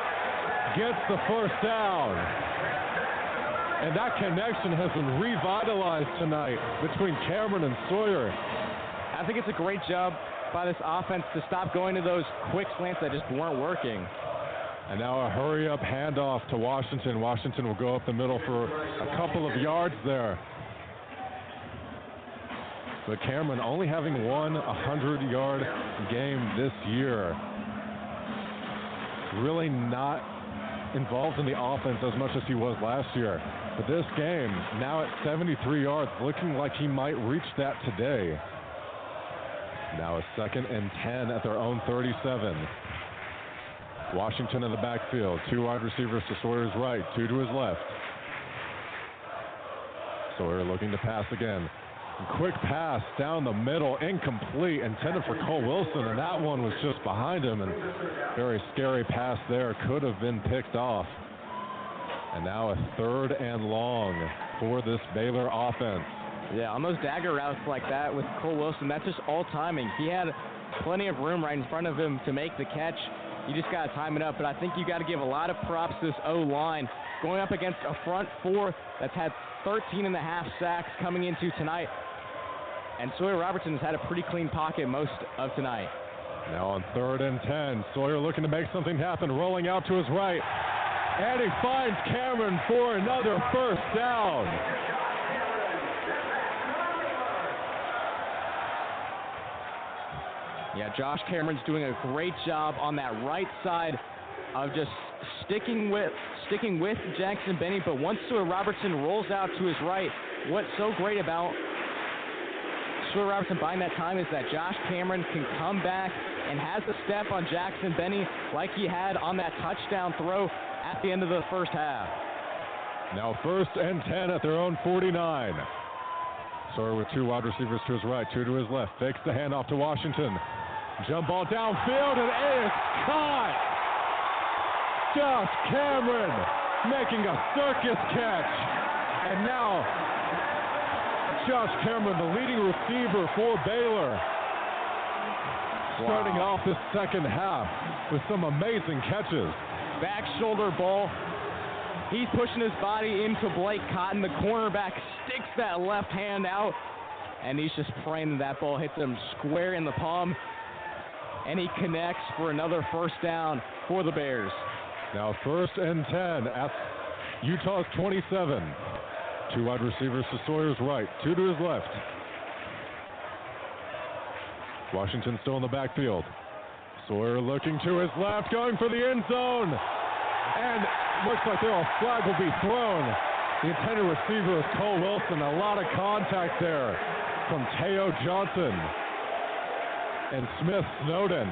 gets the first down. And that connection has been revitalized tonight between Cameron and Sawyer. I think it's a great job by this offense to stop going to those quick slants that just weren't working. And now a hurry-up handoff to Washington. Washington will go up the middle for a couple of yards there. But Cameron only having one 100-yard game this year. Really not involved in the offense as much as he was last year. But this game, now at 73 yards, looking like he might reach that today. Now a 2nd and 10 at their own 37. Washington in the backfield. 2 wide receivers to Sawyer's right, 2 to his left. Sawyer looking to pass again. Quick pass down the middle, incomplete, intended for Cole Wilson, and that one was just behind him, and very scary pass there, could have been picked off. And now a 3rd and long for this Baylor offense. Yeah, on those dagger routes like that with Cole Wilson, that's just all timing. He had plenty of room right in front of him to make the catch. You just got to time it up, but I think you got to give a lot of props to this O-line going up against a front 4 that's had 13.5 sacks coming into tonight. And Sawyer Robertson has had a pretty clean pocket most of tonight. Now on 3rd and 10, Sawyer looking to make something happen, rolling out to his right. And he finds Cameron for another first down. Yeah, Josh Cameron's doing a great job on that right side of just sticking with Jackson Benny, but once Sawyer Robertson rolls out to his right, what's so great about Sawyer Robertson buying that time is that Josh Cameron can come back and has a step on Jackson Benny like he had on that touchdown throw at the end of the first half. Now 1st and 10 at their own 49. Sawyer with 2 wide receivers to his right, 2 to his left. Fakes the handoff to Washington. Jump ball downfield, and it is caught. Josh Cameron making a circus catch. And now Josh Cameron, the leading receiver for Baylor, starting off this second half with some amazing catches. Back shoulder ball. He's pushing his body into Blake Cotton. The cornerback sticks that left hand out, and he's just praying that ball hits him square in the palm, and he connects for another first down for the Bears. Now 1st and 10 at Utah's 27. 2 wide receivers to Sawyer's right, 2 to his left. Washington still in the backfield. Sawyer looking to his left, going for the end zone. And looks like a flag will be thrown. The intended receiver is Cole Wilson. A lot of contact there from Teo Johnson and Smith Snowden.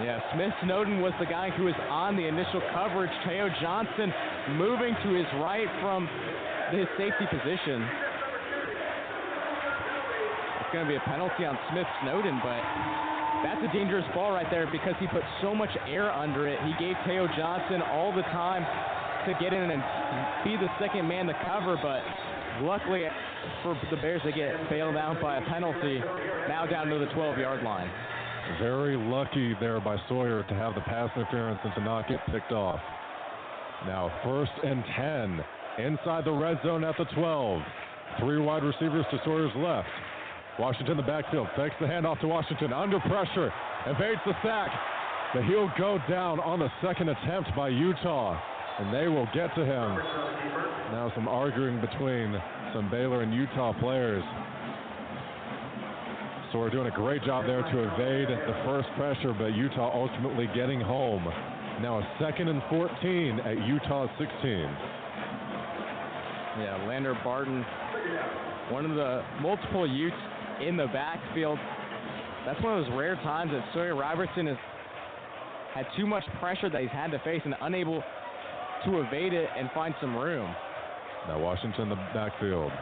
Yeah, Smith Snowden was the guy who was on the initial coverage. Teo Johnson moving to his right from his safety position. It's going to be a penalty on Smith Snowden, but that's a dangerous ball right there because he put so much air under it. He gave Teo Johnson all the time to get in and be the second man to cover, but luckily for the Bears, they get bailed out by a penalty, now down to the 12-yard line. Very lucky there by Sawyer to have the pass interference and to not get picked off. Now 1st and 10 inside the red zone at the 12. 3 wide receivers to Sawyer's left. Washington in the backfield, fakes the handoff to Washington, under pressure, evades the sack, but he'll go down on the second attempt by Utah, and they will get to him. Now some arguing between some Baylor and Utah players. Sawyer doing a great job there to evade the first pressure, but Utah ultimately getting home. Now a 2nd and 14 at Utah's 16. Yeah, Lander Barton, one of the multiple Utes in the backfield. That's one of those rare times that Sawyer Robertson has had too much pressure that he's had to face and unable to evade it and find some room. Now Washington in the backfield.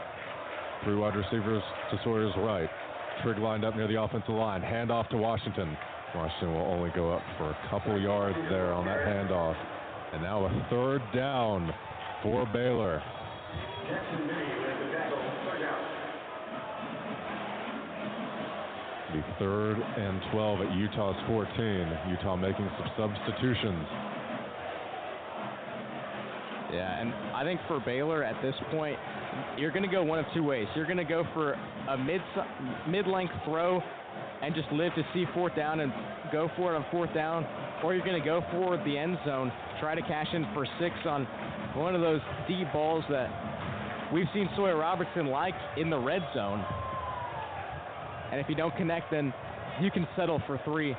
3 wide receivers to Sawyer's right. Trigg lined up near the offensive line. Handoff to Washington. Washington will only go up for a couple yards there on that handoff. And now a 3rd down for Baylor. The 3rd and 12 at Utah's 14. Utah making some substitutions. Yeah, and I think for Baylor at this point, you're going to go one of 2 ways. You're going to go for a mid-length throw and just live to see 4th down and go for it on 4th down, or you're going to go for the end zone, try to cash in for 6 on one of those deep balls that we've seen Sawyer Robertson like in the red zone. And if you don't connect, then you can settle for 3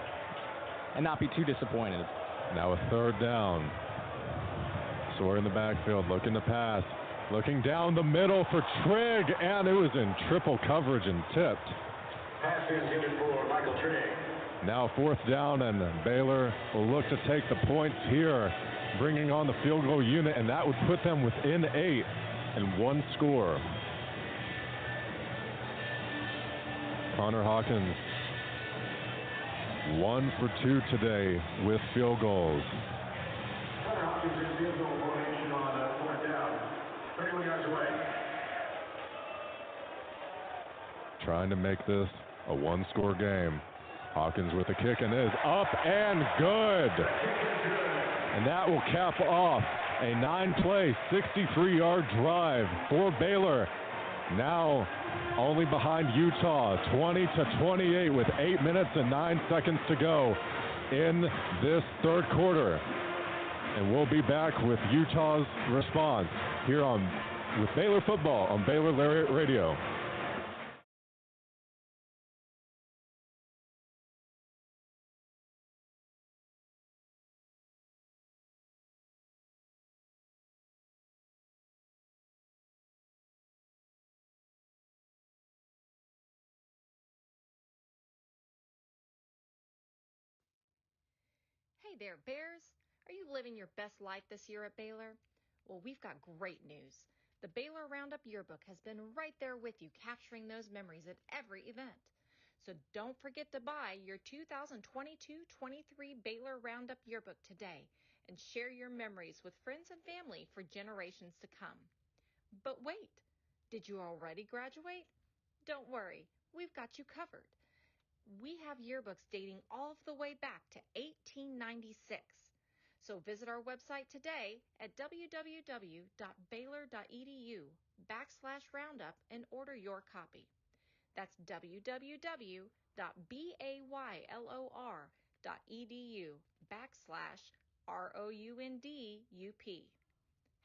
and not be too disappointed. Now a 3rd down. Sawyer in the backfield, looking to pass. Looking down the middle for Trigg, and it was in triple coverage and tipped. Pass intended for Michael Trigg. Now 4th down, and Baylor will look to take the points here, bringing on the field goal unit, and that would put them within 8 and 1 score. Connor Hawkins, 1 for 2 today with field goals. Connor Hawkins in field goal formation on 4th down. 31 yards away. Trying to make this a 1-score game. Hawkins with a kick and is up and good. And that will cap off a 9-play, 63-yard drive for Baylor. Now only behind Utah, 20-28 with 8 minutes and 9 seconds to go in this 3rd quarter. And we'll be back with Utah's response here with Baylor Football on Baylor Lariat Radio. Hey there, Bears. Are you living your best life this year at Baylor? Well, we've got great news. The Baylor Roundup Yearbook has been right there with you, capturing those memories at every event. So don't forget to buy your 2022-23 Baylor Roundup Yearbook today and share your memories with friends and family for generations to come. But wait, did you already graduate? Don't worry, we've got you covered. We have yearbooks dating all the way back to 1896. So visit our website today at www.baylor.edu/roundup and order your copy. That's www.baylor.edu/ROUNDUP.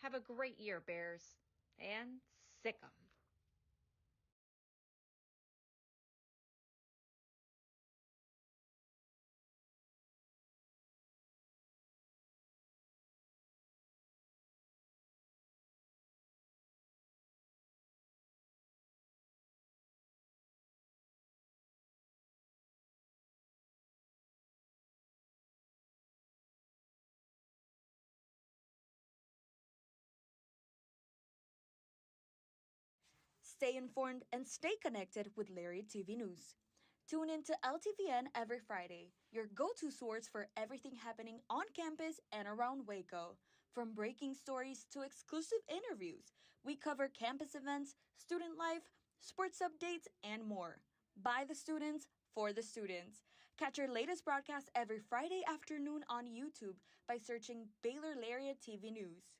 Have a great year, Bears, and sick 'em. Stay informed and stay connected with Lariat TV News. Tune in to LTVN every Friday, your go-to source for everything happening on campus and around Waco. From breaking stories to exclusive interviews, we cover campus events, student life, sports updates, and more. By the students, for the students. Catch our latest broadcast every Friday afternoon on YouTube by searching Baylor Lariat TV News.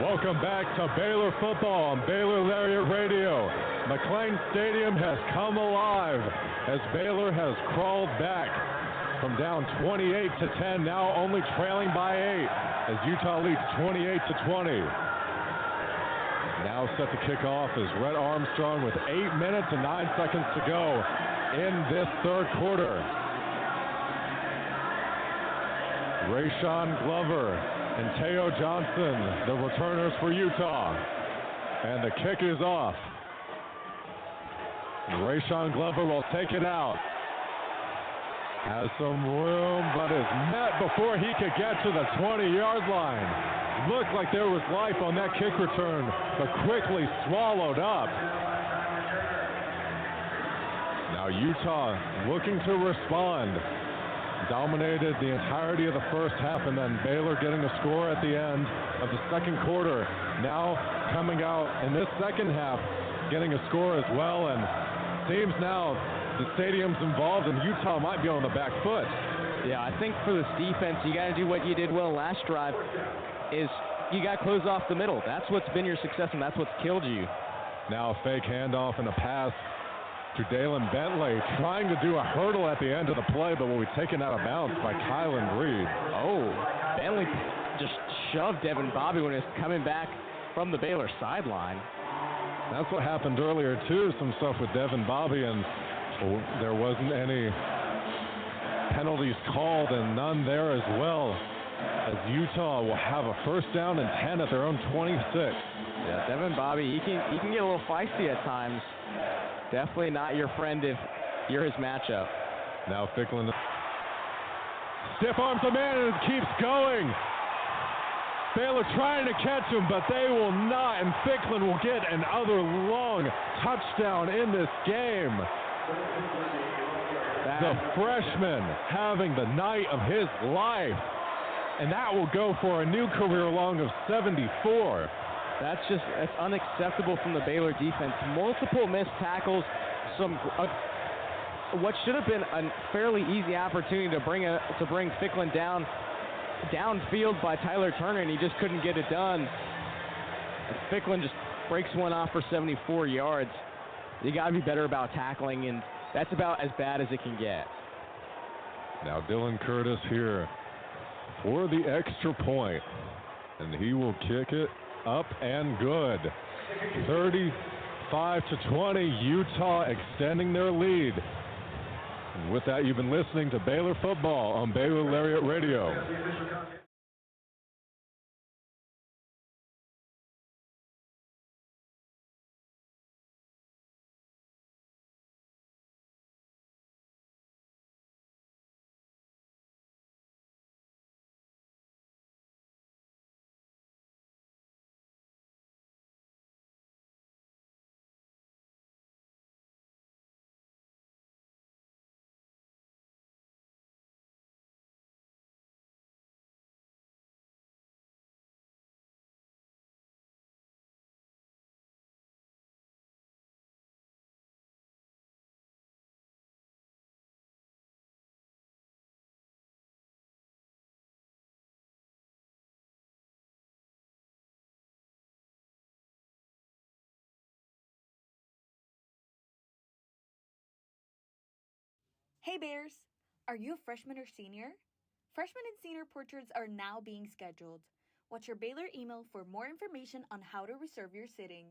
Welcome back to Baylor Football on Baylor Lariat Radio. McLean Stadium has come alive as Baylor has crawled back from down 28-10, now only trailing by 8 as Utah leads 28-20. Now set to kick off is Rhett Armstrong with 8 minutes and 9 seconds to go in this third quarter. Rayshawn Glover and Teo Johnson, the returners for Utah. And the kick is off. Rayshawn Glover will take it out. Has some room, but is met before he could get to the 20-yard line. Looked like there was life on that kick return, but quickly swallowed up. Now Utah looking to respond. Dominated the entirety of the first half, and then Baylor getting a score at the end of the second quarter. Now coming out in this second half, getting a score as well, and seems now the stadium's involved and Utah might be on the back foot. Yeah, I think for this defense, you got to do what you did well last drive, is you got to close off the middle. That's what's been your success, and that's what's killed you. Now a fake handoff and a pass to Dalen Bentley, trying to do a hurdle at the end of the play, but will be taken out of bounds by Kylan Reed. Oh, Bentley just shoved Devin Bobby when he was coming back from the Baylor sideline. That's what happened earlier, too, some stuff with Devin Bobby, and there wasn't any penalties called and none there as well, as Utah will have a first down and 10 at their own 26. Yeah, Devin Bobby, he can get a little feisty at times. Definitely not your friend if you're his matchup. Now Ficklin stiff arms the man and keeps going. Baylor trying to catch him, but they will not, and Ficklin will get another long touchdown in this game. The freshman having the night of his life, and that will go for a new career long of 74. That's unacceptable from the Baylor defense. Multiple missed tackles, what should have been a fairly easy opportunity to bring Ficklin downfield by Tyler Turner, and he just couldn't get it done. And Ficklin just breaks one off for 74 yards. You got to be better about tackling, and that's about as bad as it can get. Now Dylan Curtis here for the extra point, and he will kick it up and good. 35-20, Utah extending their lead. And with that, you've been listening to Baylor Football on Baylor Lariat Radio. Hey Bears! Are you a freshman or senior? Freshman and senior portraits are now being scheduled. Watch your Baylor email for more information on how to reserve your sitting.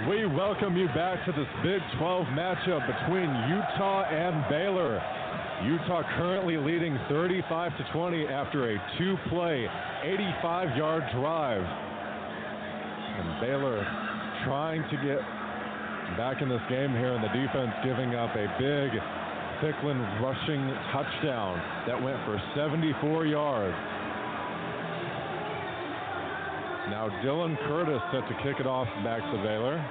We welcome you back to this Big 12 matchup between Utah and Baylor. Utah currently leading 35-20 after a two-play, 85-yard drive. And Baylor trying to get back in this game here, and the defense giving up a big Thicklin rushing touchdown that went for 74 yards. Now Dylan Curtis set to kick it off back to Baylor.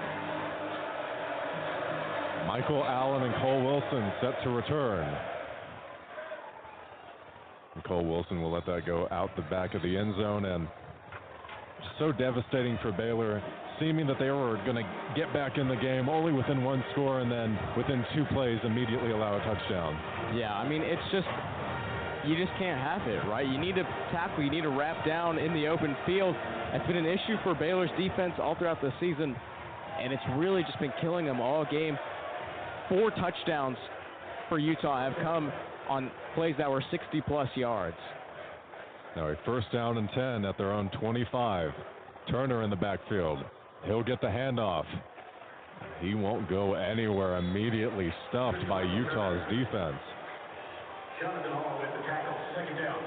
Michael Allen and Cole Wilson set to return. And Cole Wilson will let that go out the back of the end zone, and so devastating for Baylor, seeming that they were going to get back in the game only within one score, and then within two plays immediately allow a touchdown. Yeah, I mean, it's just, you just can't have it, right? You need to tackle, you need to wrap down in the open field. It's been an issue for Baylor's defense all throughout the season, and it's really just been killing them all game. 4 touchdowns for Utah have come on plays that were 60-plus yards. Now a first down and 10 at their own 25. Turner in the backfield. He'll get the handoff. He won't go anywhere, immediately stuffed by Utah's defense. Jonathan Hall with the tackle, second down.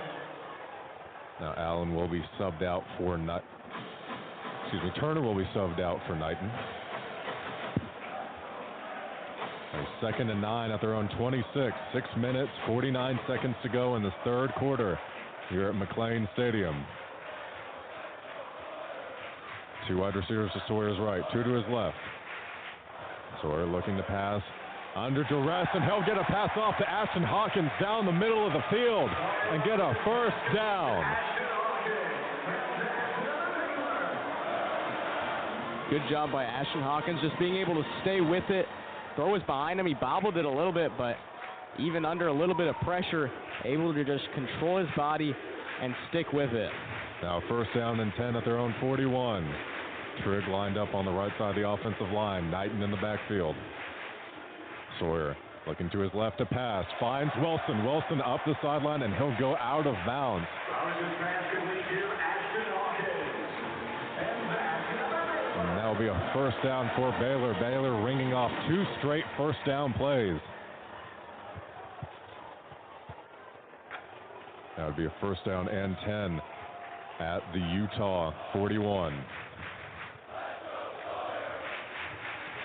Now Allen will be subbed out for Turner will be subbed out for Knighton. A 2nd and 9 at their own 26. 6 minutes, 49 seconds to go in this third quarter here at McLean Stadium. 2 wide receivers to Sawyer's right, 2 to his left. Sawyer looking to pass under duress, and he'll get a pass off to Ashton Hawkins down the middle of the field and get a first down. Good job by Ashton Hawkins, just being able to stay with it. Throw was behind him. He bobbled it a little bit, but even under a little bit of pressure, able to just control his body and stick with it. Now first down and 10 at their own 41. Trigg lined up on the right side of the offensive line. Knighton in the backfield. Sawyer looking to his left to pass. Finds Wilson. Wilson up the sideline, and he'll go out of bounds. And that'll be a first down for Baylor. Baylor ringing off 2 straight first down plays. That would be a first down and 10 at the Utah 41.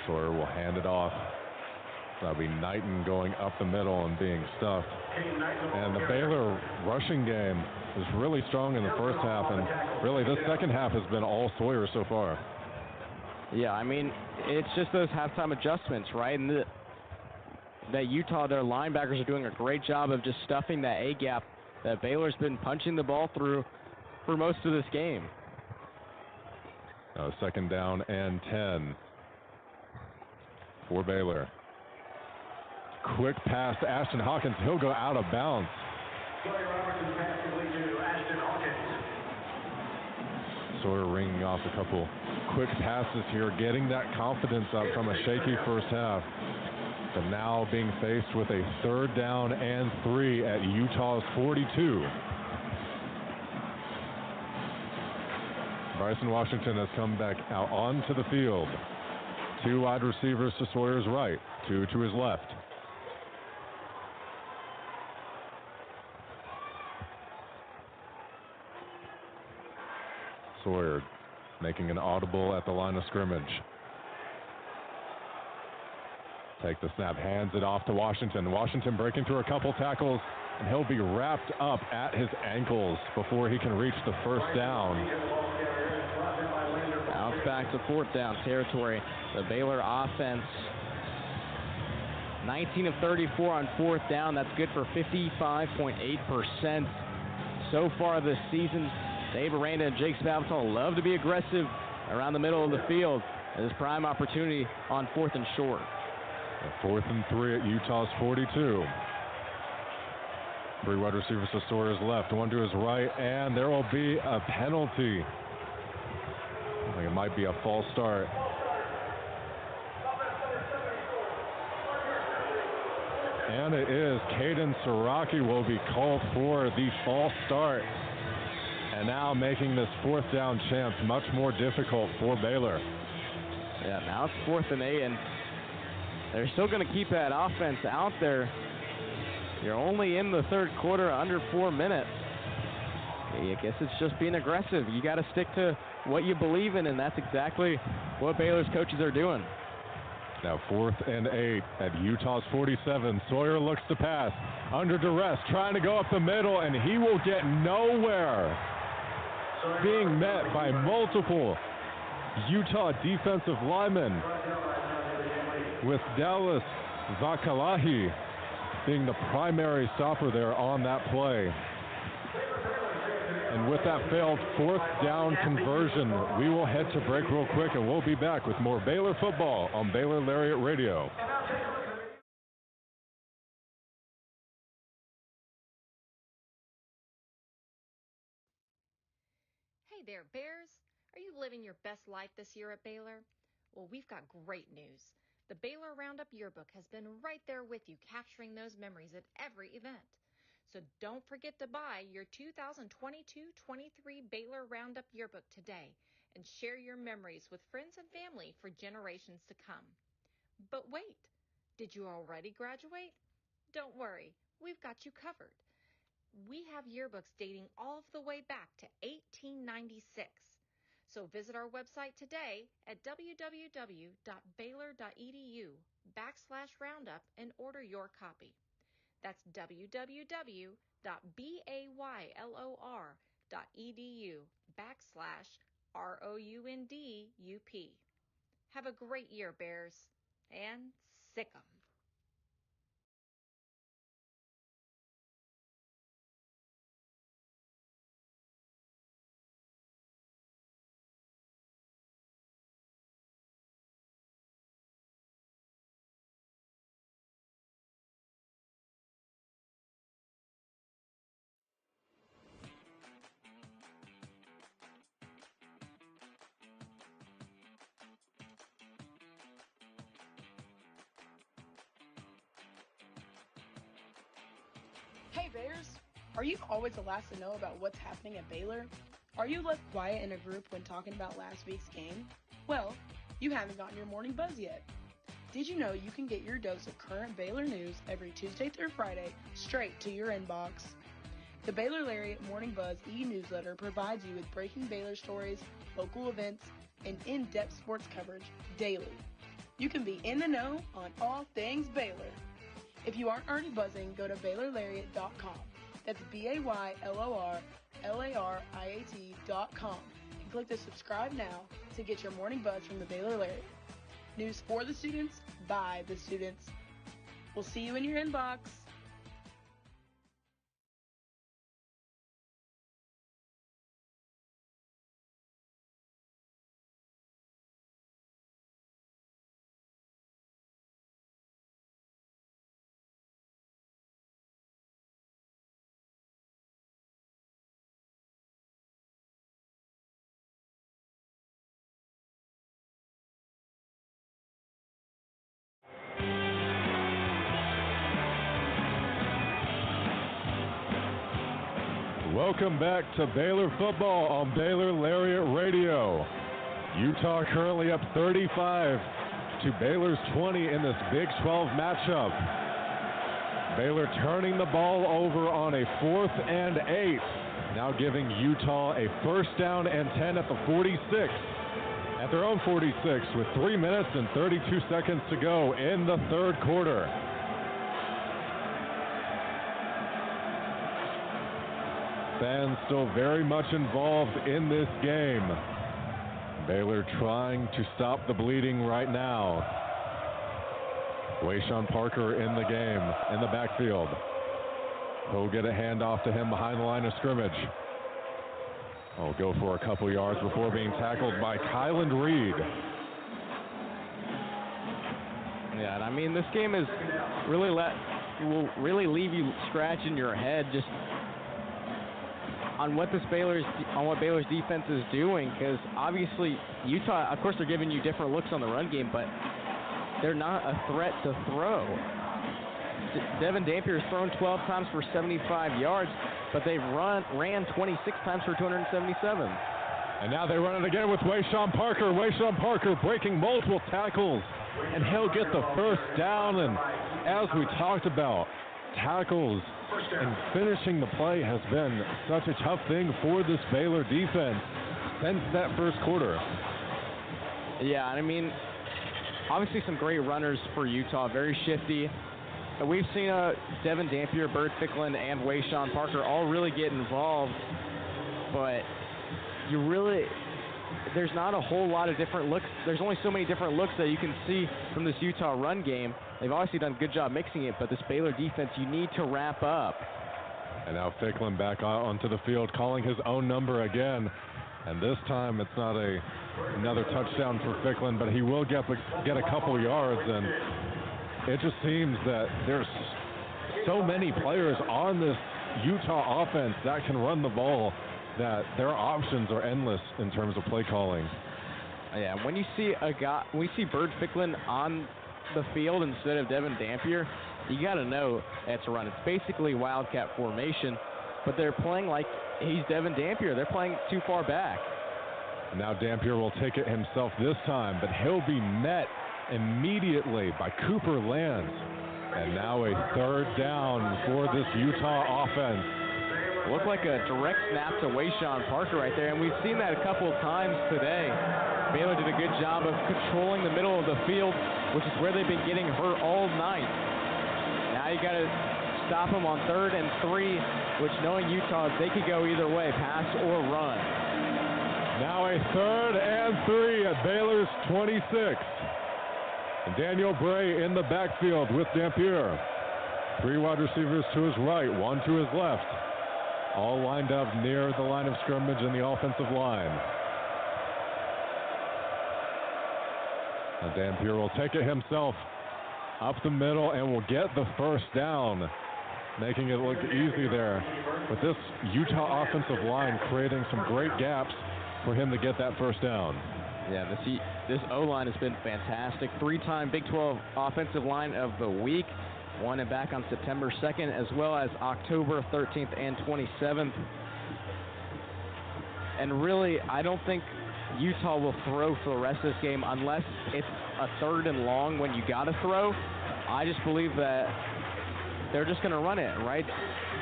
Sawyer will hand it off That'll be Knighton going up the middle and being stuffed. And the Baylor rushing game is really strong in the first half, and really this second half has been all Sawyer so far. Yeah, I mean, it's just those halftime adjustments, right? And that Utah, their linebackers are doing a great job of just stuffing that A-gap that Baylor's been punching the ball through for most of this game. Second down and 10 for Baylor. Quick pass to Ashton Hawkins. He'll go out of bounds. Sawyer ringing off a couple quick passes here, getting that confidence up from a shaky first half. But now being faced with a third down and 3 at Utah's 42. Bryson Washington has come back out onto the field. 2 wide receivers to Sawyer's right, 2 to his left. Sawyer making an audible at the line of scrimmage. Take the snap, hands it off to Washington. Washington breaking through a couple tackles, and he'll be wrapped up at his ankles before he can reach the first down. Bounce back to fourth down territory. The Baylor offense, 19 of 34 on fourth down. That's good for 55.8% so far this season. Dave Aranda and Jake Spavital love to be aggressive around the middle of the field. And this prime opportunity on 4th and short. 4th and 3 at Utah's 42. 3 wide receivers to Sawyer's left, 1 to his right, and there will be a penalty. I think it might be a false start. And it is. Caden Siraki will be called for the false start. And now making this 4th down chance much more difficult for Baylor. Yeah, now it's 4th and 8, and they're still going to keep that offense out there. You're only in the third quarter, under 4 minutes. I guess it's just being aggressive. You got to stick to what you believe in, and that's exactly what Baylor's coaches are doing. Now 4th and 8 at Utah's 47. Sawyer looks to pass, under duress, trying to go up the middle, and he will get nowhere. Being met by multiple Utah defensive linemen, with Dallas Zakalahi being the primary stopper there on that play. And with that failed 4th down conversion, we will head to break real quick, and we'll be back with more Baylor football on Baylor Lariat Radio. Hey there, Bears. Are you living your best life this year at Baylor? Well, we've got great news. The Baylor Roundup Yearbook has been right there with you, capturing those memories at every event. So don't forget to buy your 2022-23 Baylor Roundup Yearbook today and share your memories with friends and family for generations to come. But wait, did you already graduate? Don't worry, we've got you covered. We have yearbooks dating all the way back to 1896. So visit our website today at www.baylor.edu/roundup and order your copy. That's www.baylor.edu/ROUNDUP. Have a great year, Bears, and sick 'em. Hey Bears! Are you always the last to know about what's happening at Baylor? Are you left quiet in a group when talking about last week's game? Well, you haven't gotten your morning buzz yet. Did you know you can get your dose of current Baylor news every Tuesday through Friday straight to your inbox? The Baylor Lariat Morning Buzz e-newsletter provides you with breaking Baylor stories, local events, and in-depth sports coverage daily. you can be in the know on all things Baylor. If you aren't already buzzing, go to BaylorLariat.com. That's BaylorLariat.com and click the subscribe now to get your morning buzz from the Baylor Lariat. News for the students, by the students. We'll see you in your inbox. Welcome back to Baylor Football on Baylor Lariat Radio. Utah currently up 35 to Baylor's 20 in this Big 12 matchup. Baylor turning the ball over on a 4th and 8, now giving Utah a first down and 10 at the 46, at their own 46, with 3 minutes and 32 seconds to go in the third quarter. Fans still very much involved in this game. Baylor trying to stop the bleeding right now. Wayshawn Parker in the game, in the backfield. He'll get a handoff to him behind the line of scrimmage. He'll go for a couple yards before being tackled by Kylan Reed. Yeah, and I mean, this game is will leave you scratching your head just on what Baylor's defense is doing, because obviously Utah, of course, they're giving you different looks on the run game, but they're not a threat to throw. Devin Dampier has thrown 12 times for 75 yards, but they've ran 26 times for 277. And now they run it again with Wayshawn Parker. Wayshawn Parker breaking multiple tackles, and he'll get the first down. And as we talked about, tackles and finishing the play has been such a tough thing for this Baylor defense since that first quarter. Yeah, I mean, obviously some great runners for Utah, very shifty. We've seen Devin Dampier, Bird Ficklin, and Wayshawn Parker all really get involved, but there's not a whole lot of different looks. There's only so many different looks that you can see from this Utah run game. They've obviously done a good job mixing it, but this Baylor defense, you need to wrap up. And now Ficklin back onto the field, calling his own number again. And this time it's not another touchdown for Ficklin, but he will get a couple yards. And it just seems that there's so many players on this Utah offense that can run the ball that their options are endless in terms of play calling. Yeah, when you see Bird Ficklin on the field instead of Devin Dampier, you got to know that's a run. It's basically Wildcat formation, but they're playing like he's Devin Dampier. They're playing too far back. Now Dampier will take it himself this time, but he'll be met immediately by Cooper Lance. And now a third down for this Utah offense. Looked like a direct snap to Wayshawn Parker right there, and we've seen that a couple of times today. Baylor did a good job of controlling the middle of the field, which is where they've been getting hurt all night. Now you got to stop them on 3rd and 3, which, knowing Utah, they could go either way, pass or run. Now a 3rd and 3 at Baylor's 26. And Daniel Bray in the backfield with Dampier. 3 wide receivers to his right, 1 to his left. All lined up near the line of scrimmage in the offensive line. Now Dampier will take it himself up the middle and will get the first down, making it look easy there. But this Utah offensive line creating some great gaps for him to get that first down. Yeah, this O-line has been fantastic. 3-time Big 12 Offensive Line of the Week. Won it back on September 2nd, as well as October 13th and 27th. And really, I don't think Utah will throw for the rest of this game unless it's a 3rd and long when you got to throw. I just believe that they're just going to run it, right?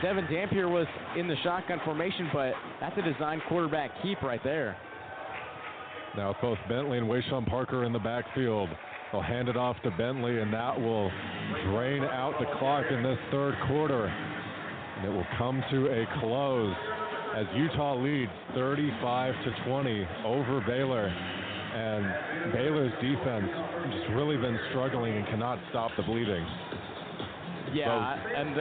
Devin Dampier was in the shotgun formation, but that's a designed quarterback keep right there. Now both Bentley and Wayshawn Parker in the backfield. They'll hand it off to Bentley, and that will drain out the clock in this third quarter. And it will come to a close as Utah leads 35-20 over Baylor. And Baylor's defense just really been struggling and cannot stop the bleeding. Yeah, and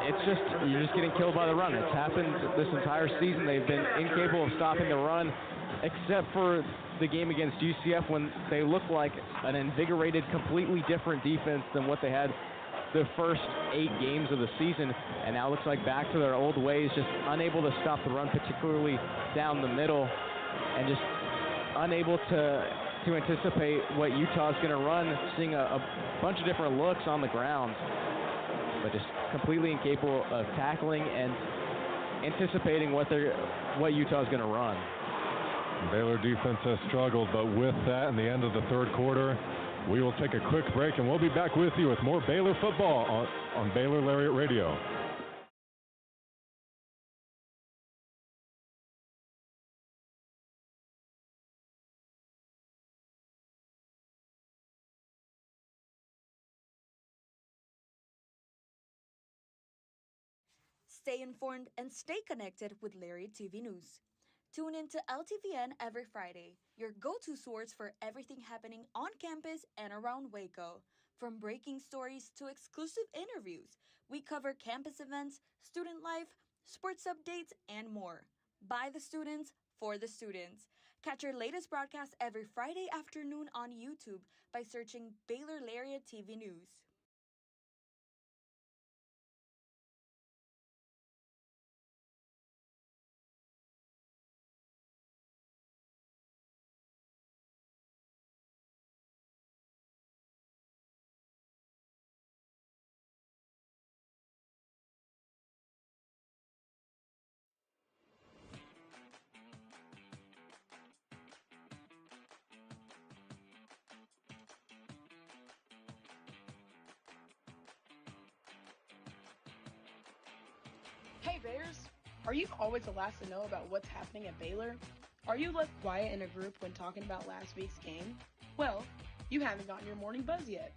it's just, you're just getting killed by the run. It's happened this entire season. They've been incapable of stopping the run, except for the game against UCF when they looked like an invigorated, completely different defense than what they had the first 8 games of the season, and now it looks like back to their old ways, just unable to stop the run, particularly down the middle, and just unable to anticipate what Utah's going to run, seeing a bunch of different looks on the ground, but just completely incapable of tackling and anticipating what Utah's going to run. Baylor defense has struggled, but with that, in the end of the third quarter, we will take a quick break, and we'll be back with you with more Baylor football on Baylor Lariat Radio. Stay informed and stay connected with Lariat TV News. Tune in to LTVN every Friday, your go-to source for everything happening on campus and around Waco. From breaking stories to exclusive interviews, we cover campus events, student life, sports updates, and more. By the students, for the students. Catch our latest broadcast every Friday afternoon on YouTube by searching Baylor Lariat TV News. Hey Bears, are you always the last to know about what's happening at Baylor? Are you left quiet in a group when talking about last week's game? Well, you haven't gotten your morning buzz yet.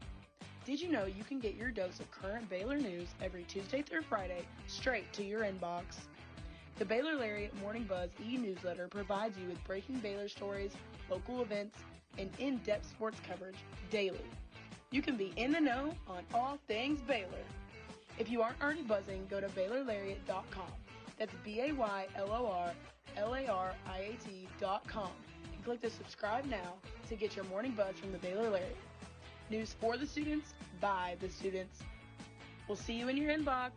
Did you know you can get your dose of current Baylor news every Tuesday through Friday straight to your inbox? The Baylor Lariat Morning Buzz e-newsletter provides you with breaking Baylor stories, local events, and in-depth sports coverage daily. You can be in the know on all things Baylor. If you aren't already buzzing, go to BaylorLariat.com. That's BaylorLariat.com and click the subscribe now to get your morning buzz from the Baylor Lariat. News for the students, by the students. We'll see you in your inbox.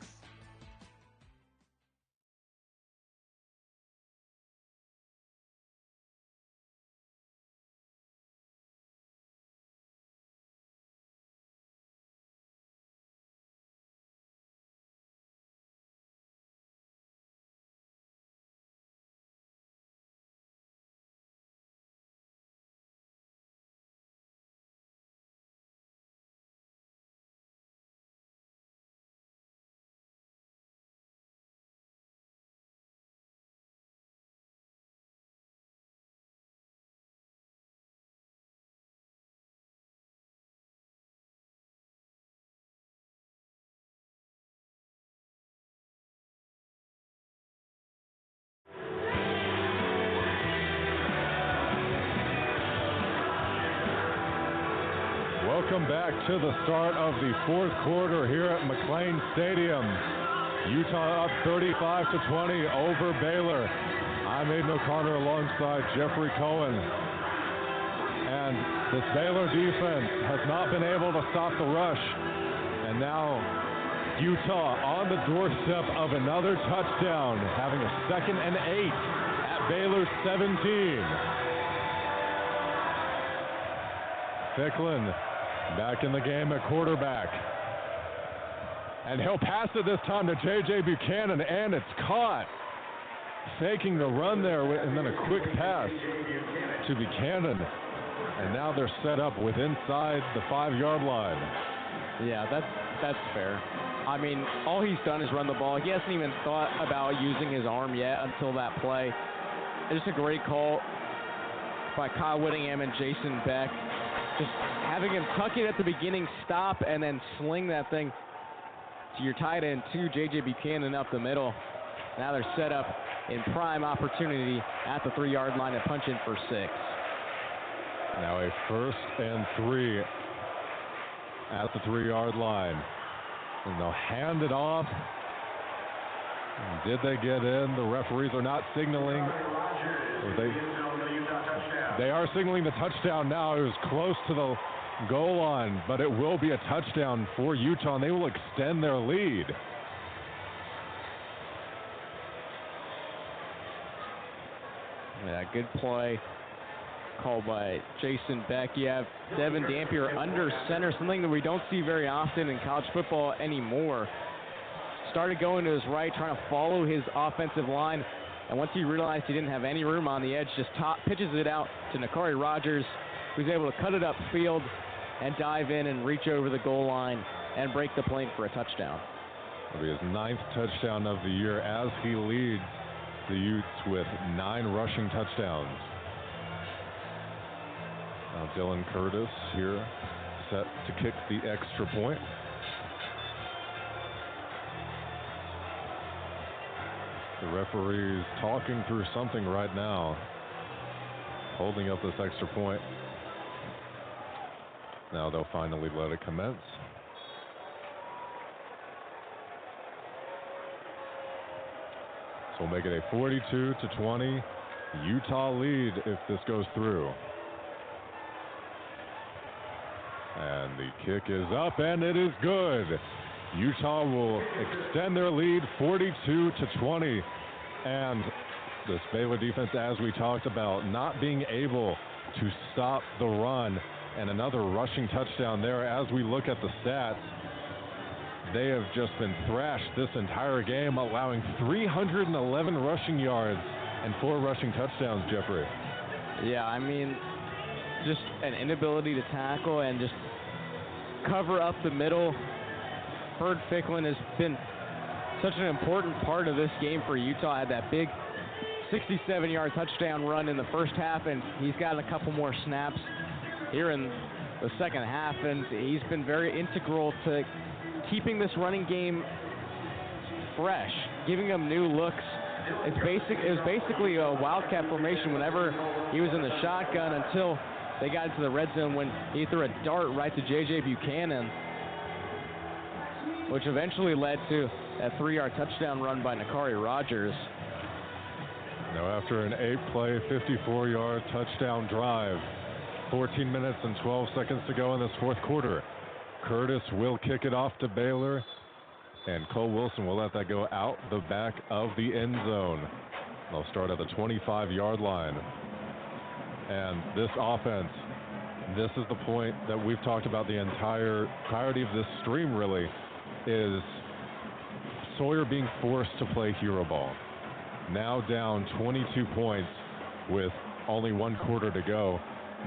Welcome back to the start of the fourth quarter here at McLean Stadium. Utah up 35-20 over Baylor. I'm Aidan O'Connor alongside Jeffrey Cohen. And this Baylor defense has not been able to stop the rush. And now Utah on the doorstep of another touchdown, having a 2nd and 8 at Baylor's 17. Ficklin back in the game at quarterback. And he'll pass it this time to J.J. Buchanan, and it's caught. Faking the run there, and then a quick pass to Buchanan. And now they're set up with inside the 5-yard line. Yeah, that's fair. I mean, all he's done is run the ball. He hasn't even thought about using his arm yet until that play. It's just a great call by Kyle Whittingham and Jason Beck. just having him tuck it at the beginning, stop, and then sling that thing to your tight end, to J.J. Buchanan up the middle. Now they're set up in prime opportunity at the 3-yard line to punch in for 6. Now a 1st and 3 at the 3-yard line. And they'll hand it off. And did they get in? The referees are not signaling. They are signaling the touchdown now. It was close to the goal line, but it will be a touchdown for Utah, and they will extend their lead. Yeah, good play called by Jason Beck. You have Devin Dampier under center, something that we don't see very often in college football anymore. Started going to his right, trying to follow his offensive line, and once he realized he didn't have any room on the edge, just pitches it out to Nakari Rogers, who's able to cut it upfield and dive in and reach over the goal line and break the plane for a touchdown. It'll be his 9th touchdown of the year as he leads the Utes with 9 rushing touchdowns. Now Dylan Curtis here set to kick the extra point. The referee's talking through something right now, holding up this extra point. Now they'll finally let it commence. So we'll make it a 42-20 Utah lead if this goes through. And the kick is up, and it is good. Utah will extend their lead 42-20. And this Baylor defense, as we talked about, not being able to stop the run, and another rushing touchdown there. As we look at the stats, they have just been thrashed this entire game, allowing 311 rushing yards and 4 rushing touchdowns, Jeffrey. Yeah, I mean, just an inability to tackle and just cover up the middle. Bird Ficklin has been such an important part of this game for Utah. Had that big 67-yard touchdown run in the first half, and he's got a couple more snaps here in the second half, and he's been very integral to keeping this running game fresh, giving them new looks. It was basically a wildcat formation whenever he was in the shotgun until they got into the red zone when he threw a dart right to J.J. Buchanan, which eventually led to a 3-yard touchdown run by Nakari Rogers. Now after an 8-play, 54-yard touchdown drive, 14 minutes and 12 seconds to go in this fourth quarter, Curtis will kick it off to Baylor, and Cole Wilson will let that go out the back of the end zone. They'll start at the 25-yard line. And this offense, this is the point that we've talked about the entirety of this stream, really, is Sawyer being forced to play hero ball. Now down 22 points with only 1 quarter to go.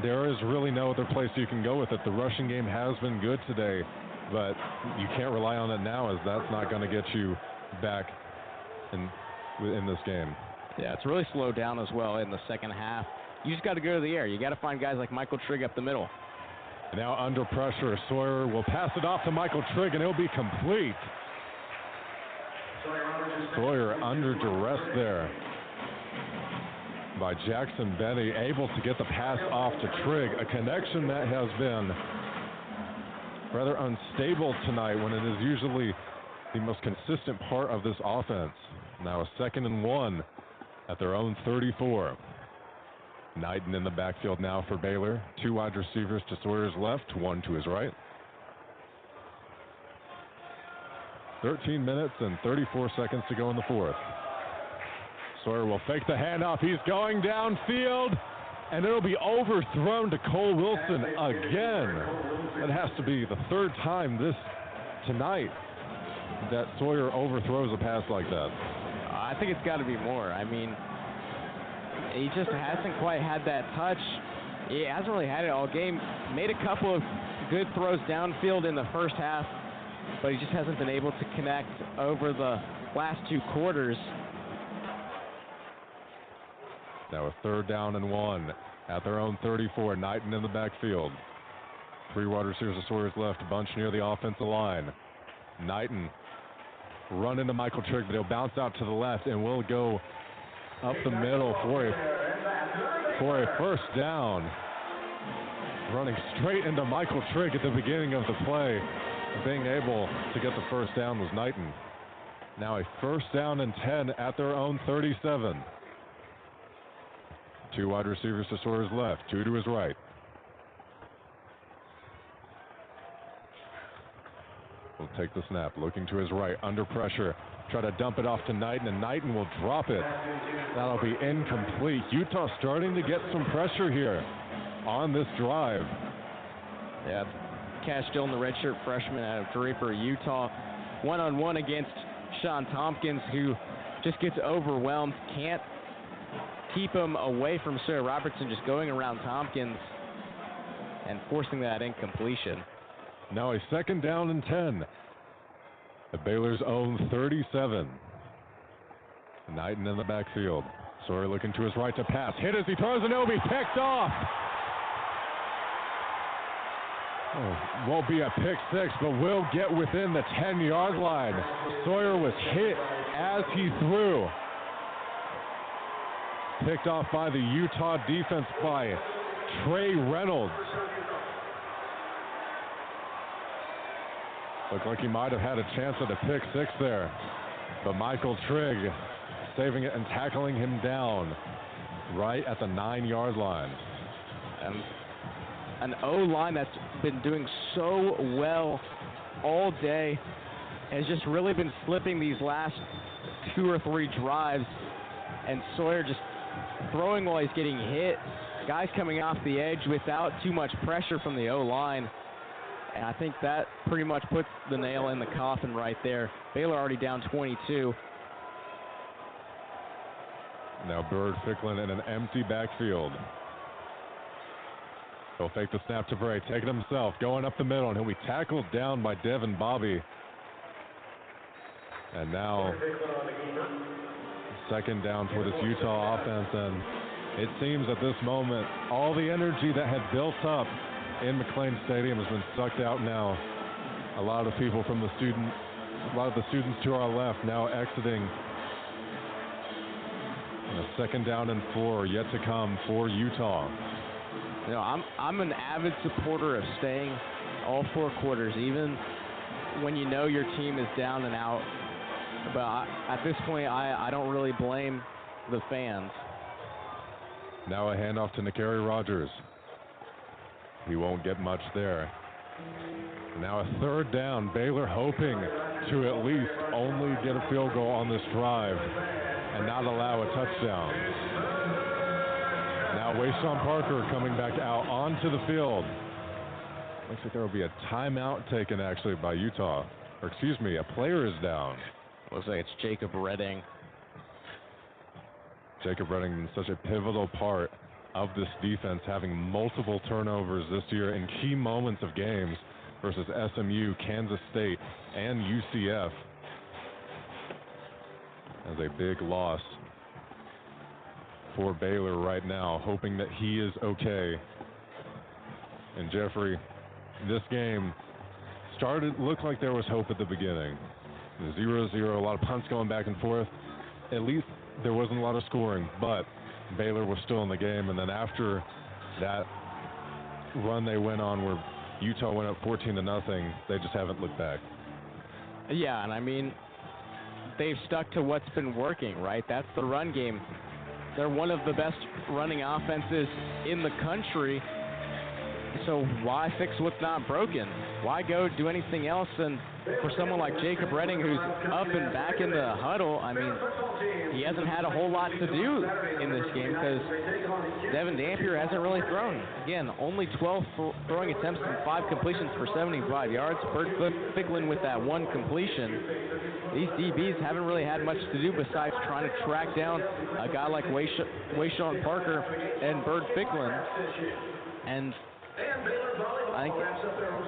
There is really no other place you can go with it. The rushing game has been good today, but you can't rely on it now, as that's not going to get you back in this game. Yeah, it's really slowed down as well in the second half. You just got to go to the air. You got to find guys like Michael Trigg up the middle. Now under pressure, Sawyer will pass it off to Michael Trigg, and it'll be complete. Sawyer under duress there by Jackson Benny, able to get the pass off to Trigg, a connection that has been rather unstable tonight when it is usually the most consistent part of this offense. Now a 2nd and 1 at their own 34. Knighton in the backfield now for Baylor. 2 wide receivers to Sawyer's left, 1 to his right. 13 minutes and 34 seconds to go in the fourth. Sawyer will fake the handoff. He's going downfield, and it'll be overthrown to Cole Wilson again. It has to be the 3rd time tonight that Sawyer overthrows a pass like that. I think it's got to be more. I mean, he just hasn't quite had that touch. He hasn't really had it all game. Made a couple of good throws downfield in the first half, but he just hasn't been able to connect over the last 2 quarters. Now a 3rd down and 1 at their own 34. Knighton in the backfield. 3 wide receivers to Sawyer's left, a bunch near the offensive line. Knighton run into Michael Trigg, but he'll bounce out to the left and will go up the middle for a first down. Running straight into Michael Trigg at the beginning of the play. Being able to get the first down was Knighton. Now a first down and 10 at their own 37. 2 wide receivers to Sawyer's left, 2 to his right. Will take the snap, looking to his right, under pressure. Try to dump it off to Knighton, and Knighton will drop it. That'll be incomplete. Utah starting to get some pressure here on this drive. Yeah, Cash Dillon, the redshirt freshman out of Draper, Utah, one-on-one against Sean Tompkins, who just gets overwhelmed, can't keep him away from Sawyer Robertson, just going around Tompkins and forcing that incompletion. Now a second down and 10 at Baylor's own 37. Knighton in the backfield. Sawyer looking to his right to pass. Hit as he throws, and it'll be picked off. Oh, won't be a pick six, but will get within the 10-yard line. Sawyer was hit as he threw. Picked off by the Utah defense by Trey Reynolds. Looked like he might have had a chance at a pick six there. But Michael Trigg saving it and tackling him down right at the 9-yard line. And an O-line that's been doing so well all day has just really been slipping these last 2 or 3 drives. And Sawyer just throwing while he's getting hit. Guys coming off the edge without too much pressure from the O-line. And I think that pretty much puts the nail in the coffin right there. Baylor already down 22. Now Bird Ficklin in an empty backfield. He'll fake the snap to Bray, taking himself, going up the middle, and he'll be tackled down by Devin Bobby. And now second down for this Utah offense, and it seems at this moment all the energy that had built up in McLean Stadium has been sucked out now. A lot of people from the students to our left now exiting. And a second down and 4 yet to come for Utah. You know, I'm an avid supporter of staying all 4 quarters, even when you know your team is down and out. But at this point, I don't really blame the fans. Now a handoff to Nakari Rogers. He won't get much there. Now a third down. Baylor hoping to at least only get a field goal on this drive and not allow a touchdown. Now Wayshawn Parker coming back out onto the field. Looks like there will be a timeout taken actually by Utah. Or excuse me, a player is down. Looks like it's Jacob Redding. Jacob Redding, such a pivotal part of this defense, having multiple turnovers this year in key moments of games versus SMU, Kansas State, and UCF. As a big loss for Baylor right now, hoping that he is okay. And Jeffrey, this game looked like there was hope at the beginning. 0-0, a lot of punts going back and forth. At least there wasn't a lot of scoring, but Baylor was still in the game. And then after that run they went on where Utah went up 14-0, they just haven't looked back. Yeah, and I mean, they've stuck to what's been working, right? That's the run game. They're one of the best running offenses in the country. So why fix what's not broken? Why go do anything else? And for someone like Jacob Redding, who's up and back in the huddle, I mean, he hasn't had a whole lot to do in this game because Devin Dampier hasn't really thrown. Again, only 12 throwing attempts and 5 completions for 75 yards. Bird Ficklin with that 1 completion. These DBs haven't really had much to do besides trying to track down a guy like Wayshawn Parker and Bird Ficklin. And I think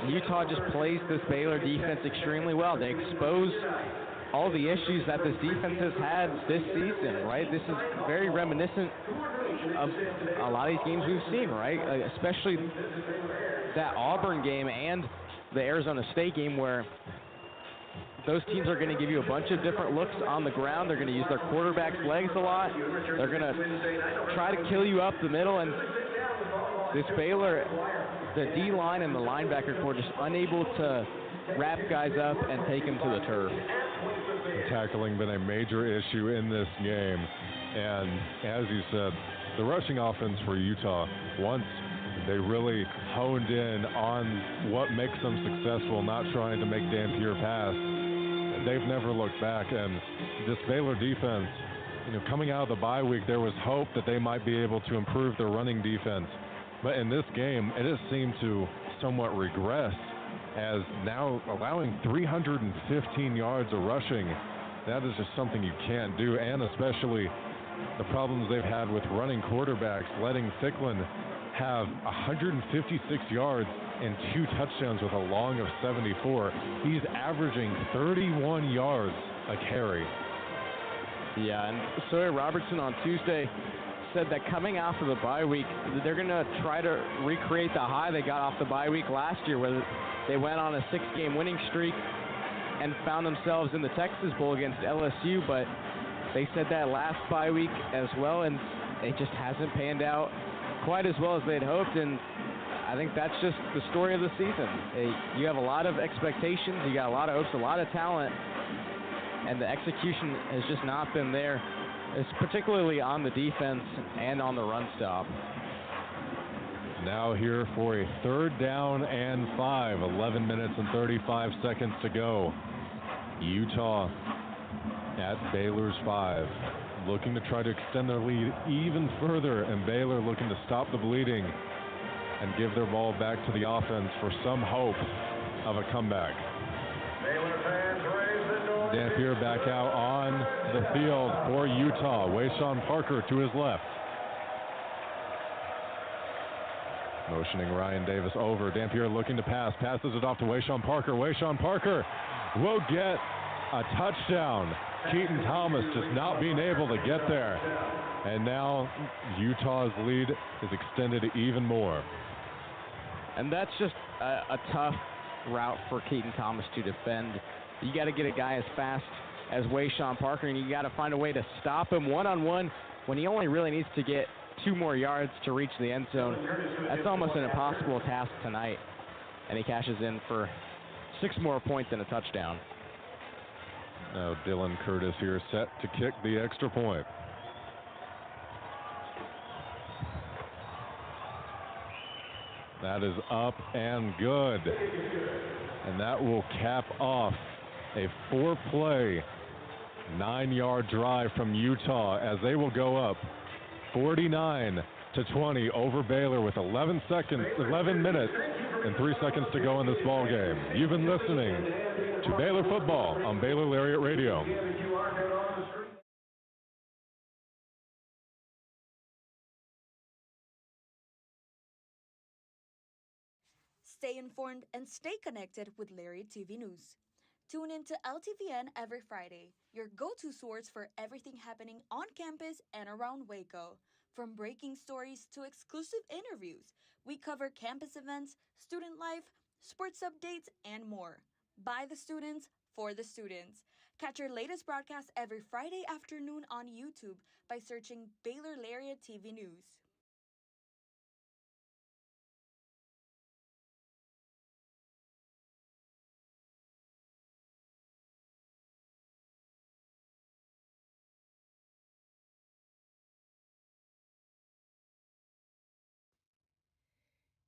Utah just plays this Baylor defense extremely well. They expose all the issues that this defense has had this season, right? This is very reminiscent of a lot of these games we've seen, right? Especially that Auburn game and the Arizona State game, where those teams are going to give you a bunch of different looks on the ground. They're going to use their quarterback's legs a lot. They're going to try to kill you up the middle. And this Baylor, the D-line and the linebacker core just unable to wrap guys up and take them to the turf. The tackling been a major issue in this game. And as you said, the rushing offense for Utah, once they really honed in on what makes them successful, not trying to make Dampier pass, they've never looked back. And this Baylor defense, coming out of the bye week, there was hope that they might be able to improve their running defense. But in this game, it has seemed to somewhat regress, as now allowing 315 yards of rushing. That is just something you can't do, and especially the problems they've had with running quarterbacks, letting Thicklin have 156 yards and 2 touchdowns with a long of 74. He's averaging 31 yards a carry. Yeah, and Sawyer Robertson on Tuesday said that coming off of the bye week, they're going to try to recreate the high they got off the bye week last year, where they went on a 6-game winning streak and found themselves in the Texas Bowl against LSU, but they said that last bye week as well, and it just hasn't panned out quite as well as they'd hoped. And I think that's just the story of the season. You have a lot of expectations, you got a lot of hopes, a lot of talent, and the execution has just not been there. It's particularly on the defense and on the run stop. Now here for a 3rd down and 5, 11 minutes and 35 seconds to go. Utah at Baylor's 5, looking to try to extend their lead even further, and Baylor looking to stop the bleeding and give their ball back to the offense for some hope of a comeback. Dampier back out on the field for Utah. Wayshawn Parker to his left. Motioning Ryan Davis over. Dampier looking to pass. Passes it off to Wayshawn Parker. Wayshawn Parker will get a touchdown. Keaton Thomas just not being able to get there. And now Utah's lead is extended even more. And that's just a tough route for Keaton Thomas to defend. You got to get a guy as fast as Wayshawn Parker, and you got to find a way to stop him one-on-one when he only really needs to get 2 more yards to reach the end zone. That's almost an impossible task tonight. And he cashes in for 6 more points and a touchdown. Now Dylan Curtis here set to kick the extra point. That is up and good. And that will cap off a 4-play, 9-yard drive from Utah, as they will go up 49-20 over Baylor with 11 minutes and 3 seconds to go in this ball game. You've been listening to Baylor Football on Baylor Lariat Radio. Stay informed and stay connected with Lariat TV News. Tune in to LTVN every Friday, your go-to source for everything happening on campus and around Waco. From breaking stories to exclusive interviews, we cover campus events, student life, sports updates, and more. By the students, for the students. Catch our latest broadcast every Friday afternoon on YouTube by searching Baylor Lariat TV News.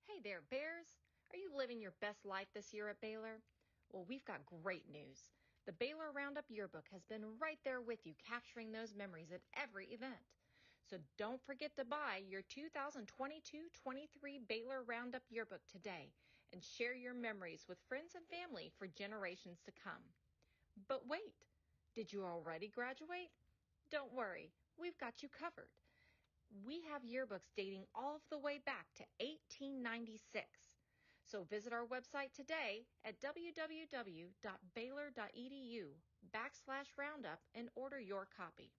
Hey there, Bears. Are you living your best life this year at Baylor? Well, we've got great news. The Baylor Roundup Yearbook has been right there with you, capturing those memories at every event. So don't forget to buy your 2022-23 Baylor Roundup Yearbook today and share your memories with friends and family for generations to come. But wait, did you already graduate? Don't worry, we've got you covered. We have yearbooks dating all the way back to 1896. So visit our website today at www.baylor.edu/roundup and order your copy.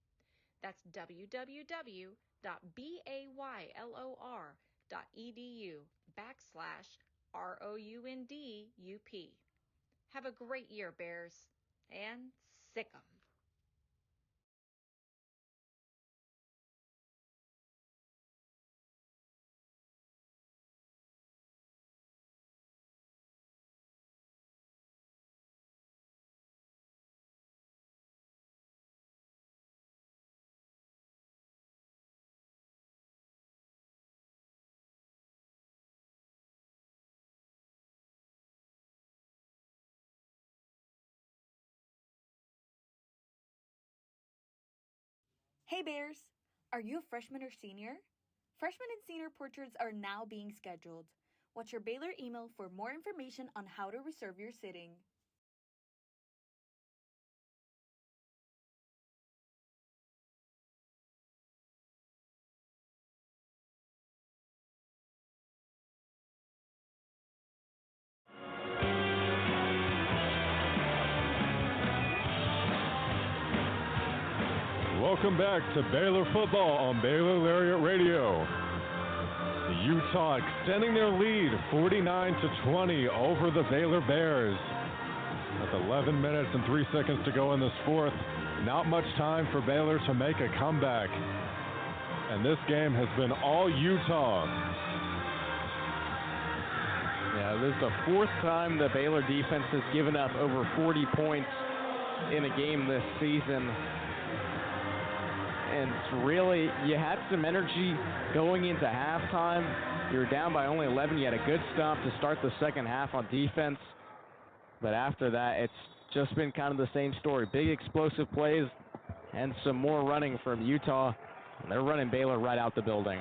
That's www.baylor.edu/ROUNDUP. Have a great year, Bears, and sick 'em. Hey Bears! Are you a freshman or senior? Freshman and senior portraits are now being scheduled. Watch your Baylor email for more information on how to reserve your sitting. Welcome back to Baylor Football on Baylor Lariat Radio. Utah extending their lead 49-20 over the Baylor Bears. With 11 minutes and 3 seconds to go in this fourth, not much time for Baylor to make a comeback. And this game has been all Utah. Yeah, this is the fourth time the Baylor defense has given up over 40 points in a game this season. And it's really, you had some energy going into halftime. You were down by only 11. You had a good stomp to start the second half on defense. But after that, it's just been kind of the same story. Big explosive plays and some more running from Utah. And they're running Baylor right out the building.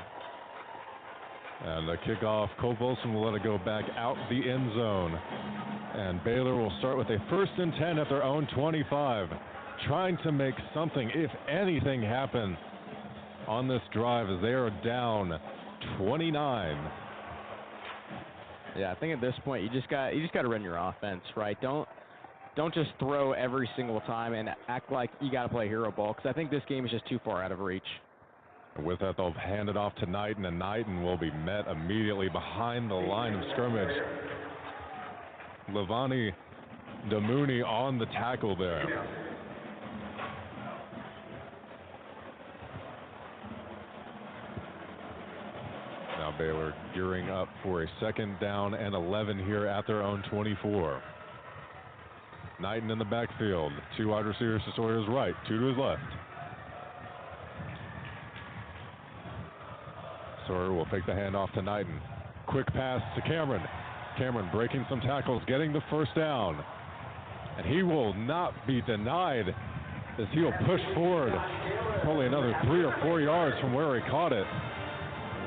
And the kickoff, Cole Wilson will let it go back out the end zone. And Baylor will start with a 1st and 10 at their own 25. Trying to make something, if anything, happen on this drive as they are down 29. Yeah, I think at this point you just got to run your offense, right? Don't just throw every single time and act like you got to play hero ball, because I think this game is just too far out of reach. With that, they'll hand it off to Knighton, and Knighton will be met immediately behind the line of scrimmage. Levani Damouni on the tackle there. Now Baylor gearing up for a 2nd down and 11 here at their own 24. Knighton in the backfield. 2 wide receivers to Sawyer's right, 2 to his left. Sawyer will take the handoff to Knighton. Quick pass to Cameron. Cameron breaking some tackles, getting the 1st down. And he will not be denied as he will push forward probably another 3 or 4 yards from where he caught it.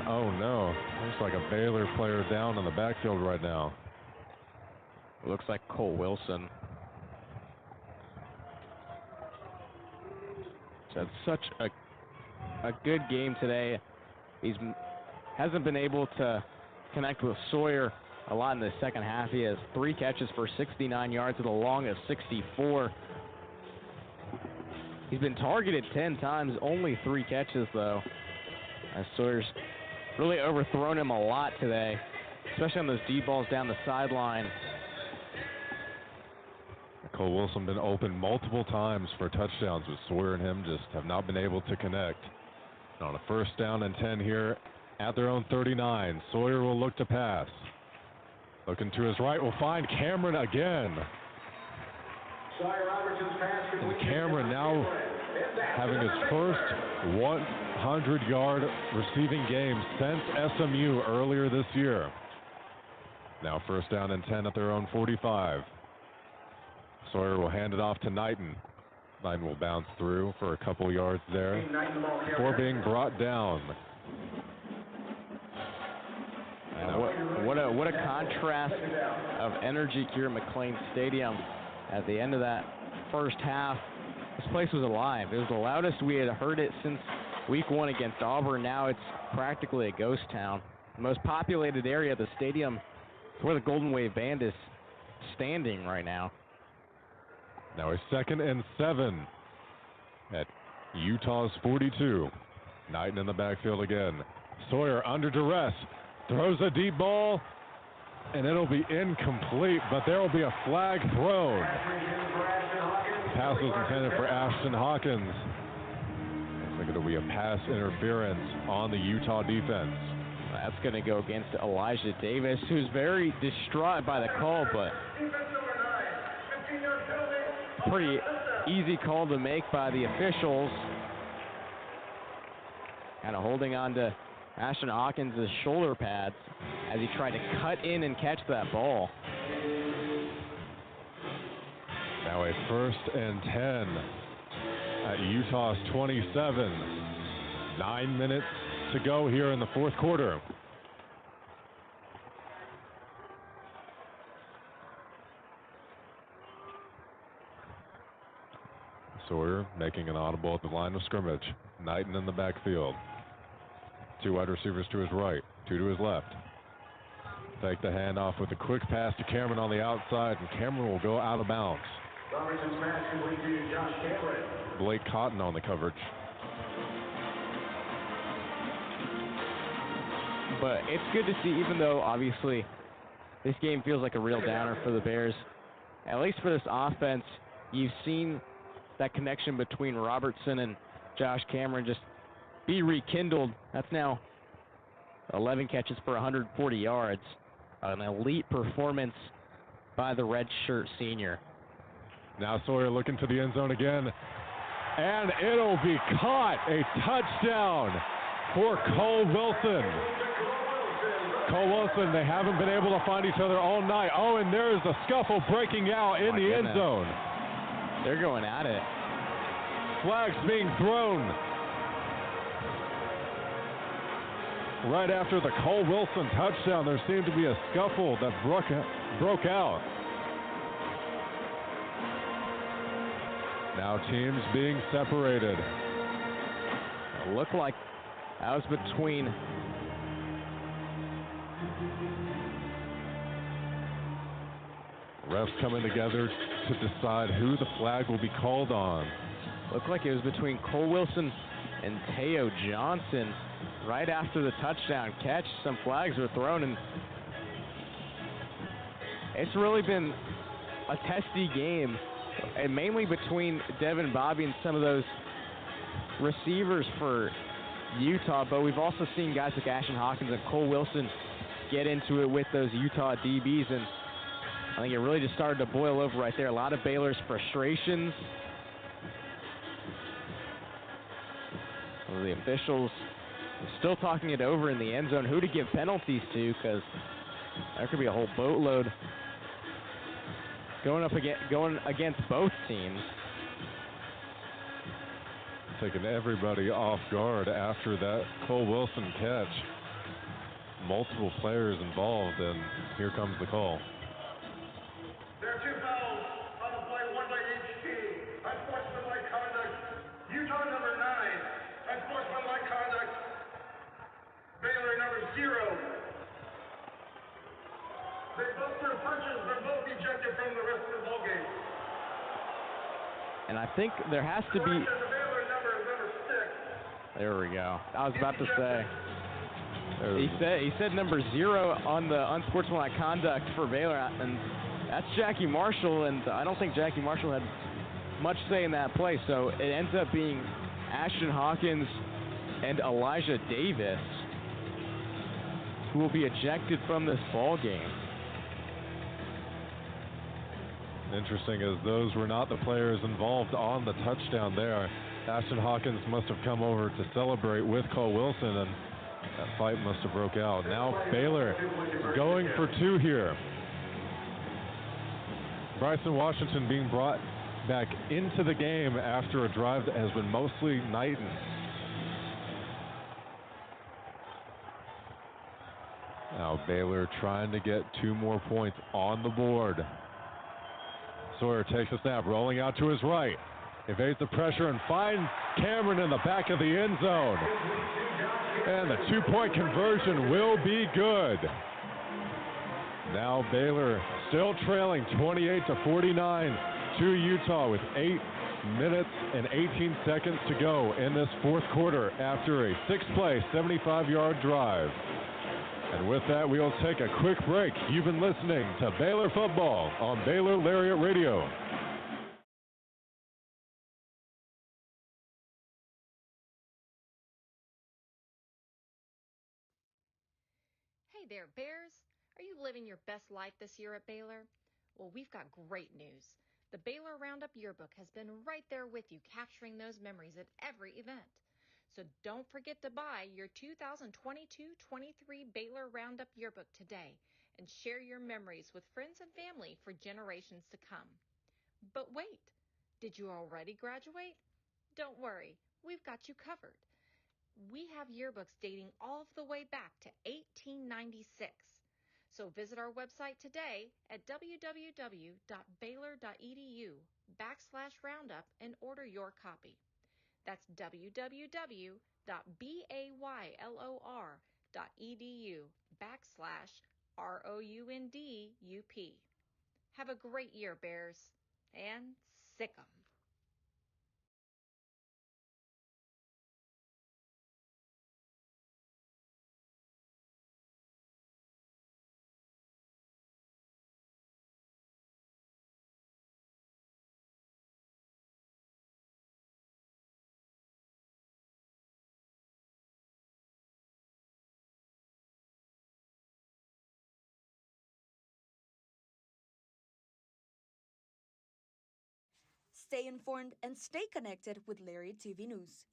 Oh no, looks like a Baylor player down in the backfield right now. Looks like Cole Wilson. So it's such a good game today. He's hasn't been able to connect with Sawyer a lot in the second half. He has 3 catches for 69 yards with a long of 64. He's been targeted 10 times, only 3 catches though. As Sawyer's really overthrown him a lot today, especially on those deep balls down the sideline. Cole Wilson been open multiple times for touchdowns, but Sawyer and him just have not been able to connect. And on a 1st down and 10 here at their own 39, Sawyer will look to pass. Looking to his right, will find Cameron again. And Cameron now having his first 100-yard receiving game since SMU earlier this year. Now 1st down and 10 at their own 45. Sawyer will hand it off to Knighton. Knighton will bounce through for a couple yards there before being brought down. What a contrast of energy here at McLean Stadium at the end of that first half. This place was alive. It was the loudest we had heard it since week 1 against Auburn. Now it's practically a ghost town. The most populated area of the stadium is where the Golden Wave Band is standing right now. Now a 2nd and 7 at Utah's 42. Knighton in the backfield again. Sawyer under duress. Throws a deep ball, and it'll be incomplete, but there will be a flag thrown. Pass was intended for Ashton Hawkins. Looks like it'll be a pass interference on the Utah defense. That's going to go against Elijah Davis, who's very distraught by the call, but pretty easy call to make by the officials. Kind of holding on to Ashton Hawkins' shoulder pads as he tried to cut in and catch that ball. Now a 1st and 10 at Utah's 27. 9 minutes to go here in the 4th quarter. Sawyer making an audible at the line of scrimmage. Knighton in the backfield. 2 wide receivers to his right, 2 to his left. Take the handoff with a quick pass to Cameron on the outside, and Cameron will go out of bounds. Blake Cotton on the coverage. But it's good to see, even though obviously this game feels like a real downer for the Bears, at least for this offense, you've seen that connection between Robertson and Josh Cameron just be rekindled. That's now 11 catches for 140 yards. An elite performance by the redshirt senior. Now Sawyer looking to the end zone again. And it'll be caught. A touchdown for Cole Wilson. Cole Wilson, they haven't been able to find each other all night. Oh, and there's a scuffle breaking out in the end zone. They're going at it. Flags being thrown. Right after the Cole Wilson touchdown, there seemed to be a scuffle that broke out. Now teams being separated. It looked like that was between refs coming together to decide who the flag will be called on. Looked like it was between Cole Wilson and Teo Johnson. Right after the touchdown catch, some flags were thrown, and it's really been a testy game, and mainly between Devin Bobby and some of those receivers for Utah, but we've also seen guys like Ashton Hawkins and Cole Wilson get into it with those Utah DBs, and I think it really just started to boil over right there. A lot of Baylor's frustrations. The officials still talking it over in the end zone, who to give penalties to, because there could be a whole boatload going against both teams. Taking everybody off guard after that Cole Wilson catch. Multiple players involved, and here comes the call. There are 2 fouls on the play, 1 by each team. Unsportsmanlike conduct, Utah number 9. Unsportsmanlike conduct, Baylor number 0. They both threw punches, they're both ejected from the rest of the ballgame. And I think there has to be... Baylor number 6. There we go. I was about to say. He said number 0 on the unsportsmanlike conduct for Baylor, and that's Jackie Marshall, and I don't think Jackie Marshall had much say in that play, so it ends up being Ashton Hawkins and Elijah Davis who will be ejected from this ball game. Interesting, as those were not the players involved on the touchdown there. Ashton Hawkins must have come over to celebrate with Cole Wilson, and that fight must have broke out. Now Baylor going for 2 here. Bryson Washington being brought back into the game after a drive that has been mostly Knighton. Now Baylor trying to get 2 more points on the board. Sawyer takes a snap, rolling out to his right. Evades the pressure and finds Cameron in the back of the end zone. And the 2-point conversion will be good. Now Baylor still trailing 28-49 to Utah with minutes and 18 seconds to go in this fourth quarter after a 6-play, 75-yard drive. And with that, we'll take a quick break. You've been listening to Baylor Football on Baylor Lariat Radio. Hey there, Bears. Are you living your best life this year at Baylor? Well, we've got great news. The Baylor Roundup Yearbook has been right there with you, capturing those memories at every event. So don't forget to buy your 2022-23 Baylor Roundup Yearbook today and share your memories with friends and family for generations to come. But wait, did you already graduate? Don't worry, we've got you covered. We have yearbooks dating all the way back to 1896. So visit our website today at www.baylor.edu/roundup and order your copy. That's www.baylor.edu/ROUNDUP. Have a great year, Bears, and sick 'em. Stay informed and stay connected with Lariat TV News.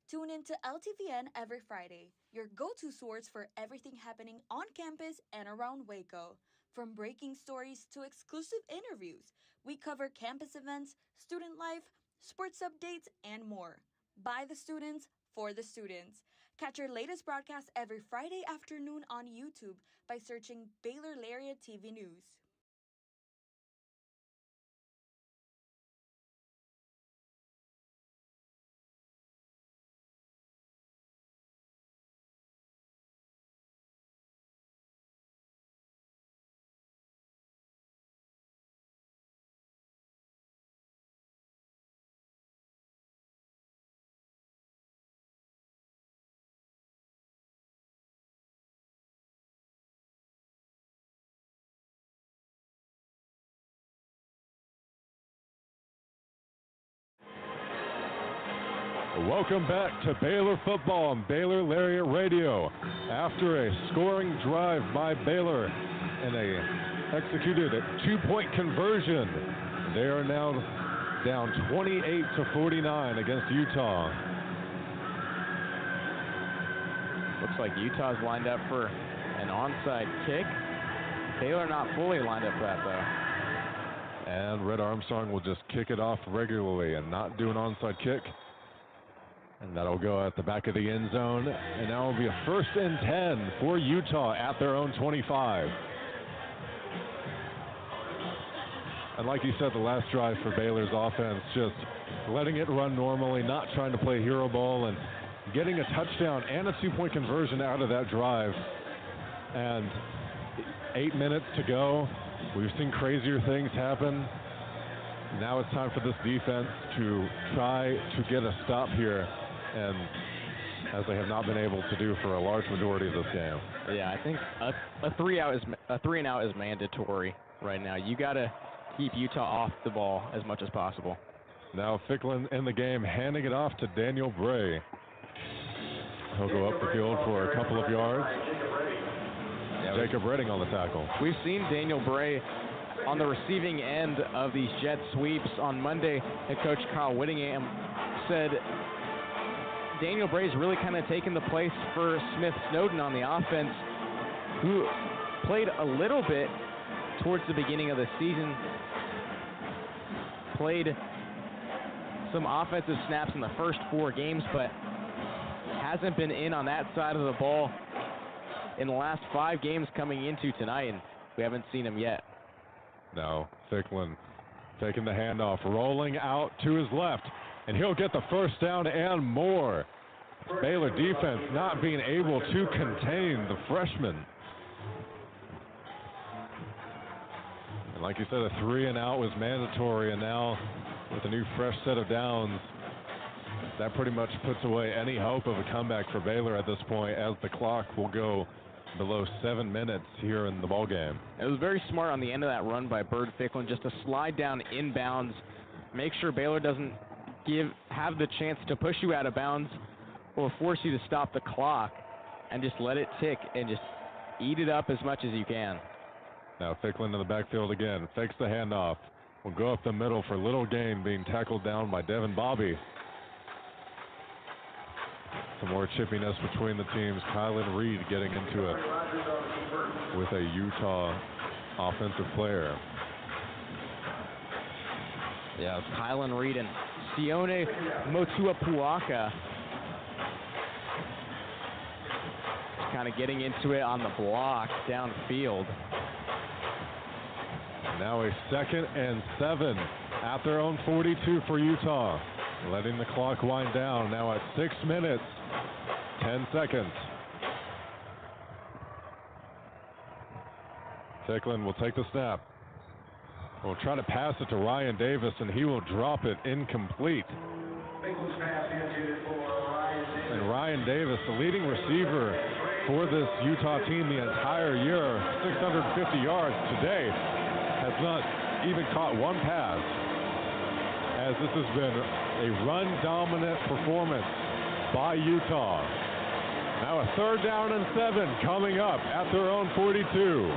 Tune in to LTVN every Friday, your go-to source for everything happening on campus and around Waco. From breaking stories to exclusive interviews, we cover campus events, student life, sports updates, and more. By the students, for the students. Catch our latest broadcast every Friday afternoon on YouTube by searching Baylor Lariat TV News. Welcome back to Baylor Football on Baylor Lariat Radio. After a scoring drive by Baylor and a executed two-point conversion, they are now down 28-49 against Utah. Looks like Utah's lined up for an onside kick. Baylor not fully lined up for that, though. And Red Armstrong will just kick it off regularly and not do an onside kick. And that'll go at the back of the end zone. And now will be a 1st and 10 for Utah at their own 25. And like you said, the last drive for Baylor's offense, just letting it run normally, not trying to play hero ball, and getting a touchdown and a two-point conversion out of that drive. And 8 minutes to go. We've seen crazier things happen. Now it's time for this defense to try to get a stop here, and as they have not been able to do for a large majority of this game. Yeah, I think a three and out is mandatory right now. You got to keep Utah off the ball as much as possible. Now Ficklin in the game, handing it off to Daniel Bray. He'll go up the field for a couple of yards. Jacob Redding on the tackle. We've seen Daniel Bray on the receiving end of these jet sweeps. On Monday, head coach Kyle Whittingham said Daniel Bray's really kind of taken the place for Smith Snowden on the offense, who played a little bit towards the beginning of the season, played some offensive snaps in the first 4 games, but hasn't been in on that side of the ball in the last 5 games coming into tonight, and we haven't seen him yet. Now Ficklin taking the handoff, rolling out to his left, and he'll get the first down and more. Baylor defense not being able to contain the freshman. And like you said, a 3 and out was mandatory, and now with a new fresh set of downs. That pretty much puts away any hope of a comeback for Baylor at this point, as the clock will go below 7 minutes here in the ball game. It was very smart on the end of that run by Bird Ficklin, just to slide down inbounds, make sure Baylor doesn't have the chance to push you out of bounds or force you to stop the clock, and just let it tick and just eat it up as much as you can. Now Ficklin in the backfield again, fakes the handoff. Will go up the middle for little gain, being tackled down by Devin Bobby. Some more chippiness between the teams. Kylan Reed getting into it with a Utah offensive player. Yeah, it's Kylan Reed and Sione Motuapuaka kind of getting into it on the block downfield. Now a 2nd and 7 at their own 42 for Utah. Letting the clock wind down now at 6 minutes, 10 seconds. Ficklin will take the snap. Will try to pass it to Ryan Davis, and he will drop it incomplete. And Ryan Davis, the leading receiver for this Utah team the entire year, 650 yards today, has not even caught one pass, as this has been a run-dominant performance by Utah. Now a 3rd down and 7 coming up at their own 42.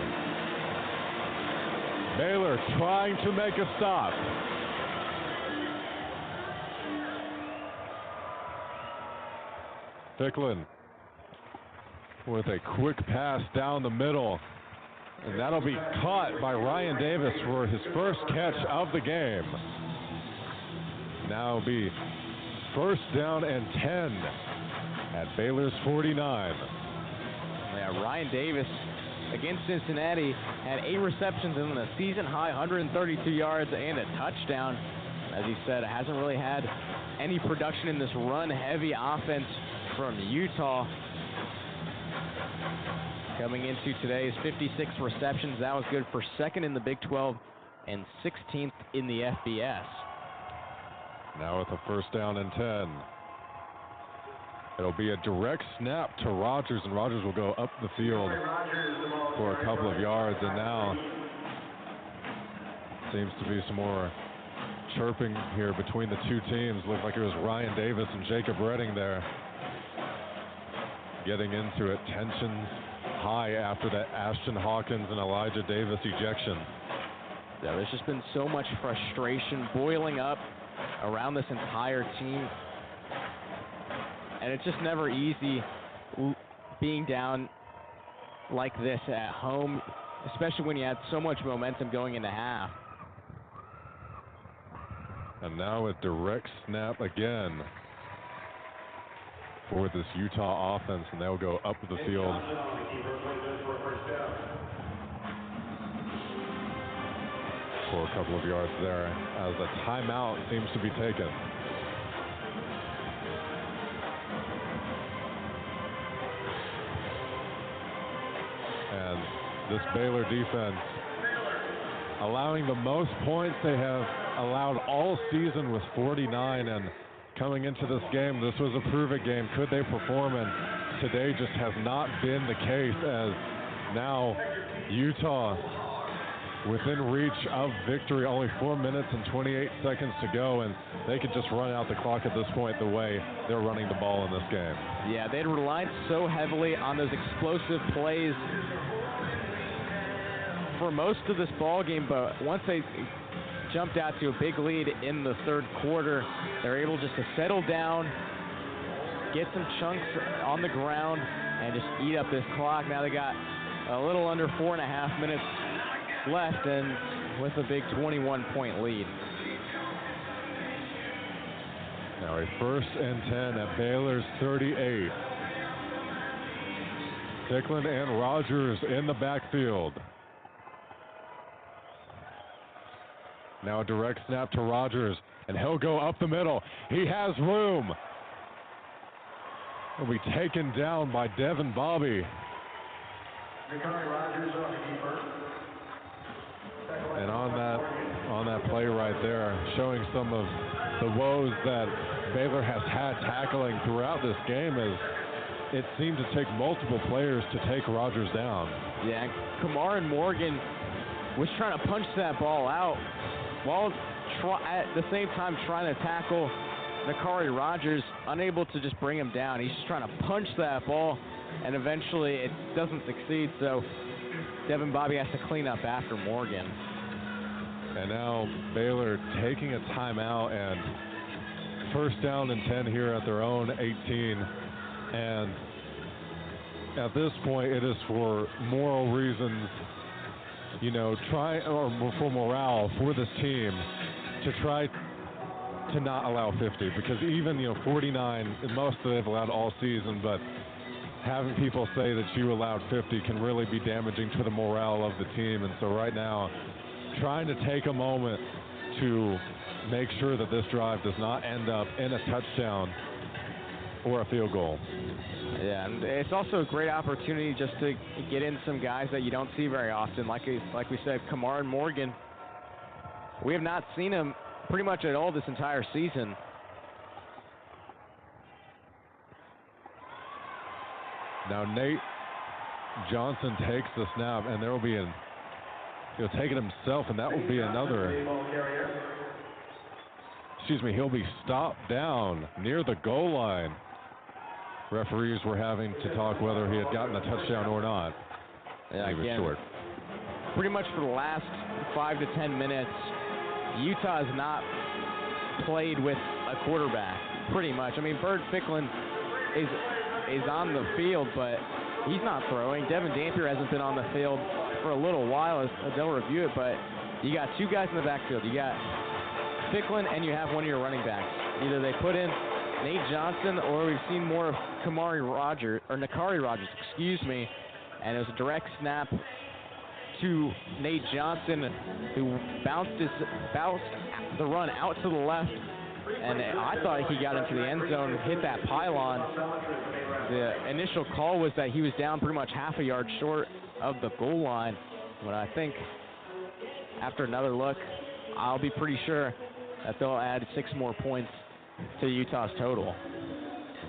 Baylor trying to make a stop. Ficklin with a quick pass down the middle. And that'll be caught by Ryan Davis for his first catch of the game. Now it'll be 1st down and 10 at Baylor's 49. Yeah, Ryan Davis against Cincinnati had 8 receptions and a season-high 132 yards and a touchdown. As he said, it hasn't really had any production in this run-heavy offense from Utah. Coming into today's 56 receptions, that was good for 2nd in the Big 12 and 16th in the FBS. Now with a 1st down and 10. It'll be a direct snap to Rogers, and Rogers will go up the field for a couple of yards. And now seems to be some more chirping here between the two teams. Looked like it was Ryan Davis and Jacob Redding there getting into it. Tensions high after that Ashton Hawkins and Elijah Davis ejection. Yeah, there's just been so much frustration boiling up around this entire team. And it's just never easy being down like this at home, especially when you had so much momentum going into half. And now a direct snap again for this Utah offense, and they'll go up the field. For a couple of yards there, as a timeout seems to be taken. And this Baylor defense allowing the most points they have allowed all season with 49, and coming into this game, this was a prove-it game. Could they perform? And today just has not been the case, as now Utah within reach of victory. Only 4 minutes and 28 seconds to go, and they could just run out the clock at this point the way they're running the ball in this game. Yeah, they'd relied so heavily on those explosive plays for most of this ball game, but once they jumped out to a big lead in the 3rd quarter, they're able just to settle down, get some chunks on the ground, and just eat up this clock. Now they got a little under 4.5 minutes left, and with a big 21-point lead. Now a 1st and 10 at Baylor's 38. Ficklin and Rogers in the backfield. Now a direct snap to Rogers, and he'll go up the middle. He has room. He'll be taken down by Devin Bobby. And on that play right right there, showing some of the woes that Baylor has had tackling throughout this game, as it seemed to take multiple players to take Rogers down. Yeah, Kamar and Morgan was trying to punch that ball out while at the same time trying to tackle Nakari Rogers, unable to just bring him down. He's just trying to punch that ball, and eventually it doesn't succeed, so Devin Bobby has to clean up after Morgan. And now Baylor taking a timeout, and first down and 10 here at their own 18. And at this point, it is for moral reasons, you know, for morale for this team to try to not allow 50, because even, you know, 49, most of they've allowed all season, but having people say that you allowed 50 can really be damaging to the morale of the team. And so right now, trying to take a moment to make sure that this drive does not end up in a touchdown or a field goal. Yeah, and it's also a great opportunity just to get in some guys that you don't see very often. Like we said, Kamar and Morgan, we have not seen him pretty much at all this entire season. Now Nate Johnson takes the snap, and there will be he'll take it himself, and that will be another. Excuse me, he'll be stopped down near the goal line. Referees were having to talk whether he had gotten a touchdown or not. Yeah, he was again, short. Pretty much for the last 5 to 10 minutes, Utah has not played with a quarterback, pretty much. I mean, Bird Ficklin is on the field, but he's not throwing. Devin Dampier hasn't been on the field for a little while, as they'll review it, but you got two guys in the backfield. You got Ficklin, and you have one of your running backs. Either they put in Nate Johnson, or we've seen more of Nakari Rogers, excuse me, and it was a direct snap to Nate Johnson, who bounced the run out to the left, and I thought he got into the end zone, hit that pylon. The initial call was that he was down pretty much half a yard short of the goal line, but I think after another look, I'll be pretty sure that they'll add 6 more points to Utah's total.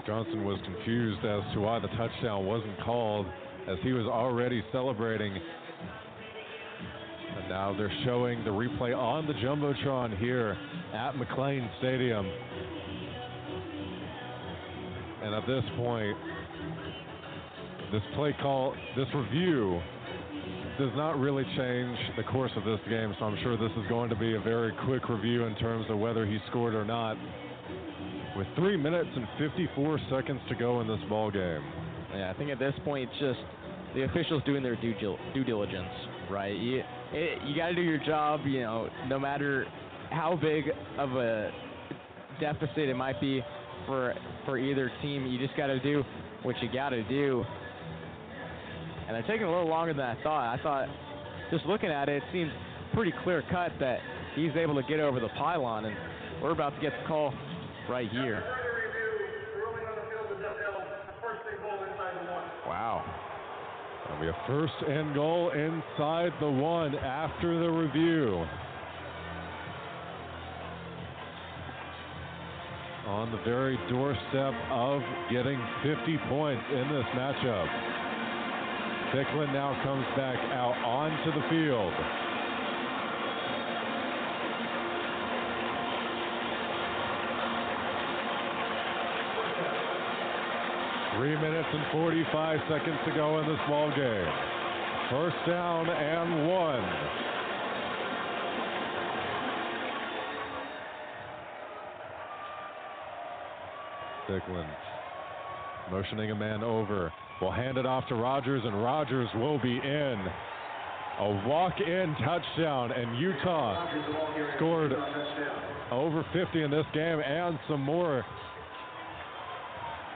Johnson was confused as to why the touchdown wasn't called, as he was already celebrating. And now they're showing the replay on the Jumbotron here at McLean Stadium. And at this point, this review does not really change the course of this game, so I'm sure this is going to be a very quick review in terms of whether he scored or not, with 3 minutes and 54 seconds to go in this ball game. Yeah, I think at this point, it's just the officials doing their due diligence, right? You got to do your job, you know, no matter how big of a deficit it might be for either team. You just got to do what you got to do. And they're taking a little longer than I thought. I thought, just looking at it, it seems pretty clear cut that he's able to get over the pylon, and we're about to get the call right here. Wow. That'll be a first and goal inside the 1 after the review. On the very doorstep of getting 50 points in this matchup. Ficklin now comes back out onto the field. Three minutes and 45 seconds to go in this ball game. First down and 1. Ficklin motioning a man over. Will hand it off to Rogers, and Rogers will be in. A walk-in touchdown, and Utah scored over 50 in this game, and some more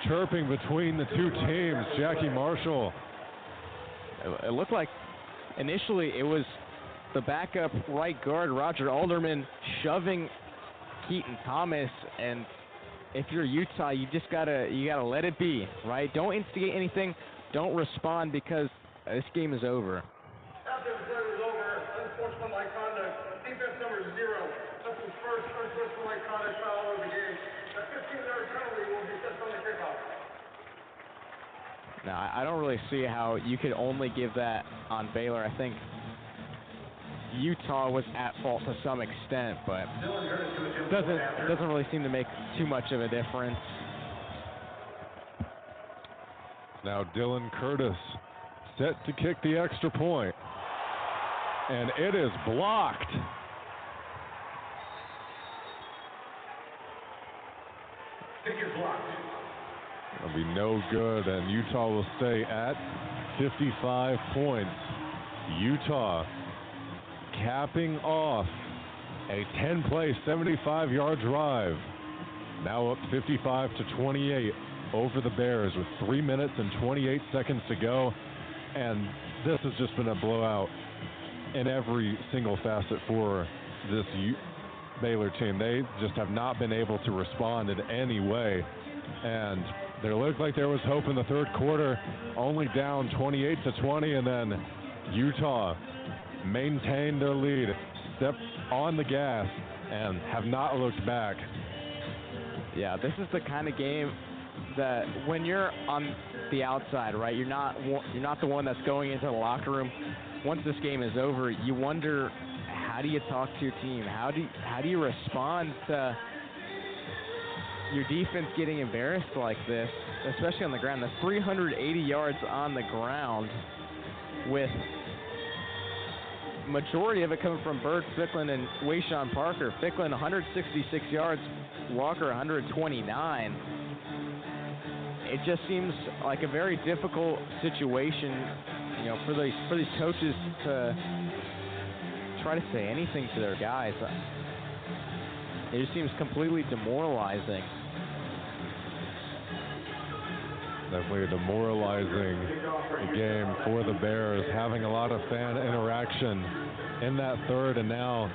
chirping between the two teams. Jackie Marshall. It looked like initially it was the backup right guard, Roger Alderman, shoving Keaton Thomas, and if you're Utah, you gotta let it be, right? Don't instigate anything. Don't respond, because this game is over. After the play was over, unsportsmanlike conduct, defense number 0. That's his first unsportsmanlike conduct foul of the game. A 15-yard penalty will be set on the kickoff. Now, I don't really see how you could only give that on Baylor. I think Utah was at fault to some extent, but doesn't really seem to make too much of a difference. Now Dylan Curtis set to kick the extra point, and it is blocked. Kick is blocked. It'll be no good, and Utah will stay at 55 points. Utah capping off a 10-play, 75-yard drive. Now up 55-28 over the Bears with 3 minutes and 28 seconds to go. And this has just been a blowout in every single facet for this Baylor team. They just have not been able to respond in any way. And there looked like there was hope in the third quarter, only down 28-20, and then Utah maintained their lead, stepped on the gas, and have not looked back. Yeah, this is the kind of game that when you're on the outside, right, you're not the one that's going into the locker room. Once this game is over, you wonder, how do you talk to your team? How do you respond to your defense getting embarrassed like this, especially on the ground? That's 380 yards on the ground, with majority of it coming from Bird Ficklin and Wayshawn Parker. Ficklin 166 yards, Walker 129. It just seems like a very difficult situation, you know, for these coaches to try to say anything to their guys. It just seems completely demoralizing. Definitely a demoralizing game for the Bears, having a lot of fan interaction in that third, and now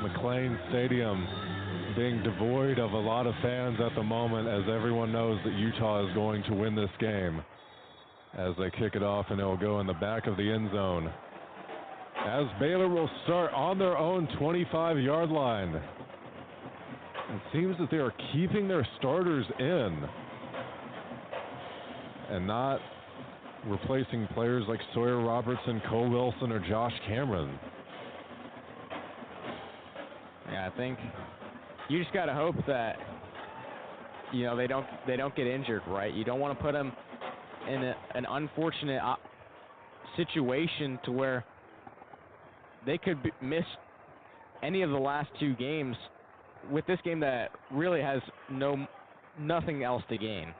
McLean Stadium being devoid of a lot of fans at the moment, as everyone knows that Utah is going to win this game. As they kick it off, and it will go in the back of the end zone, as Baylor will start on their own 25-yard line. It seems that they are keeping their starters in and not replacing players like Sawyer Robertson, Cole Wilson, or Josh Cameron. Yeah, I think you just got to hope that, you know, they don't get injured, right? You don't want to put them in an unfortunate situation to where they could miss any of the last two games with this game that really has nothing else to gain.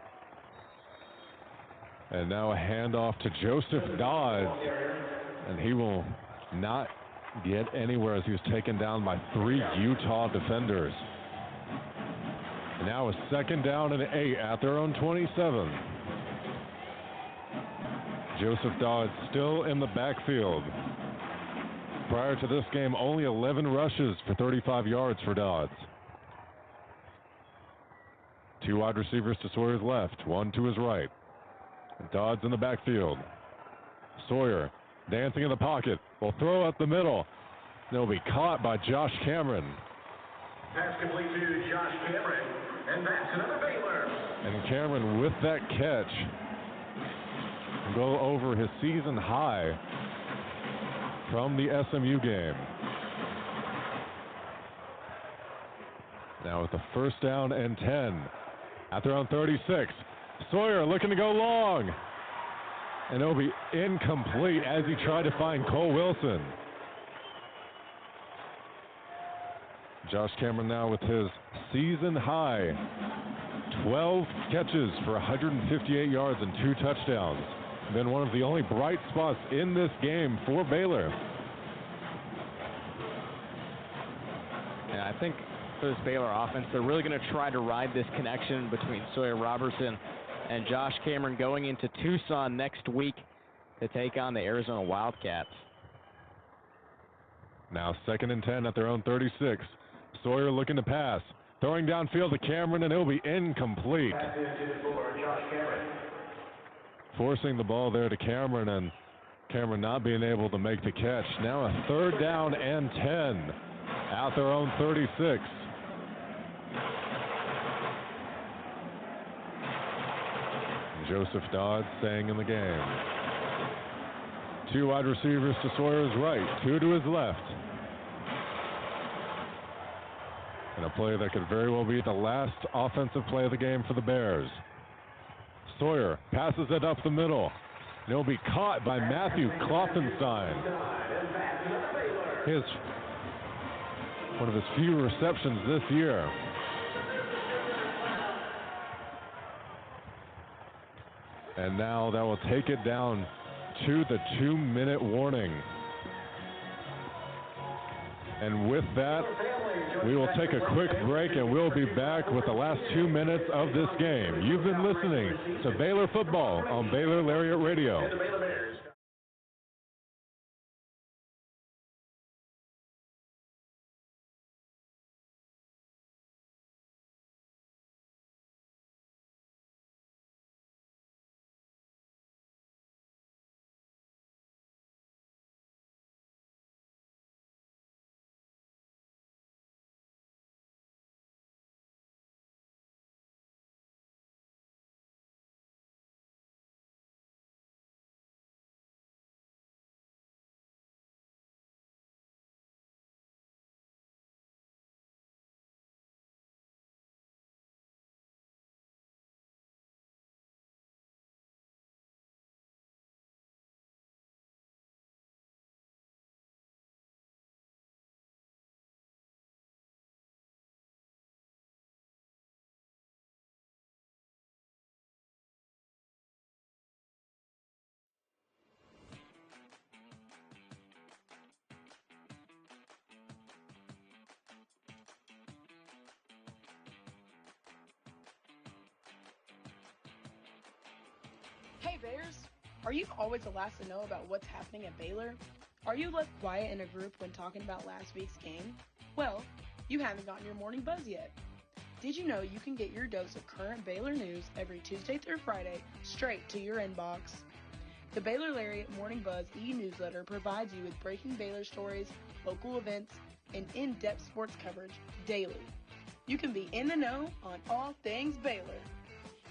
And now a handoff to Joseph Dodds, and he will not get anywhere as he was taken down by 3 Utah defenders. And now a second down and 8 at their own 27. Joseph Dodds still in the backfield. Prior to this game, only 11 rushes for 35 yards for Dodds. 2 wide receivers to Sawyer's left, 1 to his right. Dodds in the backfield. Sawyer dancing in the pocket, will throw up the middle. They'll be caught by Josh Cameron. Pass complete to Josh Cameron, and that's another Baylor. And Cameron, with that catch, will go over his season high from the SMU game. Now with the first down and 10 at their own 36. Sawyer looking to go long, and it'll be incomplete as he tried to find Cole Wilson. Josh Cameron now with his season high 12 catches for 158 yards and 2 touchdowns. Been one of the only bright spots in this game for Baylor. And I think for this Baylor offense, they're really going to try to ride this connection between Sawyer Robertson and Josh Cameron going into Tucson next week to take on the Arizona Wildcats. Now 2nd and 10 at their own 36. Sawyer looking to pass. Throwing downfield to Cameron, and it'll be incomplete. Forcing the ball there to Cameron, and Cameron not being able to make the catch. Now a 3rd down and 10 at their own 36. Joseph Dodd staying in the game. 2 wide receivers to Sawyer's right, 2 to his left. And a play that could very well be the last offensive play of the game for the Bears. Sawyer passes it up the middle. And it'll be caught by Matthew Klopfenstein. One of his few receptions this year. And now that will take it down to the 2-minute warning. And with that, we will take a quick break and we'll be back with the last 2 minutes of this game. You've been listening to Baylor Football on Baylor Lariat Radio. Hey Bears! Are you always the last to know about what's happening at Baylor? Are you left quiet in a group when talking about last week's game? Well, you haven't gotten your morning buzz yet. Did you know you can get your dose of current Baylor news every Tuesday through Friday straight to your inbox? The Baylor Lariat Morning Buzz e-newsletter provides you with breaking Baylor stories, local events, and in-depth sports coverage daily. You can be in the know on all things Baylor.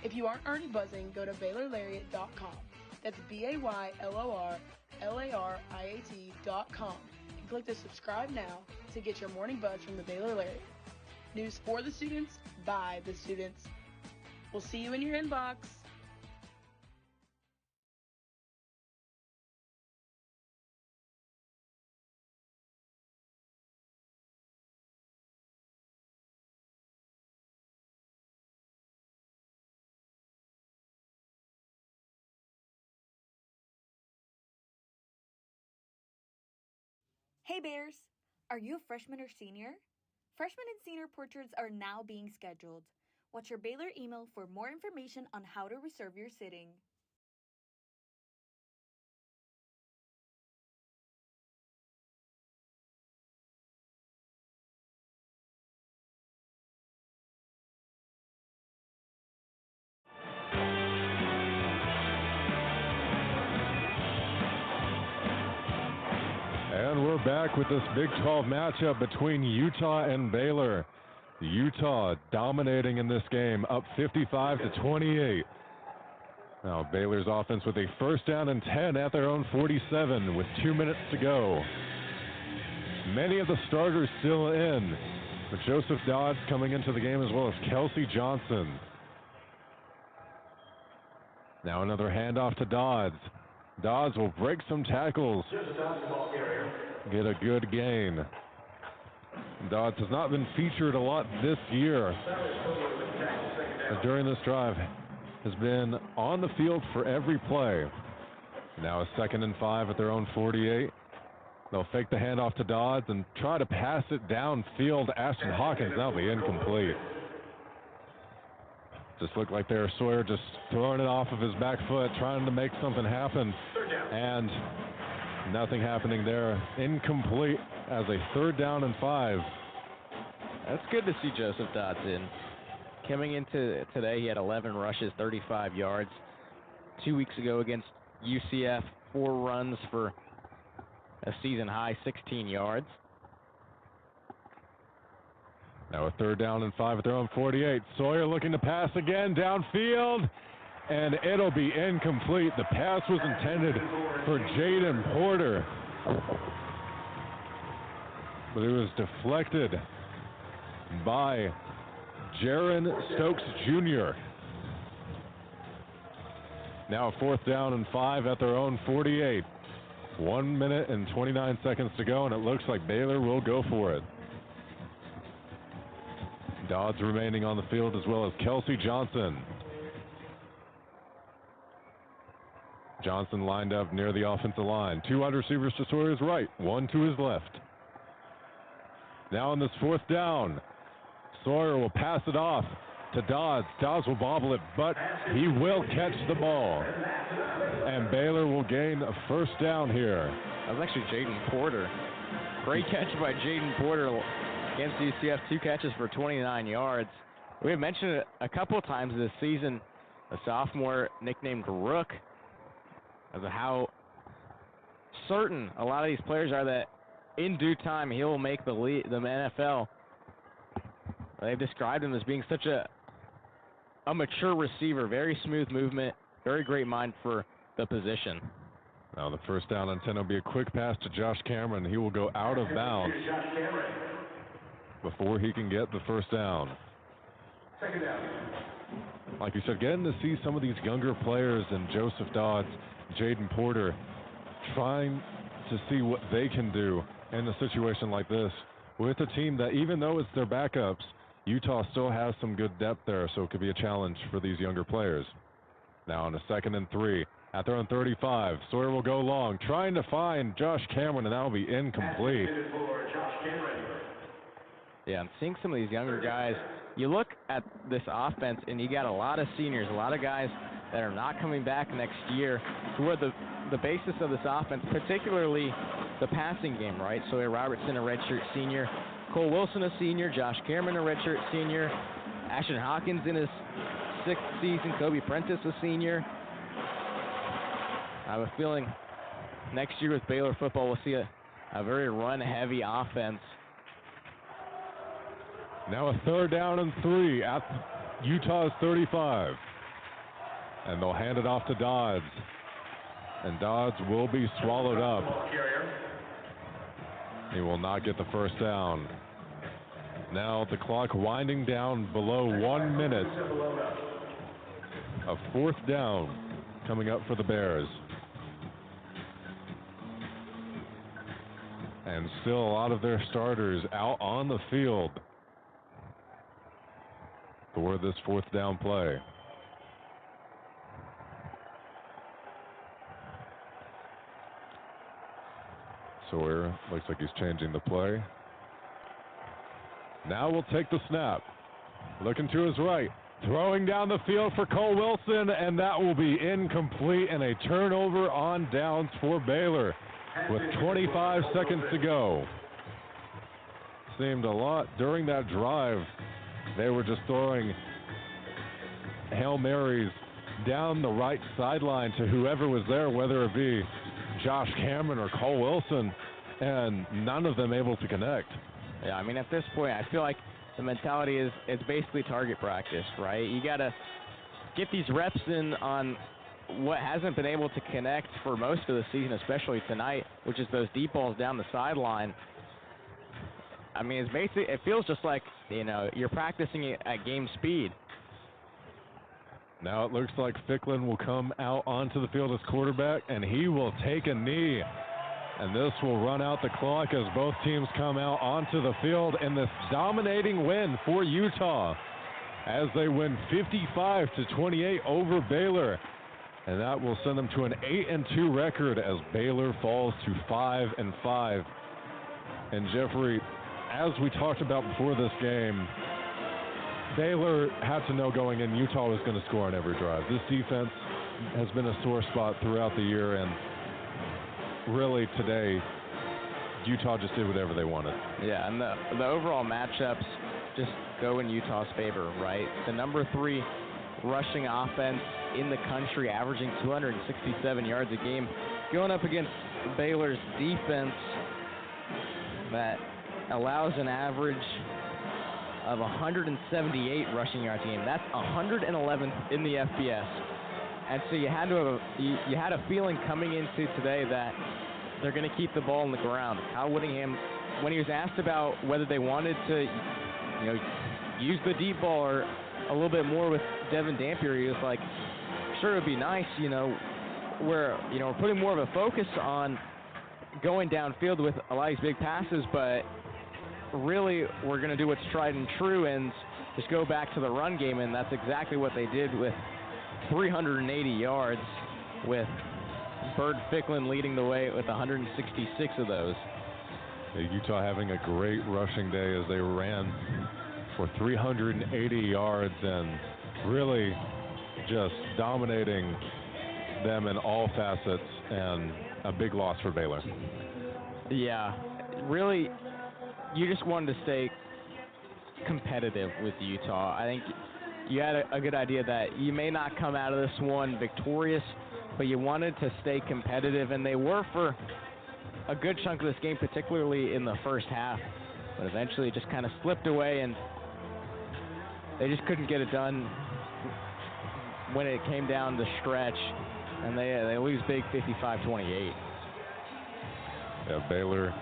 If you aren't already buzzing, go to BaylorLariat.com. That's BaylorLariat.com and click the subscribe now to get your morning buzz from the Baylor Lariat. News for the students, by the students. We'll see you in your inbox. Hey Bears! Are you a freshman or senior? Freshman and senior portraits are now being scheduled. Watch your Baylor email for more information on how to reserve your sitting. And we're back with this Big 12 matchup between Utah and Baylor. Utah dominating in this game, up 55-28. Now Baylor's offense with a first down and 10 at their own 47 with 2 minutes to go. Many of the starters still in, with Joseph Dodds coming into the game as well as Kelsey Johnson. Now another handoff to Dodds. Dodds will break some tackles, get a good gain. Dodds has not been featured a lot this year, but during this drive has been on the field for every play. Now a 2nd and 5 at their own 48. They'll fake the handoff to Dodds and try to pass it downfield. Ashton Hawkins, that'll be incomplete. Just looked like there, Sawyer just throwing it off of his back foot, trying to make something happen, and nothing happening there. Incomplete as a 3rd down and 5. That's good to see Joseph Dodds in. Coming into today, he had 11 rushes, 35 yards. 2 weeks ago against UCF, 4 runs for a season high, 16 yards. Now a 3rd down and 5 at their own 48. Sawyer looking to pass again downfield, and it'll be incomplete. The pass was intended for Jaden Porter, but it was deflected by Jaron Stokes Jr. Now 4th down and 5 at their own 48. 1 minute and 29 seconds to go, and it looks like Baylor will go for it. Dodds remaining on the field, as well as Kelsey Johnson. Johnson lined up near the offensive line. 2 wide receivers to Sawyer's right, 1 to his left. Now on this 4th down, Sawyer will pass it off to Dodds. Dodds will bobble it, but he will catch the ball. And Baylor will gain a 1st down here. That was actually Jaden Porter. Great catch by Jaden Porter against UCF. 2 catches for 29 yards. We have mentioned it a couple of times this season. A sophomore nicknamed Rook, as to how certain a lot of these players are that in due time he will make the NFL. They've described him as being such a mature receiver, very smooth movement, very great mind for the position. Now the 1st down and 10 will be a quick pass to Josh Cameron. He will go out of bounds before he can get the 1st down. 2nd down. Like you said, getting to see some of these younger players and Joseph Dodds, Jaden Porter, trying to see what they can do in a situation like this with a team that, even though it's their backups, Utah still has some good depth there, so it could be a challenge for these younger players. Now on a 2nd and 3 at their own 35, Sawyer will go long, trying to find Josh Cameron, and that will be incomplete. Yeah, I'm seeing some of these younger guys. You look at this offense, and you got a lot of seniors, a lot of guys that are not coming back next year, who are the basis of this offense, particularly the passing game, right? Sawyer Robertson, a redshirt senior. Cole Wilson, a senior. Josh Cameron, a redshirt senior. Ashton Hawkins in his 6th season. Kobe Prentice, a senior. I have a feeling next year with Baylor football, we'll see a very run-heavy offense. Now a 3rd down and 3 at Utah's 35. And they'll hand it off to Dodds. And Dodds will be swallowed up. He will not get the 1st down. Now the clock winding down below 1 minute. A 4th down coming up for the Bears. And still a lot of their starters out on the field for this 4th down play. Sawyer looks like he's changing the play. Now we'll take the snap. Looking to his right. Throwing down the field for Cole Wilson, and that will be incomplete, and a turnover on downs for Baylor with 25 seconds to go. Seemed a lot during that drive. They were just throwing Hail Marys down the right sideline to whoever was there, whether it be Josh Cameron or Cole Wilson, and none of them able to connect. Yeah, I mean, at this point, I feel like the mentality is it's basically target practice, right? You got to get these reps in on what hasn't been able to connect for most of the season, especially tonight, which is those deep balls down the sideline. I mean, it's basically, it feels just like, you know, you're practicing it at game speed. Now it looks like Ficklin will come out onto the field as quarterback, and he will take a knee. And this will run out the clock as both teams come out onto the field in this dominating win for Utah as they win 55-28 over Baylor. And that will send them to an 8-2 record as Baylor falls to 5-5. And Jeffrey, as we talked about before this game, Baylor had to know going in Utah was going to score on every drive. This defense has been a sore spot throughout the year, and really today, Utah just did whatever they wanted. Yeah, and the overall matchups just go in Utah's favor, right? The number 3 rushing offense in the country, averaging 267 yards a game, going up against Baylor's defense that allows an average of 178 rushing yards a game. That's 111th in the FBS. And so you had a feeling coming into today that they're going to keep the ball on the ground. Kyle Whittingham, when he was asked about whether they wanted to, use the deep ball or a little bit more with Devin Dampier, he was like, sure, it would be nice, we're putting more of a focus on going downfield with a lot of these big passes, but really we're going to do what's tried and true and just go back to the run game, and that's exactly what they did with 380 yards, with Bird Ficklin leading the way with 166 of those. Utah having a great rushing day as they ran for 380 yards and really just dominating them in all facets, and a big loss for Baylor. Yeah, really, you just wanted to stay competitive with Utah. I think you had a good idea that you may not come out of this one victorious, but you wanted to stay competitive, and they were for a good chunk of this game, particularly in the first half. But eventually it just kind of slipped away, and they just couldn't get it done when it came down the stretch, and they lose big 55-28. Yeah, Baylor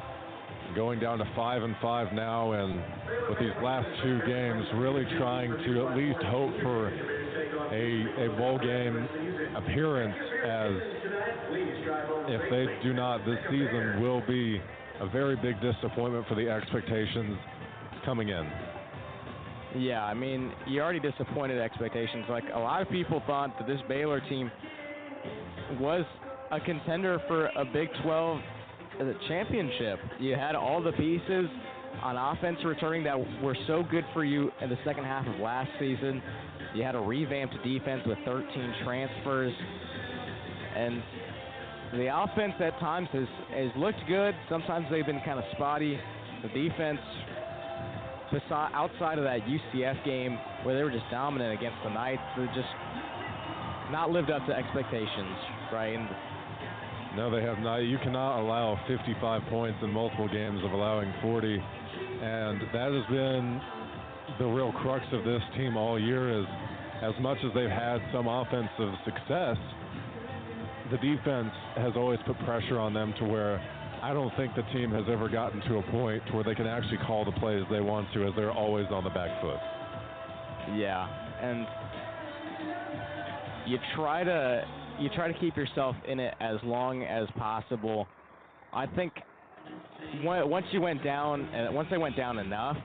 going down to 5-5 now, and with these last two games, really trying to at least hope for a bowl game appearance, as if they do not, this season will be a very big disappointment for the expectations coming in. Yeah, I mean, you already disappointed expectations. Like, a lot of people thought that this Baylor team was a contender for a Big 12 championship. You had all the pieces on offense returning that were so good for you in the second half of last season. You had a revamped defense with 13 transfers, and the offense at times has looked good. Sometimes they've been kind of spotty. The defense, outside of that UCF game where they were just dominant against the Knights, they just not lived up to expectations, right? And no, they have not. You cannot allow 55 points in multiple games of allowing 40, and that has been the real crux of this team all year. Is as much as they've had some offensive success, the defense has always put pressure on them to where I don't think the team has ever gotten to a point where they can actually call the plays they want to, as they're always on the back foot. Yeah, and you try to keep yourself in it as long as possible. I think once they went down enough,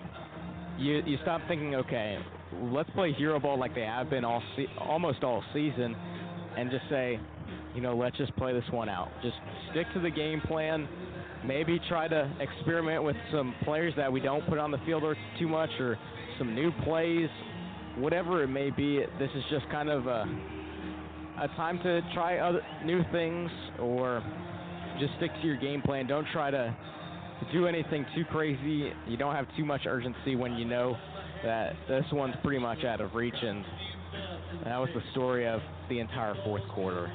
you stop thinking, okay, let's play hero ball like they have been almost all season, and just say, let's just play this one out. Just stick to the game plan. Maybe try to experiment with some players that we don't put on the field or too much, or some new plays, whatever it may be. This is just kind of a time to try other new things, or just stick to your game plan. Don't try to do anything too crazy. You don't have too much urgency when you know that this one's pretty much out of reach, and that was the story of the entire fourth quarter.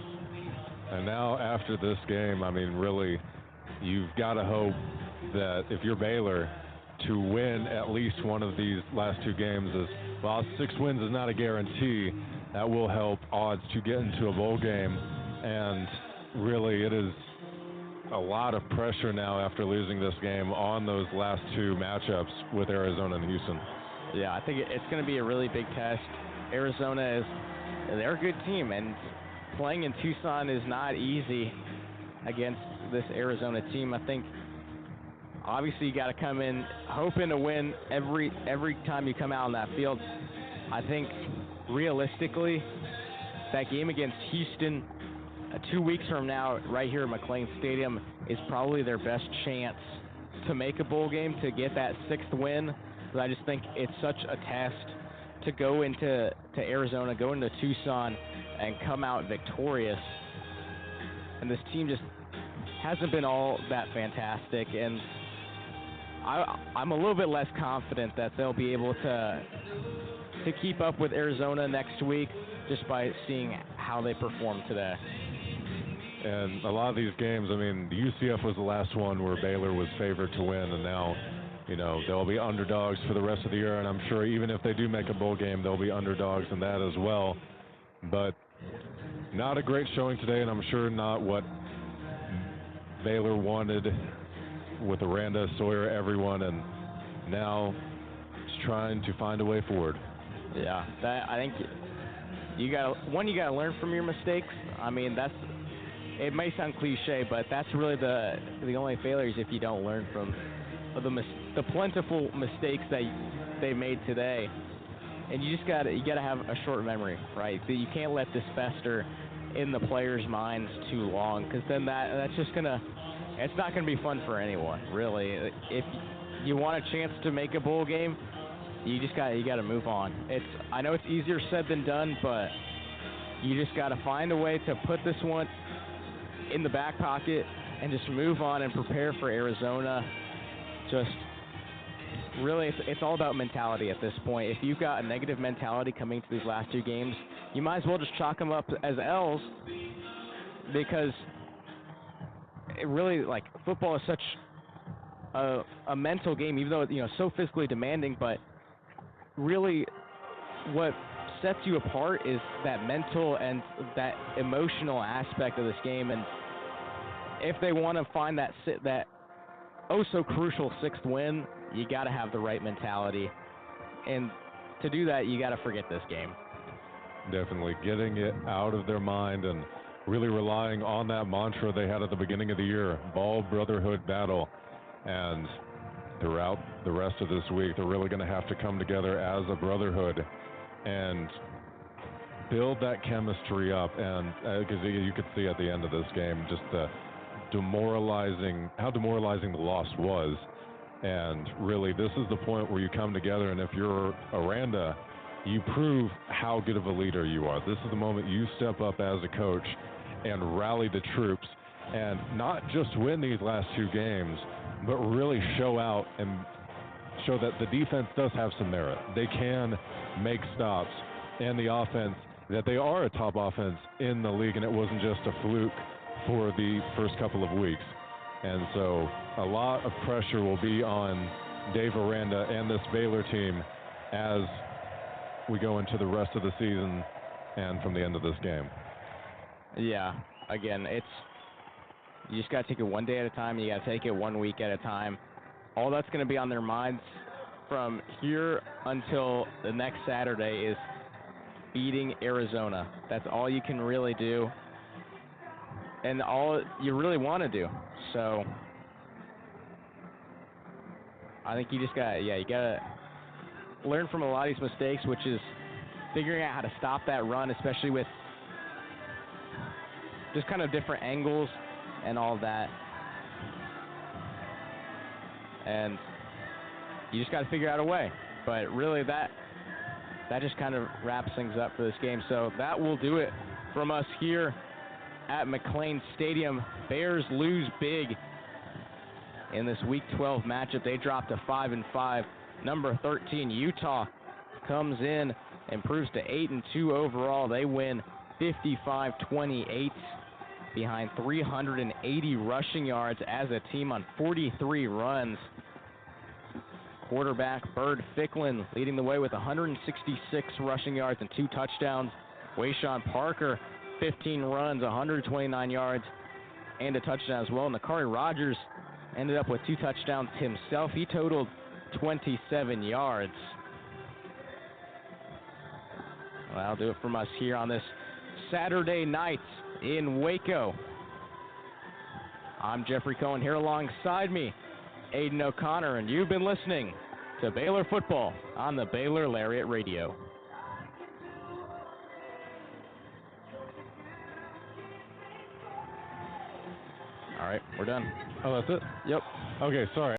And now after this game, I mean, really, you've got to hope that if you're Baylor, to win at least one of these last two games, while 6 wins is not a guarantee, that will help odds to get into a bowl game. And really, it is a lot of pressure now after losing this game on those last two matchups with Arizona and Houston. Yeah, I think it's going to be a really big test. Arizona they're a good team, and playing in Tucson is not easy against this Arizona team. I think obviously you got to come in hoping to win every time you come out on that field. I think realistically, that game against Houston 2 weeks from now, right here at McLean Stadium, is probably their best chance to make a bowl game, to get that 6th win. But I just think it's such a test to go into Arizona, go into Tucson, and come out victorious. And this team just hasn't been all that fantastic, and I'm a little bit less confident that they'll be able to keep up with Arizona next week, just by seeing how they perform today. And a lot of these games, I mean, the UCF was the last one where Baylor was favored to win, and now they'll be underdogs for the rest of the year, and I'm sure even if they do make a bowl game, they'll be underdogs in that as well. But not a great showing today, and I'm sure not what Baylor wanted with Aranda, Sawyer, everyone, and now just trying to find a way forward. Yeah, I think you gotta learn from your mistakes. I mean, it may sound cliche, but that's really the only failures if you don't learn from the plentiful mistakes that they made today. And you gotta have a short memory, right? You can't let this fester in the players' minds too long, because then it's not gonna be fun for anyone, really. If you want a chance to make a bowl game, you gotta move on. I know it's easier said than done, but you just gotta find a way to put this one in the back pocket and just move on and prepare for Arizona. Just really, it's all about mentality at this point. If you've got a negative mentality coming to these last two games, you might as well just chalk them up as L's, because it really, football is such a mental game, even though it's so physically demanding. But really, what sets you apart is that mental and that emotional aspect of this game. And if they want to find that so crucial sixth win, you got to have the right mentality. And to do that, you got to forget this game. Definitely getting it out of their mind and really relying on that mantra they had at the beginning of the year, ball, brotherhood, battle. And throughout the rest of this week, they're really going to have to come together as a brotherhood and build that chemistry up. And because you could see at the end of this game just how demoralizing the loss was. And really, this is the point where you come together, and if you're Aranda, you prove how good of a leader you are. This is the moment you step up as a coach and rally the troops, and not just win these last two games, but really show out and show that the defense does have some merit. They can make stops, and the offense, that they are a top offense in the league, and it wasn't just a fluke for the first couple of weeks. And so a lot of pressure will be on Dave Aranda and this Baylor team as we go into the rest of the season and from the end of this game. Yeah, again, you just got to take it one day at a time. You got to take it 1 week at a time. All that's going to be on their minds from here until the next Saturday is beating Arizona. That's all you can really do, and all you really want to do. So I think you got to learn from a lot of these mistakes, which is figuring out how to stop that run, especially with just kind of different angles and all that. And you just got to figure out a way. But really, that just kind of wraps things up for this game. So that will do it from us here at McLean Stadium. Bears lose big in this Week 12 matchup. They dropped to 5-5. Number 13, Utah, comes in, improves to 8-2 overall. They win 55-28 behind 380 rushing yards as a team on 43 runs. Quarterback Bird Ficklin leading the way with 166 rushing yards and 2 touchdowns. Wayshawn Parker, 15 runs, 129 yards, and a touchdown as well. And Nakari Rogers ended up with 2 touchdowns himself. He totaled 27 yards. Well, that'll do it from us here on this Saturday night in Waco. I'm Jeffrey Cohen, here alongside me, Aidan O'Connor, and you've been listening to Baylor Football on the Baylor Lariat Radio. All right, we're done. Oh, that's it? Yep. Okay, sorry.